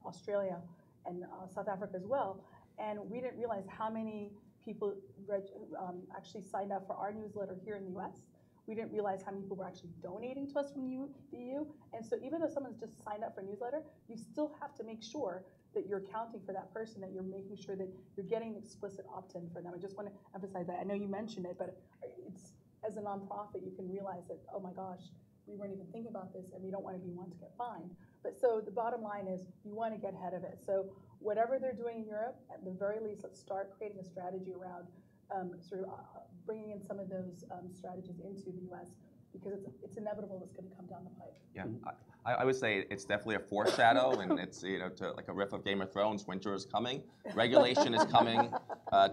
Australia, and South Africa as well. And we didn't realize how many people actually signed up for our newsletter here in the US. We didn't realize how many people were actually donating to us from the EU. And so even though someone's just signed up for a newsletter, you still have to make sure that you're accounting for that person, that you're making sure that you're getting an explicit opt-in for them. I just want to emphasize that. I know you mentioned it, but it's, as a nonprofit, you can realize that, oh my gosh, we weren't even thinking about this, and we don't want to be one to get fined. But so the bottom line is you want to get ahead of it. So whatever they're doing in Europe, at the very least, let's start creating a strategy around bringing in some of those strategies into the U.S. because it's inevitable it's going to come down the pipe. Yeah, I would say it's definitely a foreshadow, and it's to like a riff of Game of Thrones. Winter is coming. Regulation is coming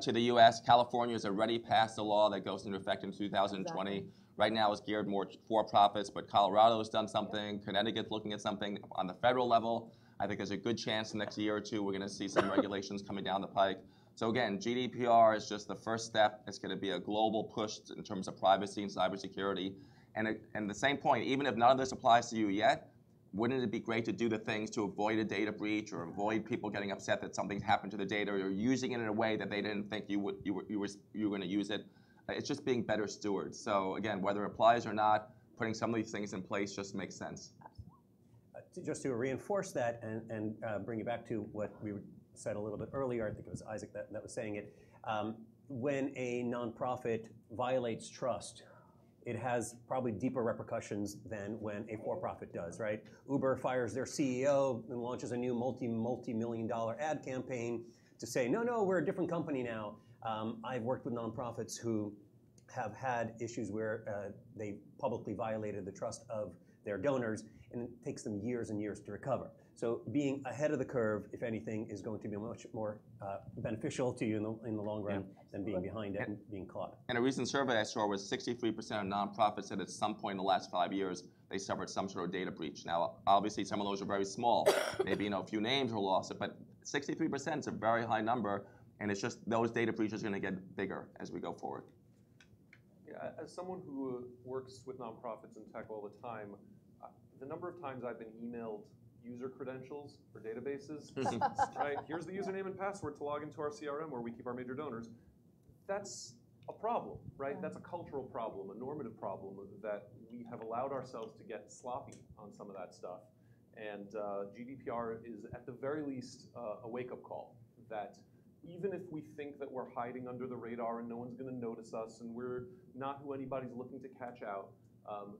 to the U.S. California has already passed a law that goes into effect in 2020. Exactly. Right now, it's geared more for profits, but Colorado has done something. Connecticut's looking at something on the federal level. I think there's a good chance the next year or two we're going to see some regulations coming down the pike. So again, GDPR is just the first step. It's going to be a global push in terms of privacy and cybersecurity. And at the same point, even if none of this applies to you yet, wouldn't it be great to do the things to avoid a data breach or avoid people getting upset that something's happened to the data or you're using it in a way that they didn't think you were going to use it? It's just being better stewards. So again, whether it applies or not, putting some of these things in place just makes sense. Just to reinforce that and bring you back to what we said a little bit earlier, I think it was Isaac that was saying it, when a nonprofit violates trust, it has probably deeper repercussions than when a for-profit does, right? Uber fires their CEO and launches a new multi-million-dollar ad campaign to say, no, we're a different company now. I've worked with nonprofits who have had issues where they publicly violated the trust of their donors, and it takes them years and years to recover. So being ahead of the curve, if anything, is going to be much more beneficial to you in the long run than being behind it and being caught. And a recent survey I saw was 63% of nonprofits said at some point in the last 5 years they suffered some sort of data breach. Now, obviously, some of those are very small. Maybe a few names were lost, but 63% is a very high number, and it's just those data breaches are going to get bigger as we go forward. Yeah, as someone who works with nonprofits and tech all the time, the number of times I've been emailed user credentials for databases, right? Here's the username and password to log into our CRM where we keep our major donors. That's a problem, right? Yeah. That's a cultural problem, a normative problem that we have allowed ourselves to get sloppy on some of that stuff. And GDPR is at the very least a wake-up call that even if we think that we're hiding under the radar and no one's going to notice us and we're not who anybody's looking to catch out,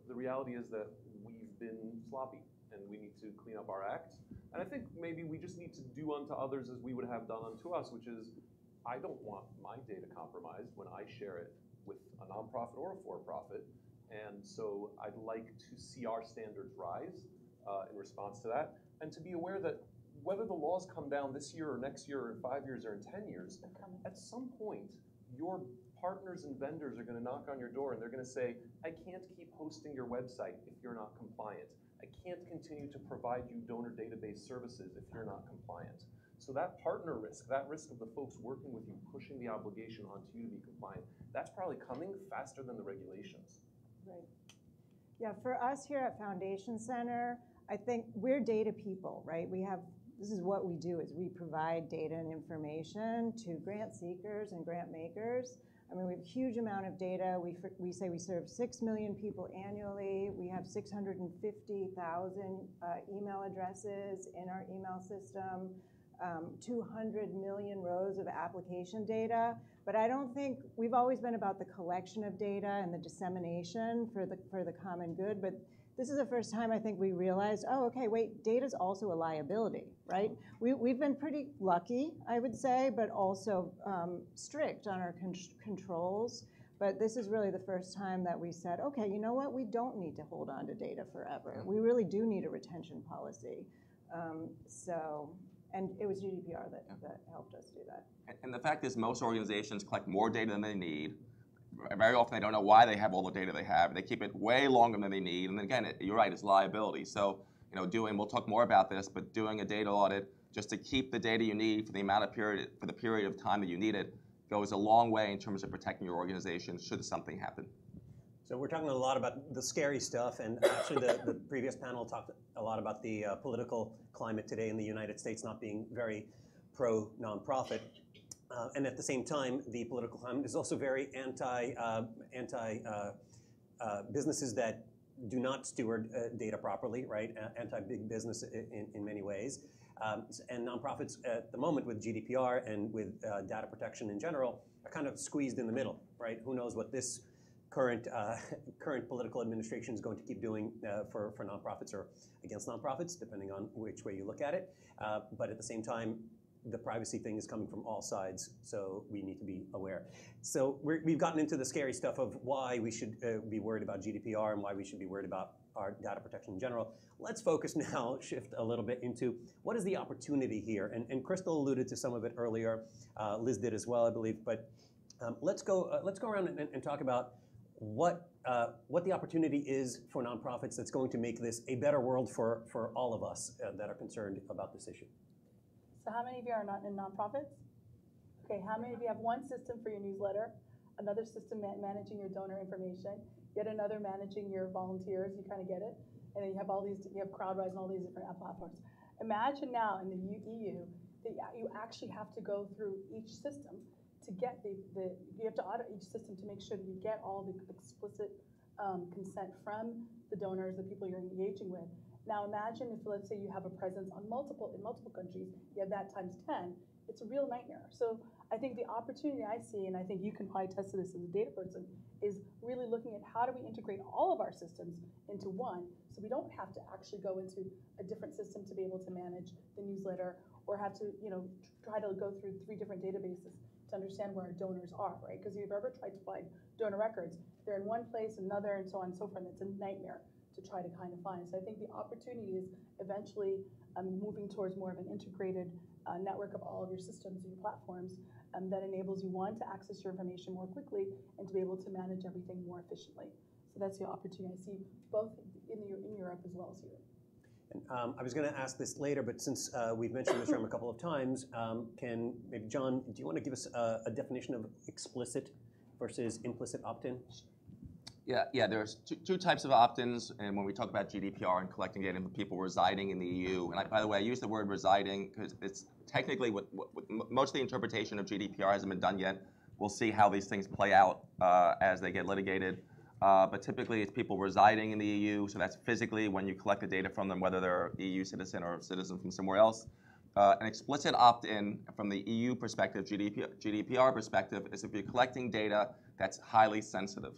the reality is that we've been sloppy and we need to clean up our act. And I think maybe we just need to do unto others as we would have done unto us, which is I don't want my data compromised when I share it with a nonprofit or a for-profit. And so I'd like to see our standards rise in response to that, and to be aware that whether the laws come down this year or next year or in 5 years or in 10 years, at some point, your partners and vendors are going to knock on your door and they're going to say, I can't keep hosting your website if you're not compliant. I can't continue to provide you donor database services if you're not compliant. So that partner risk, that risk of the folks working with you pushing the obligation onto you to be compliant, that's probably coming faster than the regulations. Right. Yeah, for us here at Foundation Center, I think we're data people, right? This is what we do, is we provide data and information to grant seekers and grant makers. I mean, we have a huge amount of data. We say we serve 6 million people annually. We have 650,000 email addresses in our email system, 200 million rows of application data. But I don't think, we've always been about the collection of data and the dissemination for the common good, but this is the first time I think we realized, oh, okay, wait, data's also a liability, right? We've been pretty lucky, I would say, but also strict on our controls. But this is really the first time that we said, okay, you know what? We don't need to hold on to data forever. We really do need a retention policy. And it was GDPR that helped us do that. And the fact is most organizations collect more data than they need. Very often they don't know why they have all the data they have. They keep it way longer than they need. And then again, you're right, it's liability. So, we'll talk more about this, but doing a data audit just to keep the data you need for the period of time that you need it goes a long way in terms of protecting your organization should something happen. So we're talking a lot about the scary stuff, and actually the previous panel talked a lot about the political climate today in the United States not being very pro-nonprofit. And at the same time, the political climate is also very anti businesses that do not steward data properly, right? Anti-big business in many ways. And nonprofits at the moment with GDPR and with data protection in general are kind of squeezed in the middle, right? Who knows what this current political administration is going to keep doing for nonprofits or against nonprofits, depending on which way you look at it. But at the same time, the privacy thing is coming from all sides, so we need to be aware. So we've gotten into the scary stuff of why we should be worried about GDPR and why we should be worried about our data protection in general. Let's focus now, shift a little bit into what is the opportunity here. And Crystal alluded to some of it earlier. Liz did as well, I believe. But let's go around and talk about what the opportunity is for nonprofits that's going to make this a better world for all of us that are concerned about this issue. So how many of you are not in nonprofits? Okay, how many of you have one system for your newsletter, another system managing your donor information, yet another managing your volunteers, you kind of get it, and then you have CrowdRise and all these different platforms. Imagine now in the EU that you actually have to go through each system to get you have to audit each system to make sure that you get all the explicit consent from the donors, the people you're engaging with. Now imagine if, let's say, you have a presence in multiple countries, you have that times 10, it's a real nightmare. So I think the opportunity I see, and I think you can probably attest to this as a data person, is really looking at how do we integrate all of our systems into one, so we don't have to actually go into a different system to be able to manage the newsletter, or have to try to go through 3 different databases to understand where our donors are, right? Because if you've ever tried to find donor records, they're in one place, another, and so on and so forth, and it's a nightmare to try to kind of find. So I think the opportunity is eventually moving towards more of an integrated network of all of your systems and your platforms that enables you, one, to access your information more quickly and to be able to manage everything more efficiently. So that's the opportunity I see both in Europe as well as here. And, I was going to ask this later, but since we've mentioned this term a couple of times, can maybe John, do you want to give us a definition of explicit versus implicit opt-in? Yeah. There's two types of opt-ins, and when we talk about GDPR and collecting data from people residing in the EU, and by the way, I use the word residing because it's technically most of the interpretation of GDPR hasn't been done yet. We'll see how these things play out as they get litigated. But typically, it's people residing in the EU, so that's physically when you collect the data from them, whether they're EU citizen or citizen from somewhere else. An explicit opt-in from the EU perspective, GDPR perspective, is if you're collecting data that's highly sensitive.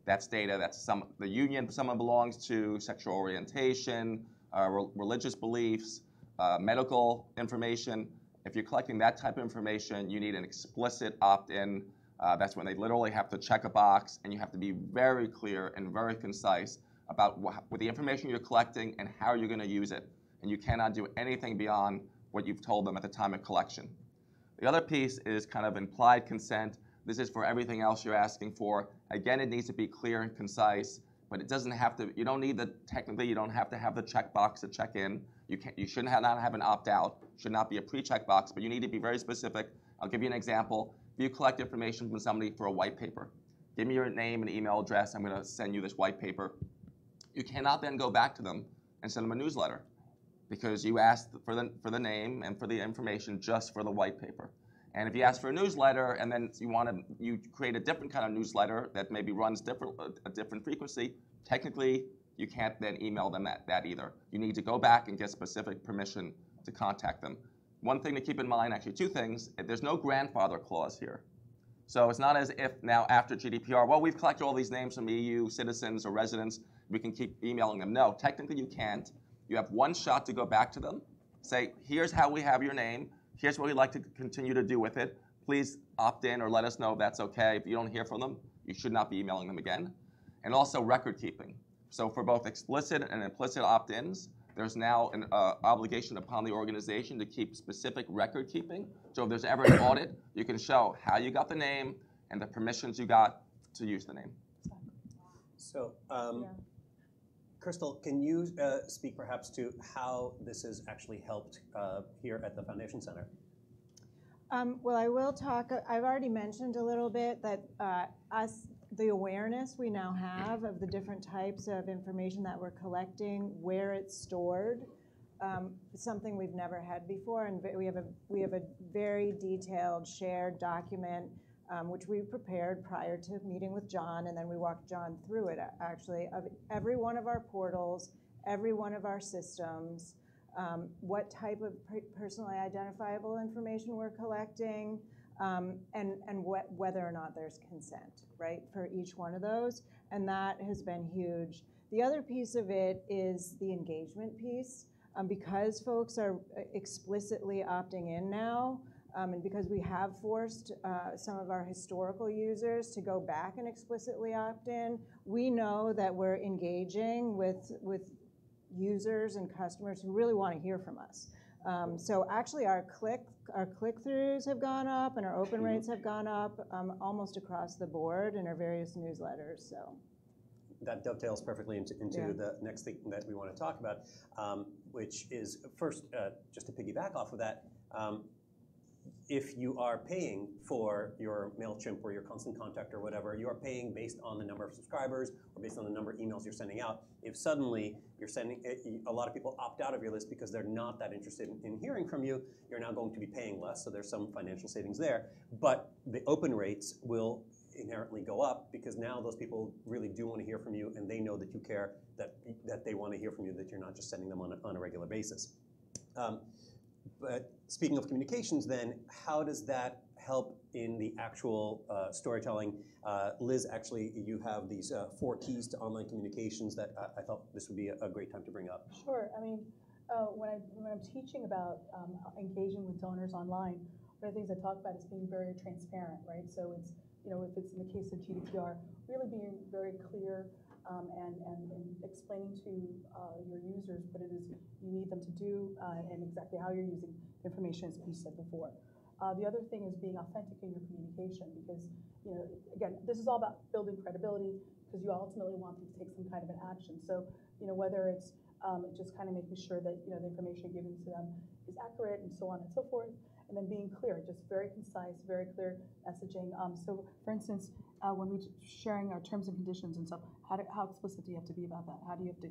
That's data that's the union someone belongs to, sexual orientation, religious beliefs, medical information. If you're collecting that type of information, you need an explicit opt-in. That's when they literally have to check a box, and you have to be very clear and very concise about what the information you're collecting and how you're going to use it. And you cannot do anything beyond what you've told them at the time of collection. The other piece is kind of implied consent. This is for everything else you're asking for. Again, it needs to be clear and concise, but it doesn't have to. You don't need technically, you don't have to have the checkbox to check in. You shouldn't not have an opt-out. Should not be a pre-check box, but you need to be very specific. I'll give you an example. If you collect information from somebody for a white paper, give me your name and email address. I'm going to send you this white paper. You cannot then go back to them and send them a newsletter because you asked for the name and for the information just for the white paper. And if you ask for a newsletter and then you create a different kind of newsletter that maybe runs a different frequency, technically you can't then email them that either. You need to go back and get specific permission to contact them. One thing to keep in mind, actually two things, there's no grandfather clause here. So it's not as if now after GDPR, well, we've collected all these names from EU citizens or residents, we can keep emailing them. No, technically you can't. You have one shot to go back to them, say, here's how we have your name, here's what we'd like to continue to do with it. Please opt in or let us know if that's okay. If you don't hear from them, you should not be emailing them again. And also record keeping. So for both explicit and implicit opt-ins, there's now an obligation upon the organization to keep specific record keeping. So if there's ever an audit, you can show how you got the name and the permissions you got to use the name. So, Crystal, can you speak perhaps to how this has actually helped here at the Foundation Center? Well, I will talk. I've already mentioned a little bit that the awareness we now have of the different types of information that we're collecting, where it's stored, is something we've never had before, and we have a very detailed shared document which we prepared prior to meeting with John, and then we walked John through it actually, of every one of our portals, every one of our systems, what type of personally identifiable information we're collecting, and whether or not there's consent, right, for each one of those, and that has been huge. The other piece of it is the engagement piece. Because folks are explicitly opting in now, and because we have forced some of our historical users to go back and explicitly opt in, we know that we're engaging with users and customers who really want to hear from us. So actually our click-throughs have gone up and our open rates have gone up almost across the board in our various newsletters. So that dovetails perfectly into the next thing that we want to talk about, which is first, just to piggyback off of that, if you are paying for your MailChimp or your Constant Contact or whatever, you are paying based on the number of subscribers or based on the number of emails you're sending out. If suddenly you're sending, a lot of people opt out of your list because they're not that interested in hearing from you, you're now going to be paying less, so there's some financial savings there. But the open rates will inherently go up because now those people really do want to hear from you and they know that you care, that they want to hear from you, that you're not just sending them on a regular basis. But speaking of communications then, how does that help in the actual storytelling? Liz, actually, you have these 4 keys to online communications that I thought this would be a great time to bring up. Sure. I mean, when I'm teaching about engaging with donors online, one of the things I talk about is being very transparent, right? So it's, if it's in the case of GDPR, really being very clear and explaining to your users what it is you need them to do and exactly how you're using the information, as you said before. The other thing is being authentic in your communication, because, again, this is all about building credibility, because you ultimately want them to take some kind of an action. So, whether it's just kind of making sure that, the information you're giving to them is accurate and so on and so forth, and then being clear, just very concise, very clear messaging. So, for instance, when we're sharing our terms and conditions and stuff, how explicit do you have to be about that? How do you have to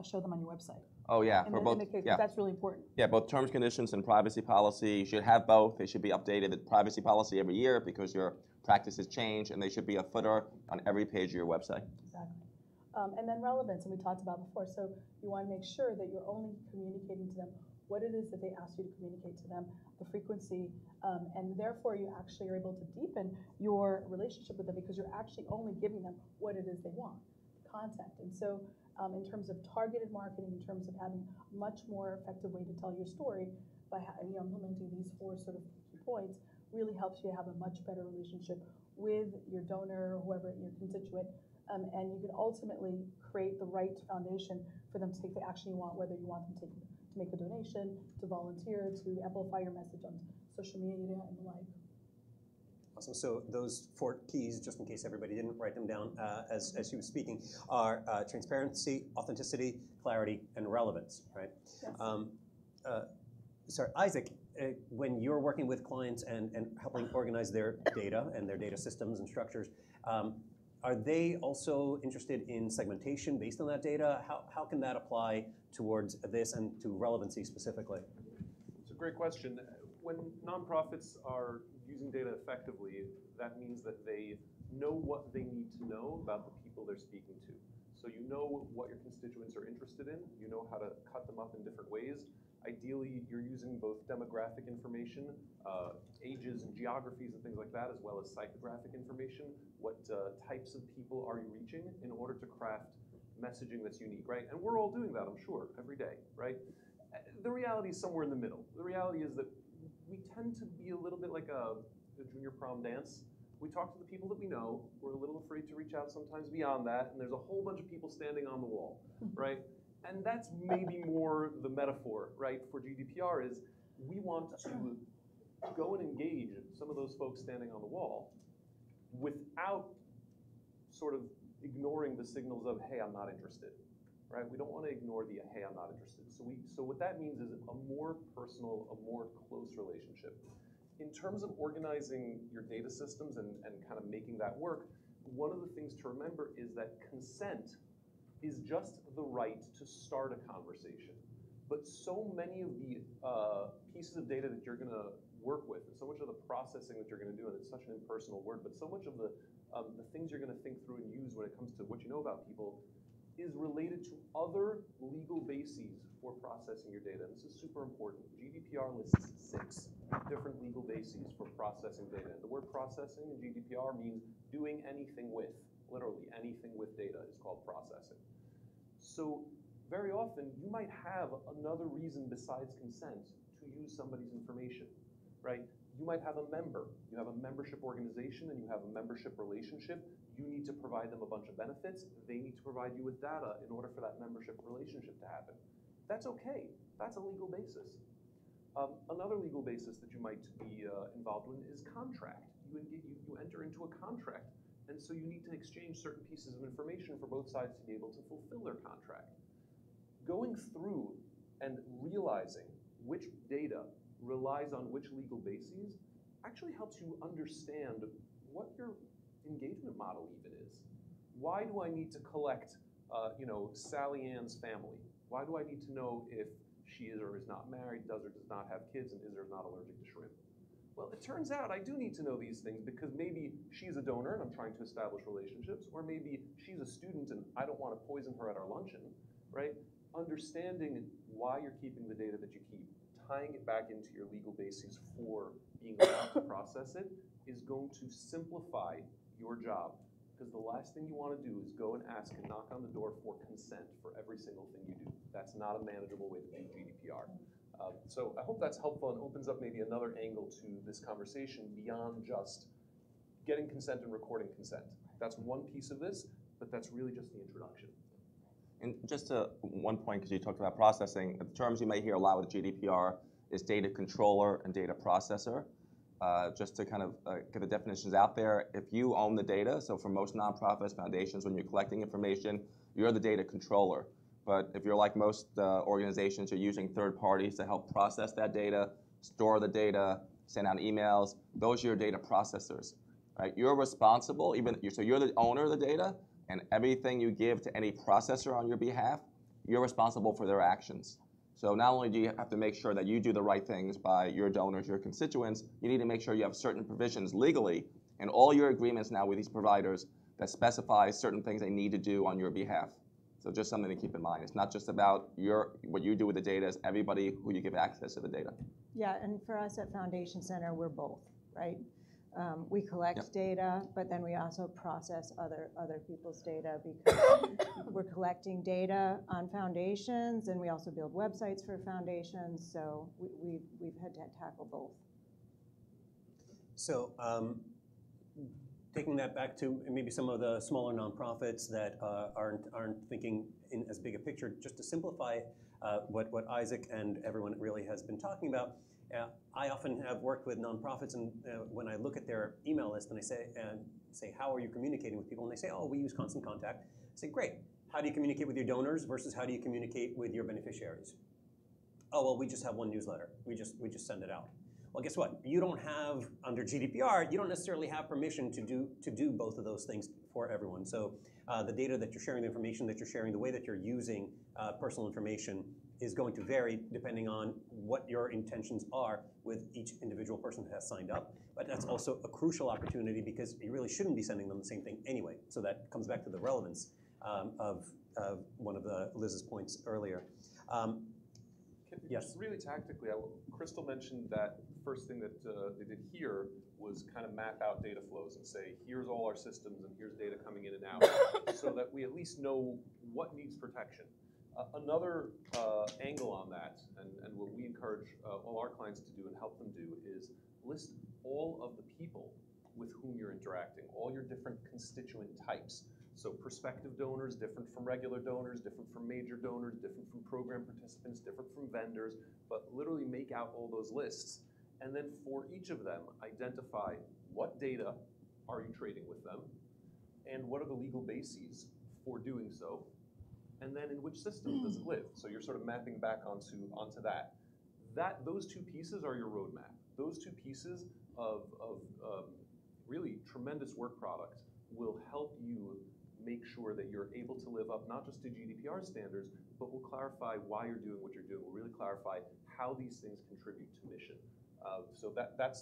show them on your website? Oh yeah, In the case, that's really important. Yeah, both terms, conditions, and privacy policy. You should have both. They should be updated with privacy policy every year because your practices change, and they should be a footer on every page of your website. Exactly. And then relevance, and we talked about before. So you want to make sure that you're only communicating to them what it is that they ask you to communicate to them, the frequency, and therefore you actually are able to deepen your relationship with them because you're actually only giving them what it is they want, content. And so in terms of targeted marketing, in terms of having a much more effective way to tell your story by implementing these 4 sort of key points really helps you have a much better relationship with your donor, whoever your constituent, and you can ultimately create the right foundation for them to take the action you want, whether you want them to make a donation, to volunteer, to amplify your message on social media and the like. Awesome. So those 4 keys, just in case everybody didn't write them down as she was speaking, are transparency, authenticity, clarity, and relevance, right? Yes. Sorry, Isaac, when you're working with clients and helping organize their data and their data systems and structures, are they also interested in segmentation based on that data? How can that apply towards this and to relevancy specifically? It's a great question. When nonprofits are using data effectively, that means that they know what they need to know about the people they're speaking to. So you know what your constituents are interested in, you know how to cut them up in different ways. Ideally, you're using both demographic information, ages and geographies and things like that, as well as psychographic information. What types of people are you reaching in order to craft messaging that's unique, right? And we're all doing that, I'm sure, every day, right? The reality is somewhere in the middle. The reality is that we tend to be a little bit like a junior prom dance. We talk to the people that we know. We're a little afraid to reach out sometimes beyond that, and there's a whole bunch of people standing on the wall, right? And that's maybe more the metaphor, right, for GDPR is we want to go and engage some of those folks standing on the wall without sort of ignoring the signals of, hey, I'm not interested, right? We don't want to ignore the, hey, I'm not interested. So what that means is a more personal, a more close relationship. In terms of organizing your data systems and kind of making that work, one of the things to remember is that consent is just the right to start a conversation. But so many of the pieces of data that you're going to work with, and so much of the processing that you're going to do, and it's such an impersonal word, but so much of the things you're going to think through and use when it comes to what you know about people is related to other legal bases for processing your data. And this is super important. GDPR lists 6 different legal bases for processing data. And the word processing in GDPR means doing anything with. Literally, anything with data is called processing. So very often, you might have another reason besides consent to use somebody's information, right? You might have a member. You have a membership organization and you have a membership relationship. You need to provide them a bunch of benefits. They need to provide you with data in order for that membership relationship to happen. That's okay. That's a legal basis. Another legal basis that you might be involved in is contract. You enter into a contract, and so you need to exchange certain pieces of information for both sides to be able to fulfill their contract. Going through and realizing which data relies on which legal bases actually helps you understand what your engagement model even is. Why do I need to collect, Sally Ann's family? Why do I need to know if she is or is not married, does or does not have kids, and is or is not allergic to shrimp? Well, it turns out I do need to know these things because maybe she's a donor and I'm trying to establish relationships, or maybe she's a student and I don't want to poison her at our luncheon, right? Understanding why you're keeping the data that you keep, tying it back into your legal basis for being allowed to process it is going to simplify your job. Because the last thing you want to do is go and ask and knock on the door for consent for every single thing you do. That's not a manageable way to do GDPR. So I hope that's helpful and opens up maybe another angle to this conversation beyond just getting consent and recording consent. That's one piece of this, but that's really just the introduction. And just to one point, because you talked about processing, the terms you may hear a lot with GDPR is data controller and data processor. Just to kind of get the definitions out there, if you own the data, so for most nonprofits, foundations, when you're collecting information, you're the data controller. But if you're like most organizations, you're using third parties to help process that data, store the data, send out emails, those are your data processors. Right? You're responsible, so you're the owner of the data, and everything you give to any processor on your behalf, you're responsible for their actions. So not only do you have to make sure that you do the right things by your donors, your constituents, you need to make sure you have certain provisions legally in all your agreements now with these providers that specify certain things they need to do on your behalf. So just something to keep in mind. It's not just about what you do with the data, it's everybody who you give access to the data. Yeah, and for us at Foundation Center, we're both, right? We collect data, but then we also process other people's data because we're collecting data on foundations, and we also build websites for foundations. So we've had to tackle both. So taking that back to maybe some of the smaller nonprofits that aren't thinking in as big a picture, just to simplify what Isaac and everyone really has been talking about. I often have worked with nonprofits, and when I look at their email list and I say, how are you communicating with people? And they say, oh, we use Constant Contact. I say, great. How do you communicate with your donors versus how do you communicate with your beneficiaries? Oh, well, we just have one newsletter. We just send it out. Well, guess what? You don't have, under GDPR, you don't necessarily have permission to do both of those things for everyone. So the data that you're sharing, the information that you're sharing, the way that you're using personal information is going to vary depending on what your intentions are with each individual person who has signed up. But that's also a crucial opportunity because you really shouldn't be sending them the same thing anyway. So that comes back to the relevance of one of Liz's points earlier. Yes? Really tactically, Crystal mentioned that the first thing that they did here was kind of map out data flows and say, here's all our systems and here's data coming in and out so that we at least know what needs protection. Another angle on that, and what we encourage all our clients to do and help them do, is list all of the people with whom you're interacting, all your different constituent types. So prospective donors, different from regular donors, different from major donors, different from program participants, different from vendors, but literally make out all those lists. And then for each of them, identify what data are you trading with them, and what are the legal bases for doing so, and then in which system does it live? So you're sort of mapping back onto that. Those two pieces are your roadmap. Those two pieces of really tremendous work product will help you make sure that you're able to live up not just to GDPR standards, but will clarify why you're doing what you're doing. Will really clarify how these things contribute to mission. So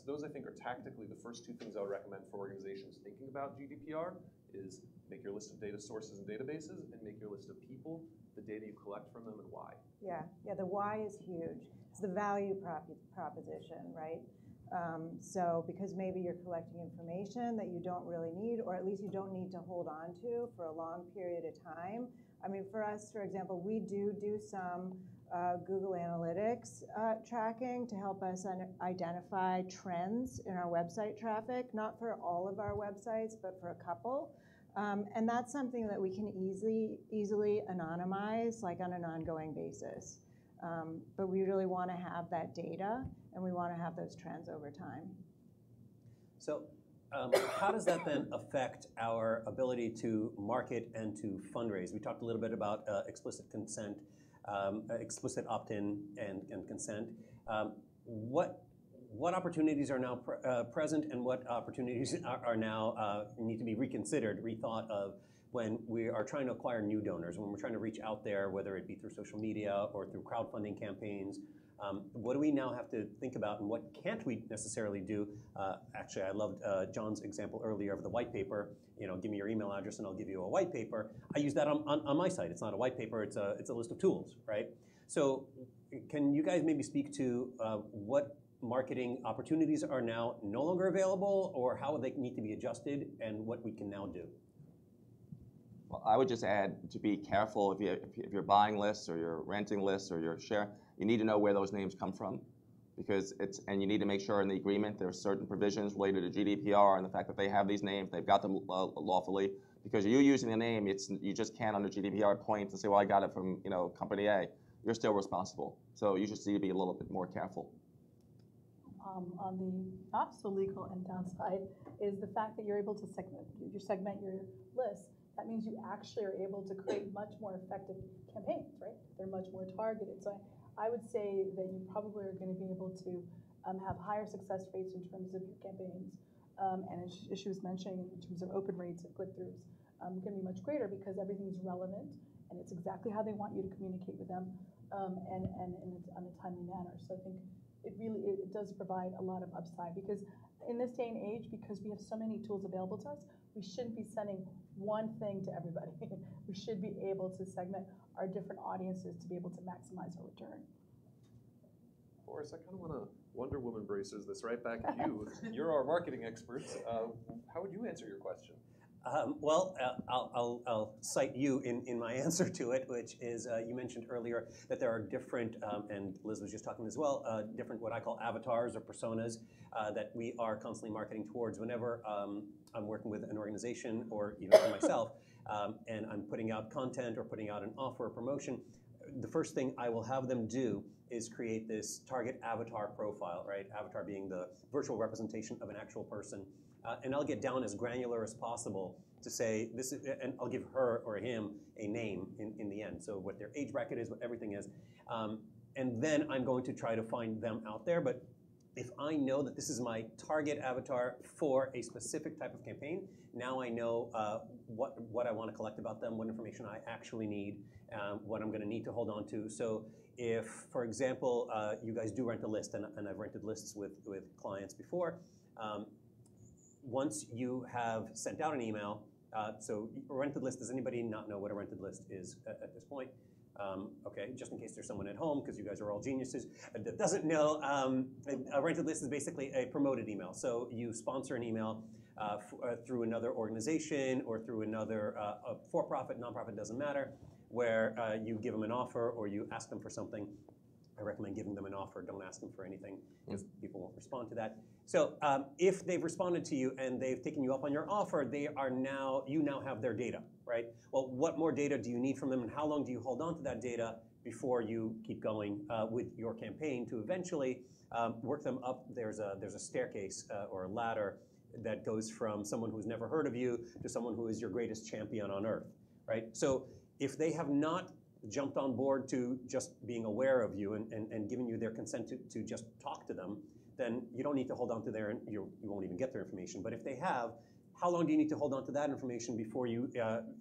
those I think are tactically the first two things I would recommend for organizations thinking about GDPR is make your list of data sources and databases and make your list of people, the data you collect from them, and why. Yeah, the why is huge. It's the value proposition, right? So because maybe you're collecting information that you don't really need, or at least you don't need to hold on to for a long period of time. I mean, for us, for example, we do some Google Analytics tracking to help us identify trends in our website traffic, not for all of our websites, but for a couple. And that's something that we can easily anonymize, like on an ongoing basis. But we really want to have that data, and we want to have those trends over time. So how does that then affect our ability to market and to fundraise? We talked a little bit about explicit consent, explicit opt-in and consent. What opportunities are now present, and what opportunities are now need to be reconsidered, rethought of when we are trying to acquire new donors, when we're trying to reach out there, whether it be through social media or through crowdfunding campaigns? What do we now have to think about, and what can't we necessarily do? Actually, I loved John's example earlier of the white paper. You know, give me your email address and I'll give you a white paper. I use that on my site. It's not a white paper, it's a list of tools, right? So can you guys maybe speak to what marketing opportunities are now no longer available, or how they need to be adjusted, and what we can now do? Well, I would just add to be careful if you're buying lists or you're renting lists or you're sharing, you need to know where those names come from, because and you need to make sure in the agreement there are certain provisions related to GDPR and the fact that they have these names, they've got them lawfully. Because you using the name, you just can't under GDPR point to say, well, I got it from company A. You're still responsible. So you just need to be a little bit more careful. On the not so legal and downside is the fact that you're able to segment your list. That means you actually are able to create much more effective campaigns, right? They're much more targeted. So I would say that you probably are going to be able to have higher success rates in terms of your campaigns. And as she was mentioning, in terms of open rates and click-throughs, going to be much greater because everything's relevant and it's exactly how they want you to communicate with them, and it's on a timely manner. So I think it does provide a lot of upside, because in this day and age, because we have so many tools available to us, we shouldn't be sending one thing to everybody. We should be able to segment our different audiences to be able to maximize our return. Boris, I kind of want to Wonder Woman braces this right back at you. You're our marketing experts. How would you answer your question? Well, I'll cite you in my answer to it, which is you mentioned earlier that there are different, and Liz was just talking as well, different what I call avatars or personas that we are constantly marketing towards. Whenever I'm working with an organization or even for myself, and I'm putting out content or putting out an offer or promotion, the first thing I will have them do is create this target avatar profile, right? Avatar being the virtual representation of an actual person. And I'll get down as granular as possible to say this is, and I'll give her or him a name in the end. So what their age bracket is, what everything is. And then I'm going to try to find them out there. But if I know that this is my target avatar for a specific type of campaign, now I know what I want to collect about them, what information I actually need, what I'm going to need to hold on to. So if, for example, you guys do rent a list, and I've rented lists with clients before, once you have sent out an email, so a rented list, does anybody not know what a rented list is at this point? Okay, just in case there's someone at home, because you guys are all geniuses, that doesn't know, a rented list is basically a promoted email. So you sponsor an email through another organization or through another for-profit, nonprofit, doesn't matter, where you give them an offer or you ask them for something. I recommend giving them an offer. Don't ask them for anything, because people won't respond to that. So if they've responded to you and they've taken you up on your offer, you now have their data, right? Well, what more data do you need from them, and how long do you hold on to that data before you keep going with your campaign to eventually work them up? There's a staircase or a ladder that goes from someone who's never heard of you to someone who is your greatest champion on earth, right? So if they have not jumped on board to just being aware of you and giving you their consent to just talk to them, then you don't need to hold on to their, you won't even get their information. But if they have, how long do you need to hold on to that information before you,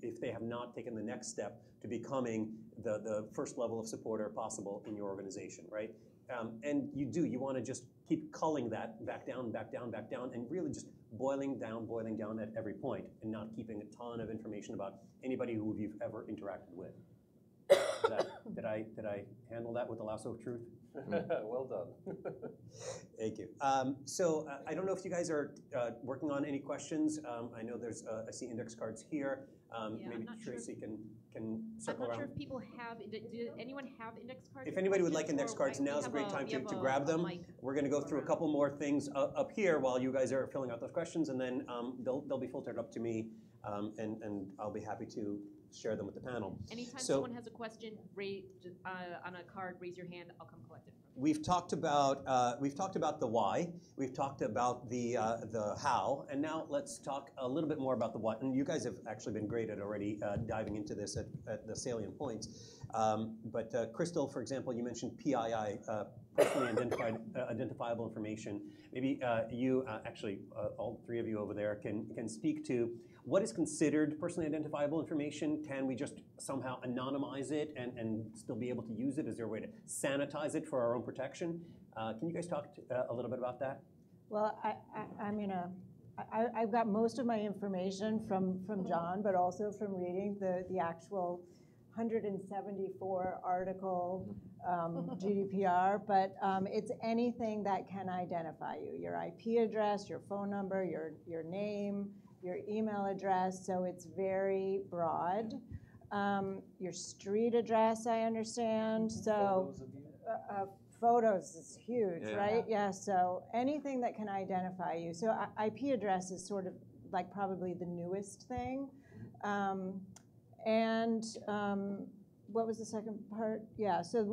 if they have not taken the next step to becoming the first level of supporter possible in your organization, right? And you want to just keep culling that back down, and really just boiling down at every point, and not keeping a ton of information about anybody who you've ever interacted with. Did I handle that with the lasso of truth? Well done. Thank you. So I don't know if you guys are working on any questions. I know there's, I see index cards here. Maybe Tracy can circle around. I'm not sure if people have, did anyone have index cards? If anybody would like index cards, now is a great time to grab them. We're going to go through a couple more things up here while you guys are filling out those questions, and then they'll be filtered up to me, and I'll be happy to share them with the panel. Anytime someone has a question, on a card, raise your hand. I'll come collect it. We've talked about the why. We've talked about the how, and now let's talk a little bit more about the what. And you guys have actually been great at already diving into this at the salient points. But Crystal, for example, you mentioned PII, personally identifiable information. Maybe you actually, all three of you over there, can speak to what is considered personally identifiable information. Can we just somehow anonymize it and still be able to use it? Is there a way to sanitize it for our own protection? Can you guys talk a little bit about that? Well, I've got most of my information from John, but also from reading the actual 174 article GDPR, but it's anything that can identify you, your IP address, your phone number, your name, your email address, so it's very broad. Your street address, I understand, so photos is huge, right? Yeah, so anything that can identify you. So IP address is sort of like probably the newest thing. What was the second part? Yeah, so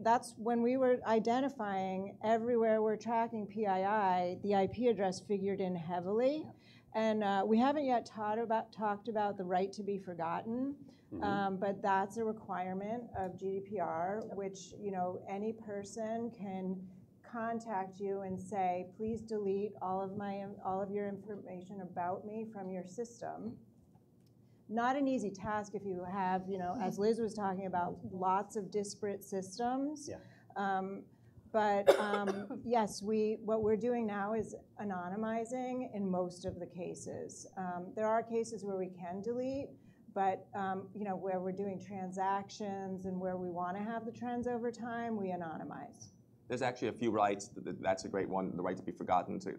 that's when we were identifying everywhere we're tracking PII, the IP address figured in heavily. And we haven't yet talked about the right to be forgotten, but that's a requirement of GDPR, which any person can contact you and say, please delete all of your information about me from your system. Not an easy task if you have, as Liz was talking about, lots of disparate systems. Yeah. Yes, what we're doing now is anonymizing in most of the cases. There are cases where we can delete, but where we're doing transactions and where we want to have the trends over time, we anonymize. There's actually a few rights. That's a great one, the right to be forgotten, to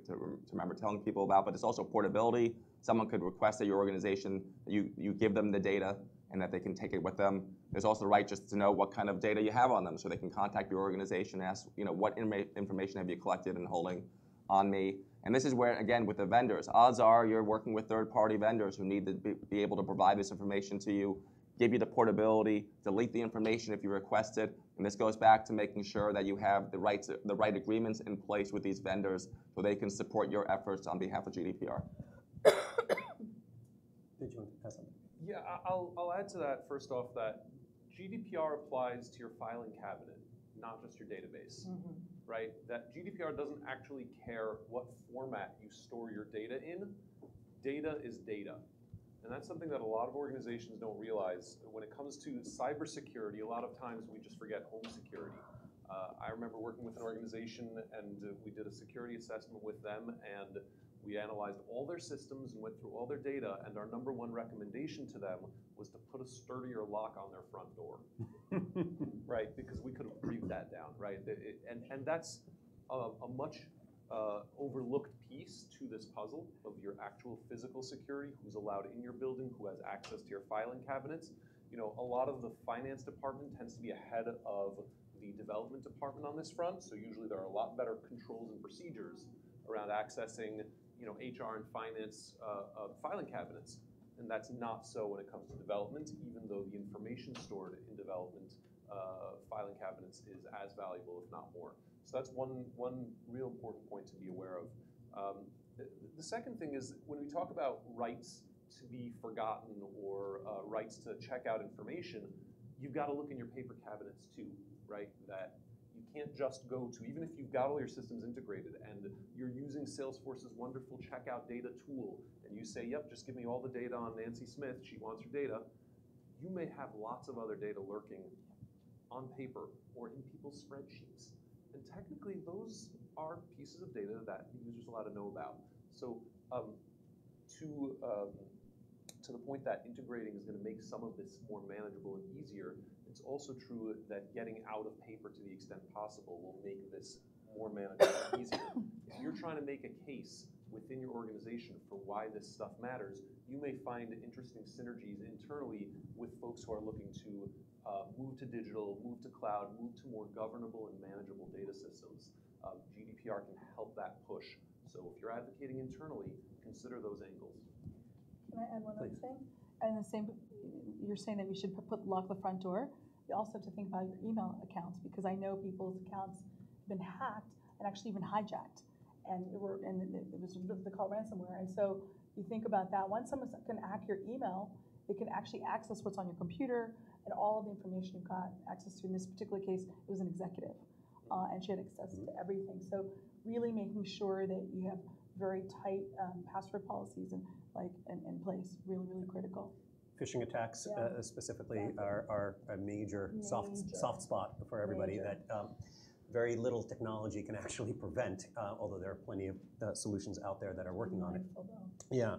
remember telling people about, but it's also portability. Someone could request that your organization, you give them the data and that they can take it with them. There's also the right just to know what kind of data you have on them, so they can contact your organization and ask, what information have you collected and holding on me? And this is where, again, with the vendors, odds are you're working with third-party vendors who need to be able to provide this information to you, give you the portability, delete the information if you request it, and this goes back to making sure that you have the right agreements in place with these vendors so they can support your efforts on behalf of GDPR. Did you want to add something? Yeah, I'll add to that first off that GDPR applies to your filing cabinet, not just your database, right? That GDPR doesn't actually care what format you store your data in. Data is data. And that's something that a lot of organizations don't realize. When it comes to cybersecurity, a lot of times we just forget home security. I remember working with an organization and we did a security assessment with them, and we analyzed all their systems and went through all their data, and our number one recommendation to them was to put a sturdier lock on their front door, right? Because we could have breathed that down, right? And that's a much overlooked piece to this puzzle of your actual physical security, who's allowed in your building, who has access to your filing cabinets. A lot of the finance department tends to be ahead of the development department on this front, so usually there are a lot better controls and procedures around accessing HR and finance filing cabinets. And that's not so when it comes to development, even though the information stored in development filing cabinets is as valuable, if not more. So that's one real important point to be aware of. The second thing is when we talk about rights to be forgotten or rights to check out information, you've got to look in your paper cabinets too, right? That you can't just go to, even if you've got all your systems integrated and you're using Salesforce's wonderful checkout data tool, and you say, yep, just give me all the data on Nancy Smith, she wants your data, you may have lots of other data lurking on paper or in people's spreadsheets. And technically, those are pieces of data that the user's allowed to know about. So to the point that integrating is going to make some of this more manageable and easier, it's also true that getting out of paper to the extent possible will make this more manageable and easier. If you're trying to make a case within your organization for why this stuff matters, you may find interesting synergies internally with folks who are looking to move to digital, move to cloud, move to more governable and manageable data systems. GDPR can help that push. So if you're advocating internally, consider those angles. Can I add one other thing? And the same, you're saying that we should lock the front door. You also have to think about your email accounts, because I know people's accounts have been hacked and actually even hijacked. And it was what they call ransomware. And so you think about that. Once someone can hack your email, they can actually access what's on your computer and all of the information you've got access to. In this particular case, it was an executive, and she had access to everything. So really making sure that you have very tight password policies and in place, really, really critical. Phishing attacks specifically are a major soft spot for everybody that very little technology can actually prevent, although there are plenty of solutions out there that are working on it. Yeah.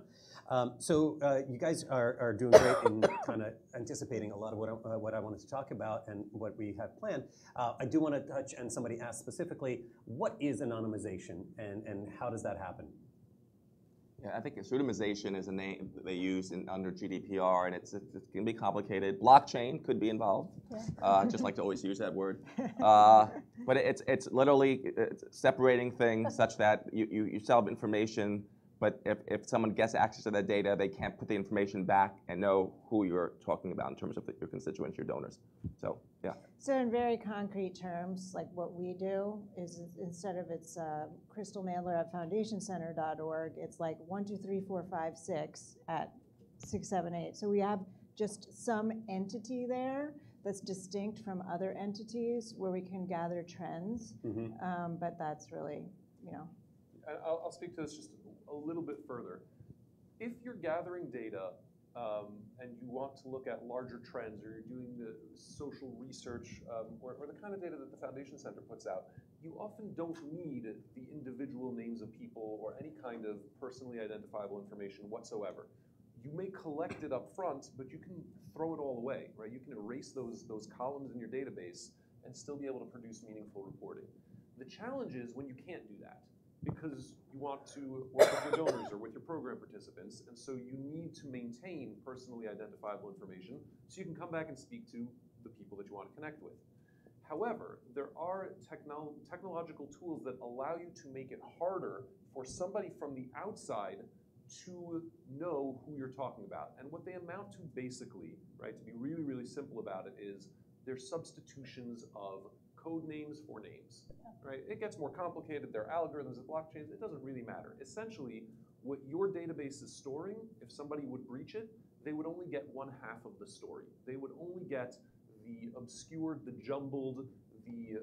So you guys are doing great in kind of anticipating a lot of what I wanted to talk about and what we have planned. I do want to touch, and somebody asked specifically, what is anonymization and how does that happen? Yeah, I think pseudonymization is a name that they use under GDPR, and it can be complicated. Blockchain could be involved. Just like to always use that word. But it's literally separating things such that you still have information, but if someone gets access to that data, they can't put the information back and know who you're talking about in terms of your constituents, your donors. So, yeah. So in very concrete terms, like what we do is instead of it's crystalmandler@foundationcenter.org, it's like 1, 2, 3, 4, 5, 6 at 6, 7, 8. So we have just some entity there that's distinct from other entities where we can gather trends. But that's really, you know. And I'll speak to this just a little bit further. If you're gathering data and you want to look at larger trends, or you're doing the social research, or the kind of data that the Foundation Center puts out, you often don't need the individual names of people or any kind of personally identifiable information whatsoever. You may collect it up front, but you can throw it all away, right? You can erase those columns in your database and still be able to produce meaningful reporting. The challenge is when you can't do that, because you want to work with your donors or with your program participants, and so you need to maintain personally identifiable information so you can come back and speak to the people that you want to connect with. However, there are technological tools that allow you to make it harder for somebody from the outside to know who you're talking about. And what they amount to basically, right, to be really, really simple about it, is they're substitutions of code names for names, right? It gets more complicated. There are algorithms and blockchains. It doesn't really matter. Essentially, what your database is storing, if somebody would breach it, they would only get 1/2 of the story. They would only get the obscured, the jumbled, the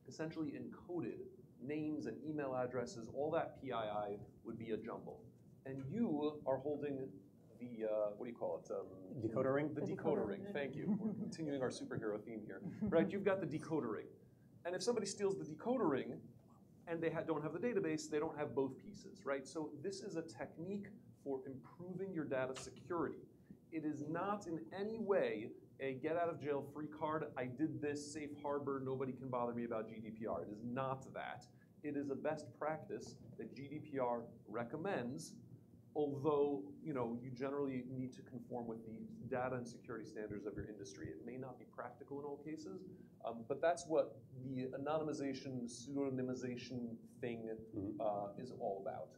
essentially encoded names and email addresses. All that PII would be a jumble. And you are holding the, what do you call it? Decoder ring? The decoder ring, thank you. We're continuing our superhero theme here. Right, you've got the decoder ring. And if somebody steals the decoder ring and they don't have the database, they don't have both pieces, right? So this is a technique for improving your data security. It is not in any way a get out of jail free card. I did this, safe harbor, nobody can bother me about GDPR. It is not that. It is a best practice that GDPR recommends, although you generally need to conform with the data and security standards of your industry. It may not be practical in all cases, but that's what the anonymization, pseudonymization thing is all about.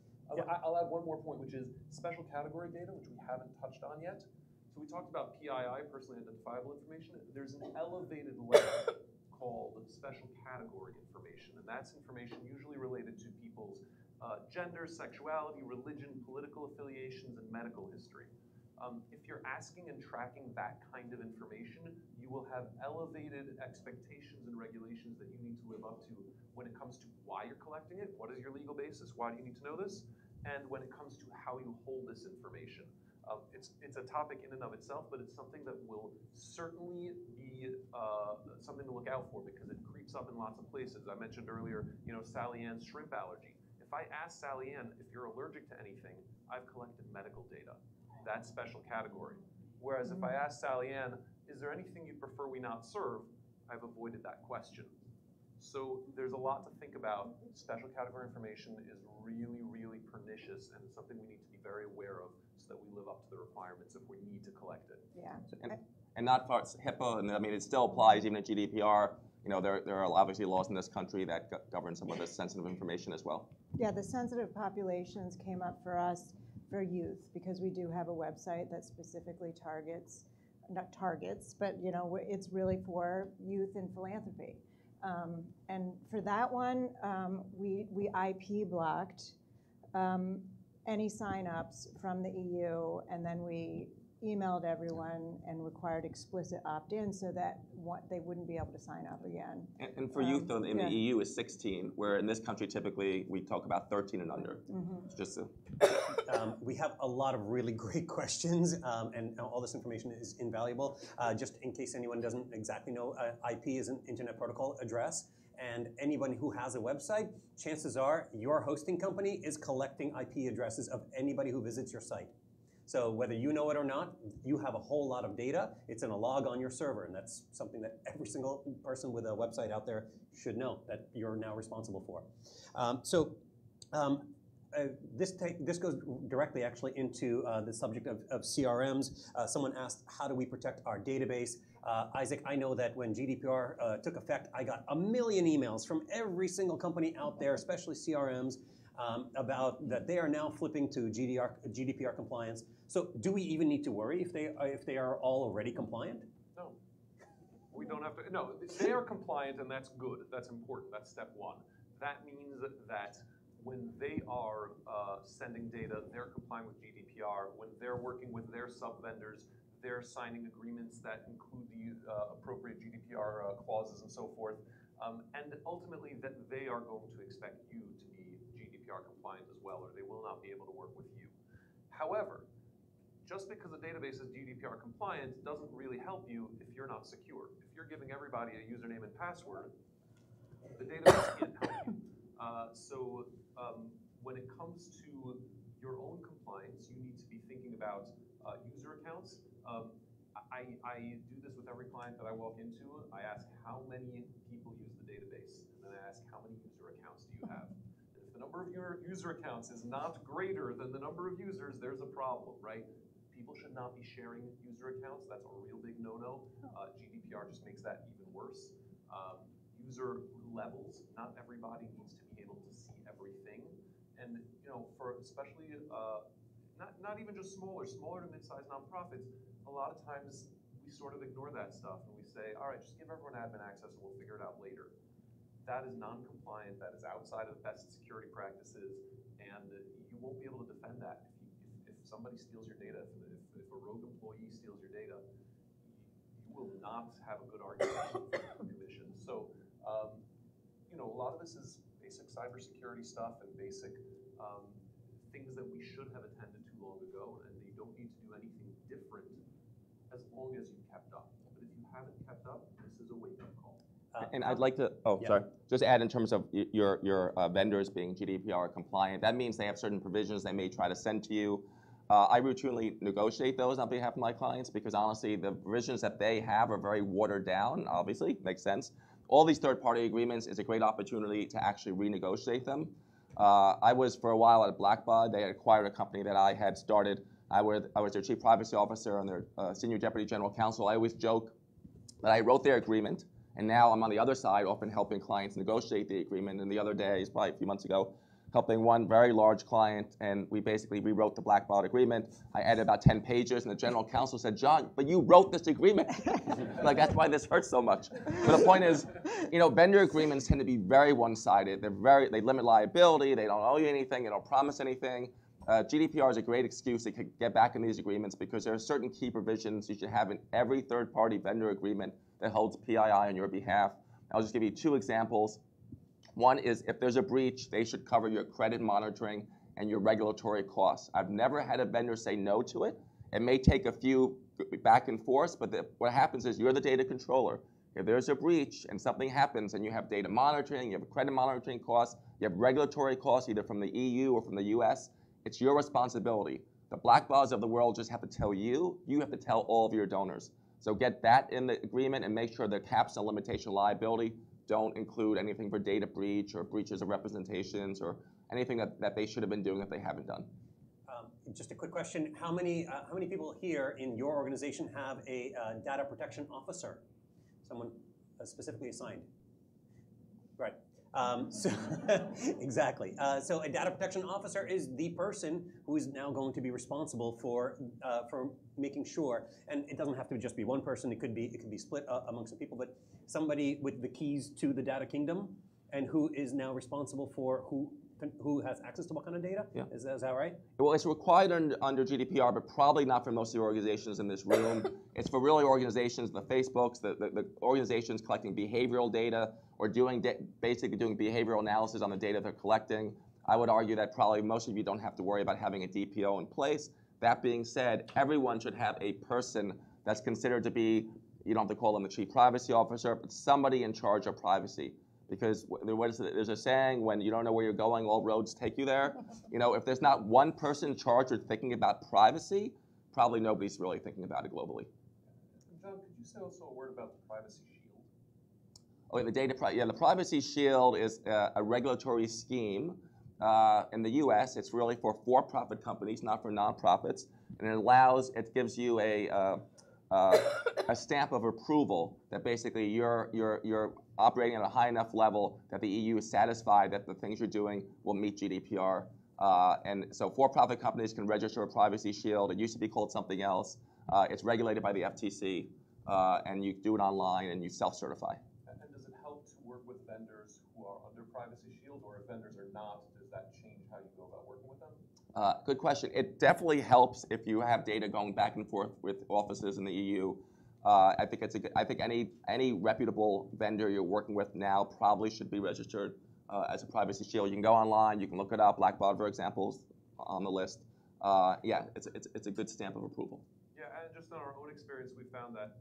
I'll add one more point, which is special category data, which we haven't touched on yet. So we talked about PII, personally identifiable information. There's an elevated level called special category information, and that's information usually related to people's gender, sexuality, religion, political affiliations, and medical history. If you're asking and tracking that kind of information, you will have elevated expectations and regulations that you need to live up to when it comes to why you're collecting it, what is your legal basis, why do you need to know this, and when it comes to how you hold this information. It's a topic in and of itself, but it's something that will certainly be something to look out for because it creeps up in lots of places. I mentioned earlier, Sally Ann's shrimp allergy. If I ask Sally Ann if you're allergic to anything, I've collected medical data. That's special category. Whereas if I ask Sally Ann, is there anything you'd prefer we not serve, I've avoided that question. So there's a lot to think about. Special category information is really, really pernicious, and it's something we need to be very aware of so that we live up to the requirements if we need to collect it. Yeah. And not for HIPAA, and I mean, it still applies even at GDPR. There are obviously laws in this country that govern some of this sensitive information as well. Yeah, the sensitive populations came up for us for youth because we do have a website that specifically targets, not targets, but it's really for youth in philanthropy. And for that one, we IP blocked any signups from the EU, and then we emailed everyone and required explicit opt-in so that they wouldn't be able to sign up again. And for youth, though, in the EU is 16, where in this country, typically, we talk about 13 and under. It's just we have a lot of really great questions, and all this information is invaluable. Just in case anyone doesn't exactly know, IP is an Internet Protocol address, and anyone who has a website, chances are your hosting company is collecting IP addresses of anybody who visits your site. So whether you know it or not, you have a whole lot of data. It's in a log on your server, and that's something that every single person with a website out there should know that you're now responsible for. This goes directly actually into the subject of CRMs. Someone asked, how do we protect our database? Isaac, I know that when GDPR took effect, I got 1 million emails from every single company out there, especially CRMs, about that they are now flipping to GDPR compliance. So do we even need to worry if they are all already compliant? No. We don't have to, no, they are compliant and that's good, that's important, that's step one. That means that when they are sending data, they're complying with GDPR. When they're working with their sub-vendors, they're signing agreements that include the appropriate GDPR clauses and so forth. And ultimately that they are going to expect you to be GDPR compliant as well, or they will not be able to work with you. However, just because a database is GDPR compliant doesn't really help you if you're not secure. If you're giving everybody a username and password, the database can't help you. When it comes to your own compliance, you need to be thinking about user accounts. I do this with every client that I walk into. I ask how many people use the database, and then I ask how many user accounts do you have. And if the number of your user accounts is not greater than the number of users, there's a problem, right? People should not be sharing user accounts. That's a real big no-no. GDPR just makes that even worse. User levels, not everybody needs to be able to see everything. And for especially, not even just smaller to mid-sized nonprofits, a lot of times we sort of ignore that stuff and we say, all right, just give everyone admin access and we'll figure it out later. That is non-compliant, that is outside of best security practices, and you won't be able to defend that. If somebody steals your data, if a rogue employee steals your data, you will not have a good argument for the commission. So, a lot of this is basic cybersecurity stuff and basic things that we should have attended to long ago, and you don't need to do anything different as long as you've kept up. But if you haven't kept up, this is a wake-up call. And I'd like to, just add in terms of your vendors being GDPR compliant. That means they have certain provisions they may try to send to you. I routinely negotiate those on behalf of my clients because honestly, the provisions that they have are very watered down, obviously, makes sense. All these third-party agreements is a great opportunity to actually renegotiate them. I was for a while at Blackbaud. They had acquired a company that I had started. I was their chief privacy officer and their senior deputy general counsel. I always joke that I wrote their agreement, and now I'm on the other side, often helping clients negotiate the agreement. And the other day, it's probably a few months ago, helping one very large client, and we basically rewrote the Blackbaud agreement. I added about 10 pages, and the general counsel said, John, but you wrote this agreement. Like, that's why this hurts so much. But the point is, vendor agreements tend to be very one-sided. They limit liability, they don't owe you anything, they don't promise anything. GDPR is a great excuse to get back in these agreements because there are certain key provisions you should have in every third-party vendor agreement that holds PII on your behalf. I'll just give you 2 examples. One is if there's a breach, they should cover your credit monitoring and your regulatory costs. I've never had a vendor say no to it. It may take a few back and forth, but what happens is you're the data controller. If there's a breach and something happens and you have data monitoring, you have credit monitoring costs, you have regulatory costs either from the EU or from the US, it's your responsibility. The Blackbauds of the world just have to tell you have to tell all of your donors. So get that in the agreement and make sure the caps and limitation liability don't include anything for data breach or breaches of representations or anything that they should have been doing that they haven't done. Just a quick question. How many people here in your organization have a data protection officer? Someone specifically assigned? Right. Exactly. So a data protection officer is the person who is now going to be responsible for making sure, and it doesn't have to just be one person. It could be split amongst the people, but somebody with the keys to the data kingdom, and who is now responsible for who has access to what kind of data? Yeah. Is that right? Well, it's required under GDPR, but probably not for most of the organizations in this room. It's for really organizations, the Facebooks, the organizations collecting behavioral data or basically doing behavioral analysis on the data they're collecting. I would argue that probably most of you don't have to worry about having a DPO in place. That being said, everyone should have a person that's considered to be, you don't have to call them the chief privacy officer, but somebody in charge of privacy. Because there's a saying, when you don't know where you're going, all roads take you there. If there's not one person charged with thinking about privacy, probably nobody's really thinking about it globally. John, could you say also a word about the Privacy Shield? Oh, the Privacy Shield is a regulatory scheme in the U.S. It's really for-profit companies, not for nonprofits, and it gives you a stamp of approval that basically you're operating at a high enough level that the EU is satisfied that the things you're doing will meet GDPR. And so for-profit companies can register a privacy shield. It used to be called something else. It's regulated by the FTC, and you do it online and you self-certify. And does it help to work with vendors who are under privacy shield, or if vendors are not, does that change how you go about working with them? Good question. It definitely helps if you have data going back and forth with offices in the EU. I think any reputable vendor you're working with now probably should be registered as a privacy shield. You can go online, you can look it up. Blackbaud, for example, on the list. Yeah, it's a good stamp of approval. Yeah, and just in our own experience, we found that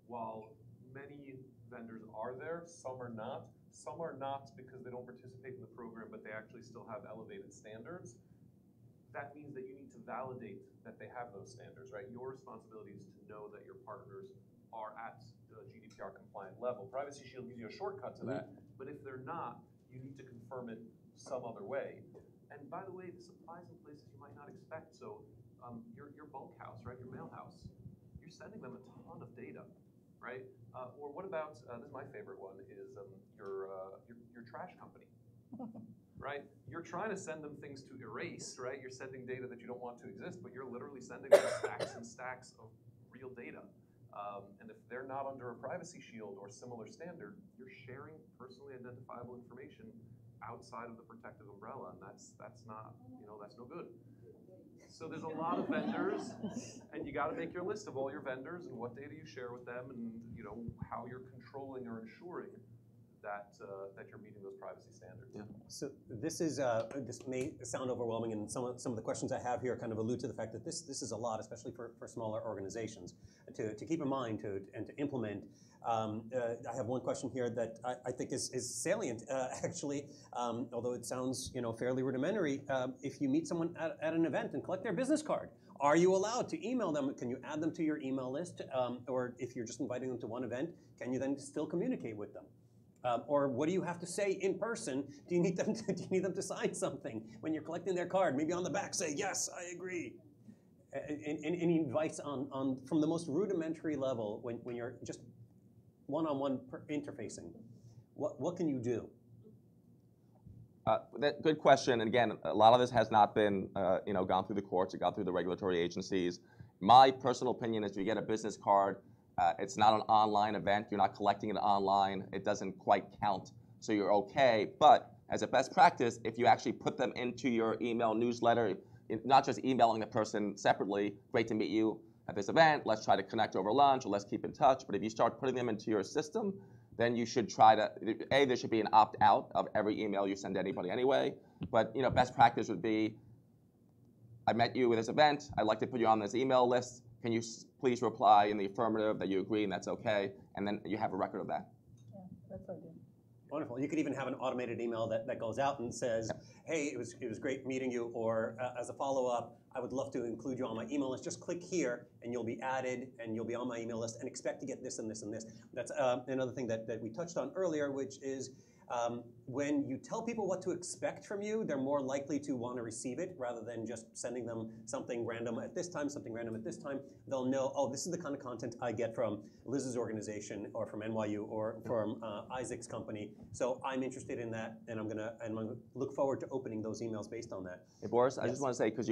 while many vendors are there, some are not. Some are not because they don't participate in the program, but they actually still have elevated standards. That means that you need to validate that they have those standards, right? Your responsibility is to know that your partners are at the GDPR compliant level. Privacy Shield gives you a shortcut to that, but if they're not, you need to confirm it some other way. And by the way, this applies in places you might not expect. So your bulk house, right, your mail house, you're sending them a ton of data, right? Or what about, this is my favorite one, is your trash company. Right? You're trying to send them things to erase, right? You're sending data that you don't want to exist, but you're literally sending them stacks and stacks of real data. And if they're not under a privacy shield or similar standard, you're sharing personally identifiable information outside of the protective umbrella, and that's not, that's no good. So there's a lot of vendors, and you got to make your list of all your vendors and what data you share with them, and how you're controlling or ensuring that you're meeting those privacy standards. Yeah. So this is this may sound overwhelming, and some of the questions I have here kind of allude to the fact that this is a lot, especially for smaller organizations, to keep in mind and to implement. I have one question here that I think is salient, actually, although it sounds fairly rudimentary. If you meet someone at an event and collect their business card, are you allowed to email them? Can you add them to your email list? Or if you're just inviting them to one event, can you then still communicate with them? Or what do you have to say in person? Do you need them to sign something when you're collecting their card? Maybe on the back say, yes, I agree. Any advice on from the most rudimentary level when you're just one-on-one interfacing? What can you do? Good question. And again, a lot of this has not been gone through the courts or gone through the regulatory agencies. My personal opinion is you get a business card, it's not an online event. You're not collecting it online. It doesn't quite count. So you're okay. But as a best practice, if you actually put them into your email newsletter, not just emailing the person separately, great to meet you at this event, let's try to connect over lunch, or let's keep in touch. But if you start putting them into your system, then you should try to, there should be an opt-out of every email you send to anybody anyway. But best practice would be, I met you at this event. I'd like to put you on this email list. Can you please reply in the affirmative that you agree and that's okay? And then you have a record of that. Yeah, that's ideal. Wonderful. You could even have an automated email that goes out and says, hey, it was great meeting you, or as a follow-up, I would love to include you on my email list. Just click here and you'll be added and you'll be on my email list and expect to get this and this and this. That's another thing that we touched on earlier, which is when you tell people what to expect from you, they're more likely to want to receive it rather than just sending them something random at this time, something random at this time. They'll know, oh, this is the kind of content I get from Liz's organization or from NYU or from Isaac's company. So I'm interested in that, and I'm gonna look forward to opening those emails based on that. Hey, Boris, I just want to say, because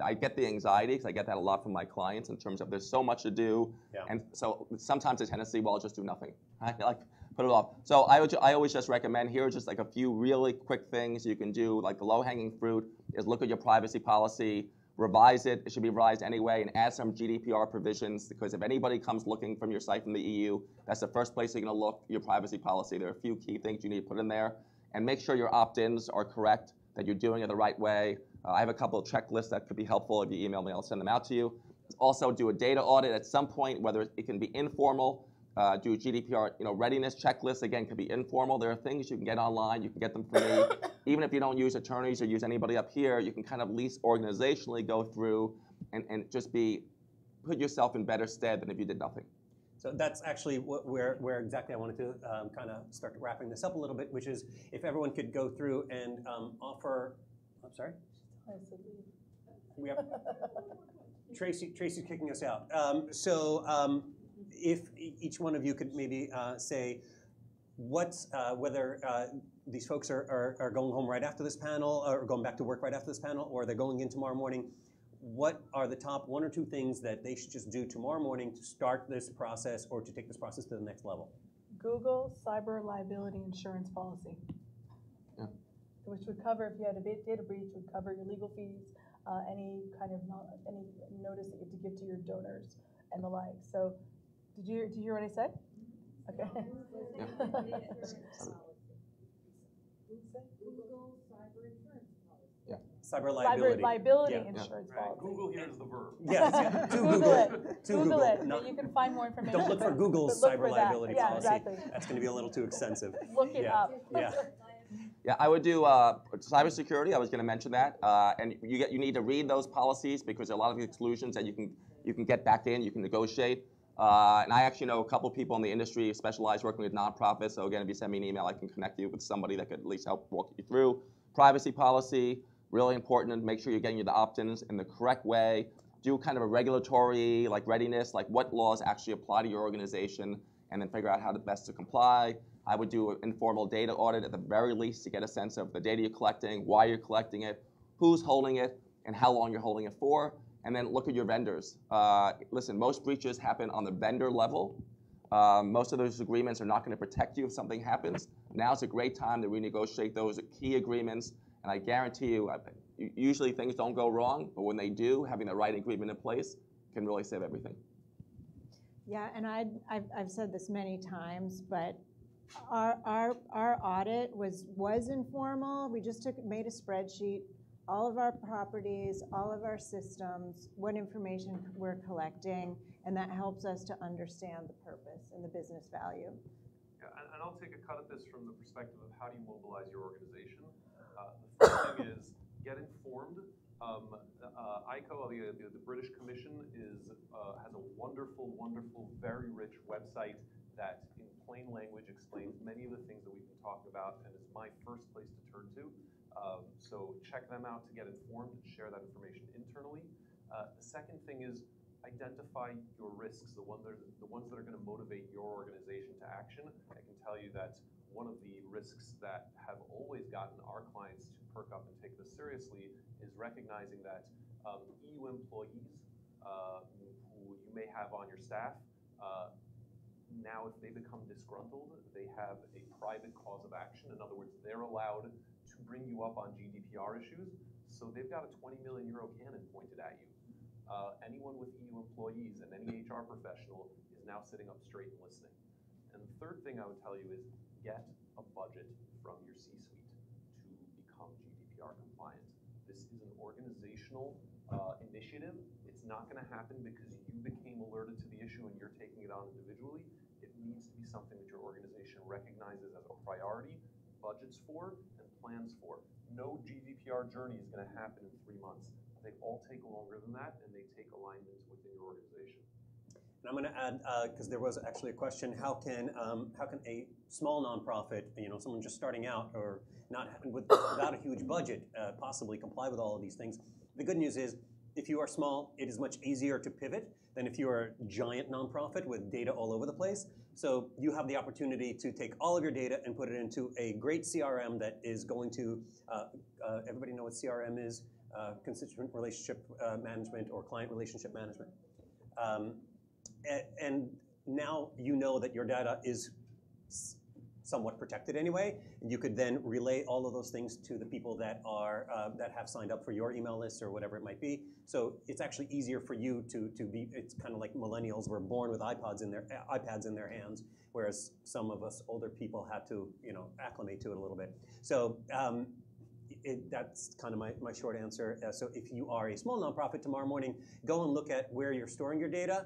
I get the anxiety, because I get that a lot from my clients in terms of there's so much to do, and so sometimes a tendency, well, I'll just do nothing. Right? Like, put it off. So I always just recommend, here are just like a few really quick things you can do. Like the low-hanging fruit is look at your privacy policy, revise it. It should be revised anyway, and add some GDPR provisions, because if anybody comes looking from your site from the EU, that's the first place you're going to look, your privacy policy. There are a few key things you need to put in there, and make sure your opt-ins are correct, that you're doing it the right way. I have a couple of checklists that could be helpful. If you email me, I'll send them out to you. Also, do a data audit at some point, whether it can be informal. Do a GDPR readiness checklist. Again, could be informal. There are things you can get online. You can get them for me. Even if you don't use attorneys or use anybody up here, you can kind of at least organizationally go through and just put yourself in better stead than if you did nothing. So that's actually where exactly I wanted to kind of start wrapping this up a little bit, which is if everyone could go through and offer, I'm sorry? We have, Tracy's kicking us out. If each one of you could maybe say whether these folks are going home right after this panel, or going back to work right after this panel, or they're going in tomorrow morning, what are the top 1 or 2 things that they should just do tomorrow morning to start this process or to take this process to the next level? Google cyber liability insurance policy. Yeah. Which would cover, if you had a data breach, would cover your legal fees, any kind of any notice that you have to give to your donors and the like. So, did you hear what I said? Okay. Yeah. Google cyber insurance policy. Yeah. Cyber liability. Insurance policy. Google here is the verb. Yes, yeah. Google it. Google it. Not, you can find more information. Don't look for Google's Look cyber for that. liability Yeah, policy. exactly. That's going to be a little too extensive. Look it up. Yeah. Yeah, I would do cybersecurity. I was going to mention that, and you need to read those policies because there are a lot of exclusions that you can get back in. You can negotiate. And I actually know a couple people in the industry specialize working with nonprofits. So again, if you send me an email, I can connect you with somebody that could at least help walk you through. Privacy policy, really important. And make sure you're getting the opt-ins in the correct way. Do kind of a regulatory readiness, like what laws actually apply to your organization, and then figure out how best to comply. I would do an informal data audit at the very least to get a sense of the data you're collecting, why you're collecting it, who's holding it, and how long you're holding it for. And then look at your vendors. Listen, most breaches happen on the vendor level. Most of those agreements are not going to protect you if something happens. Now's a great time to renegotiate those key agreements. And I guarantee you, usually things don't go wrong, but when they do, having the right agreement in place can really save everything. Yeah, and I've said this many times, but our audit was informal. We just made a spreadsheet, all of our properties, all of our systems, what information we're collecting, and that helps us to understand the purpose and the business value. Yeah, and I'll take a cut at this from the perspective of how do you mobilize your organization. The first thing is get informed. ICO, the British Commission, has a wonderful, very rich website that in plain language explains many of the things that we've been talking about, and is my first place to turn to. So check them out to get informed and share that information internally. The second thing is identify your risks, the ones that are going to motivate your organization to action. I can tell you that one of the risks that have always gotten our clients to perk up and take this seriously is recognizing that EU employees who you may have on your staff, now if they become disgruntled, they have a private cause of action. In other words, they're allowed to bring you up on GDPR issues, so they've got a 20 million euro cannon pointed at you. Anyone with EU employees and any HR professional is now sitting up straight and listening. And the third thing I would tell you is get a budget from your C-suite to become GDPR compliant. This is an organizational initiative. It's not going to happen because you became alerted to the issue and you're taking it on individually. It needs to be something that your organization recognizes as a priority, budgets for, and plans for. No GDPR journey is going to happen in 3 months. They all take longer than that, and they take alignment within your organization. And I'm going to add, because there was actually a question: how can a small nonprofit, someone just starting out or not without a huge budget, possibly comply with all of these things? The good news is, if you are small, it is much easier to pivot than if you are a giant nonprofit with data all over the place. So you have the opportunity to take all of your data and put it into a great CRM that is going to, everybody know what CRM is? Constituent relationship management or client relationship management. And now you know that your data is somewhat protected anyway, and you could then relay all of those things to the people that are that have signed up for your email list or whatever it might be. So it's actually easier for you to be. It's kind of like millennials were born with iPads in their hands, whereas some of us older people had to acclimate to it a little bit. So. That's kind of my short answer. So if you are a small nonprofit tomorrow morning, go and look at where you're storing your data.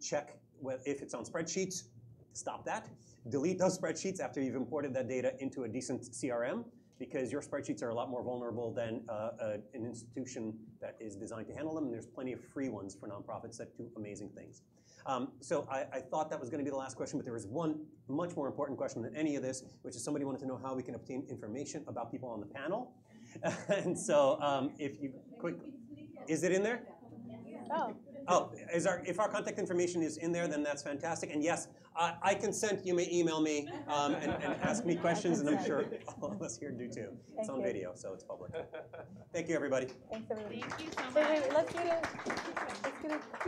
Check if it's on spreadsheets, stop that. Delete those spreadsheets after you've imported that data into a decent CRM, because your spreadsheets are a lot more vulnerable than an institution that is designed to handle them. And there's plenty of free ones for nonprofits that do amazing things. So I thought that was going to be the last question, but there was one much more important question than any of this, which is somebody wanted to know how we can obtain information about people on the panel. And so if you quick, is it in there? Oh. Oh, if our contact information is in there, then that's fantastic. And yes, I consent. You may email me and ask me questions, and I'm sure all of us here do too. It's on video, so it's public. Thank you, everybody. Thanks, everybody. Thank you so much. Wait, let's get a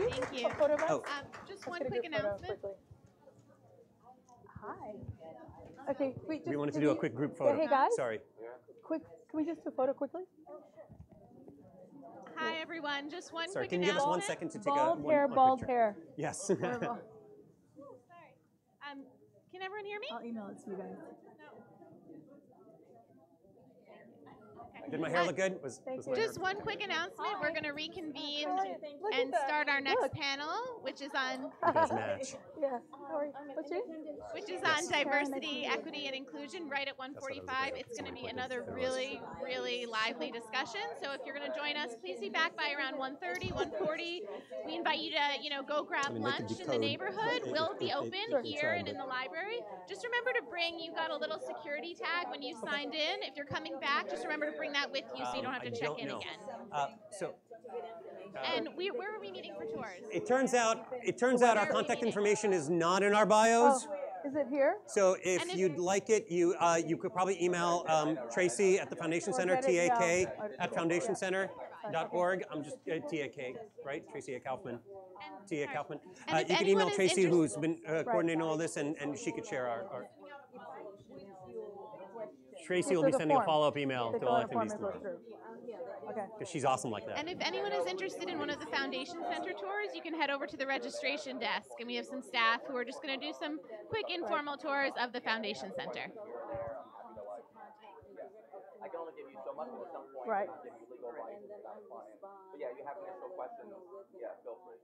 Thank you. photo of us. Oh. Just Let's one get a quick group photo announcement. quickly. Hi. Okay, wait. We wanted to do a quick group photo. Hey, guys. Sorry. Quick, can we just do a photo quickly? Hi, everyone. Just one Sorry, quick can you give us announcement. 1 second to take Bald one hair, quick bald picture? hair. Yes. Can everyone hear me? I'll email it to you guys. Did my hair look good? Was my hair- Just one quick announcement. We're going to reconvene Look and at that. start our next Look. panel, which is on You guys match. Yeah. How are you? What's your? which is Yes. on diversity, equity, and inclusion right at 1:45. It's going to be another really, really lively discussion. So if you're going to join us, please be back by around 1:30, 1:40. We invite you to, go grab they could lunch in the decode. neighborhood. We'll be They open here tried, and in but- the library. Just remember to bring, you got a little security tag when you signed in. If you're coming back, just remember to bring that with you so you don't have to I check don't in know. again. So And where are we meeting for tours? it turns out our contact information is not in our bios. Oh, is it here? So if you'd like it, you could probably email Tracy at the Foundation Center, get it, TAK yeah. at foundationcenter.org. I'm just TAK, right? Tracy A. Kaufman. T.A. Kaufman. and if You can anyone email is Tracy, interest- who's been coordinating all this, and she could share our Tracy will be the sending a form. follow-up email They to fill all out a form attendees and go tomorrow. through. Okay. Because she's awesome like that. And if anyone is interested in one of the Foundation Center tours, you can head over to the registration desk, and we have some staff who are just going to do some quick informal tours of the Foundation Center. I can only give you so much, but at some point, Right. I'll give you legal advice. But yeah, you have initial questions, yeah, feel free.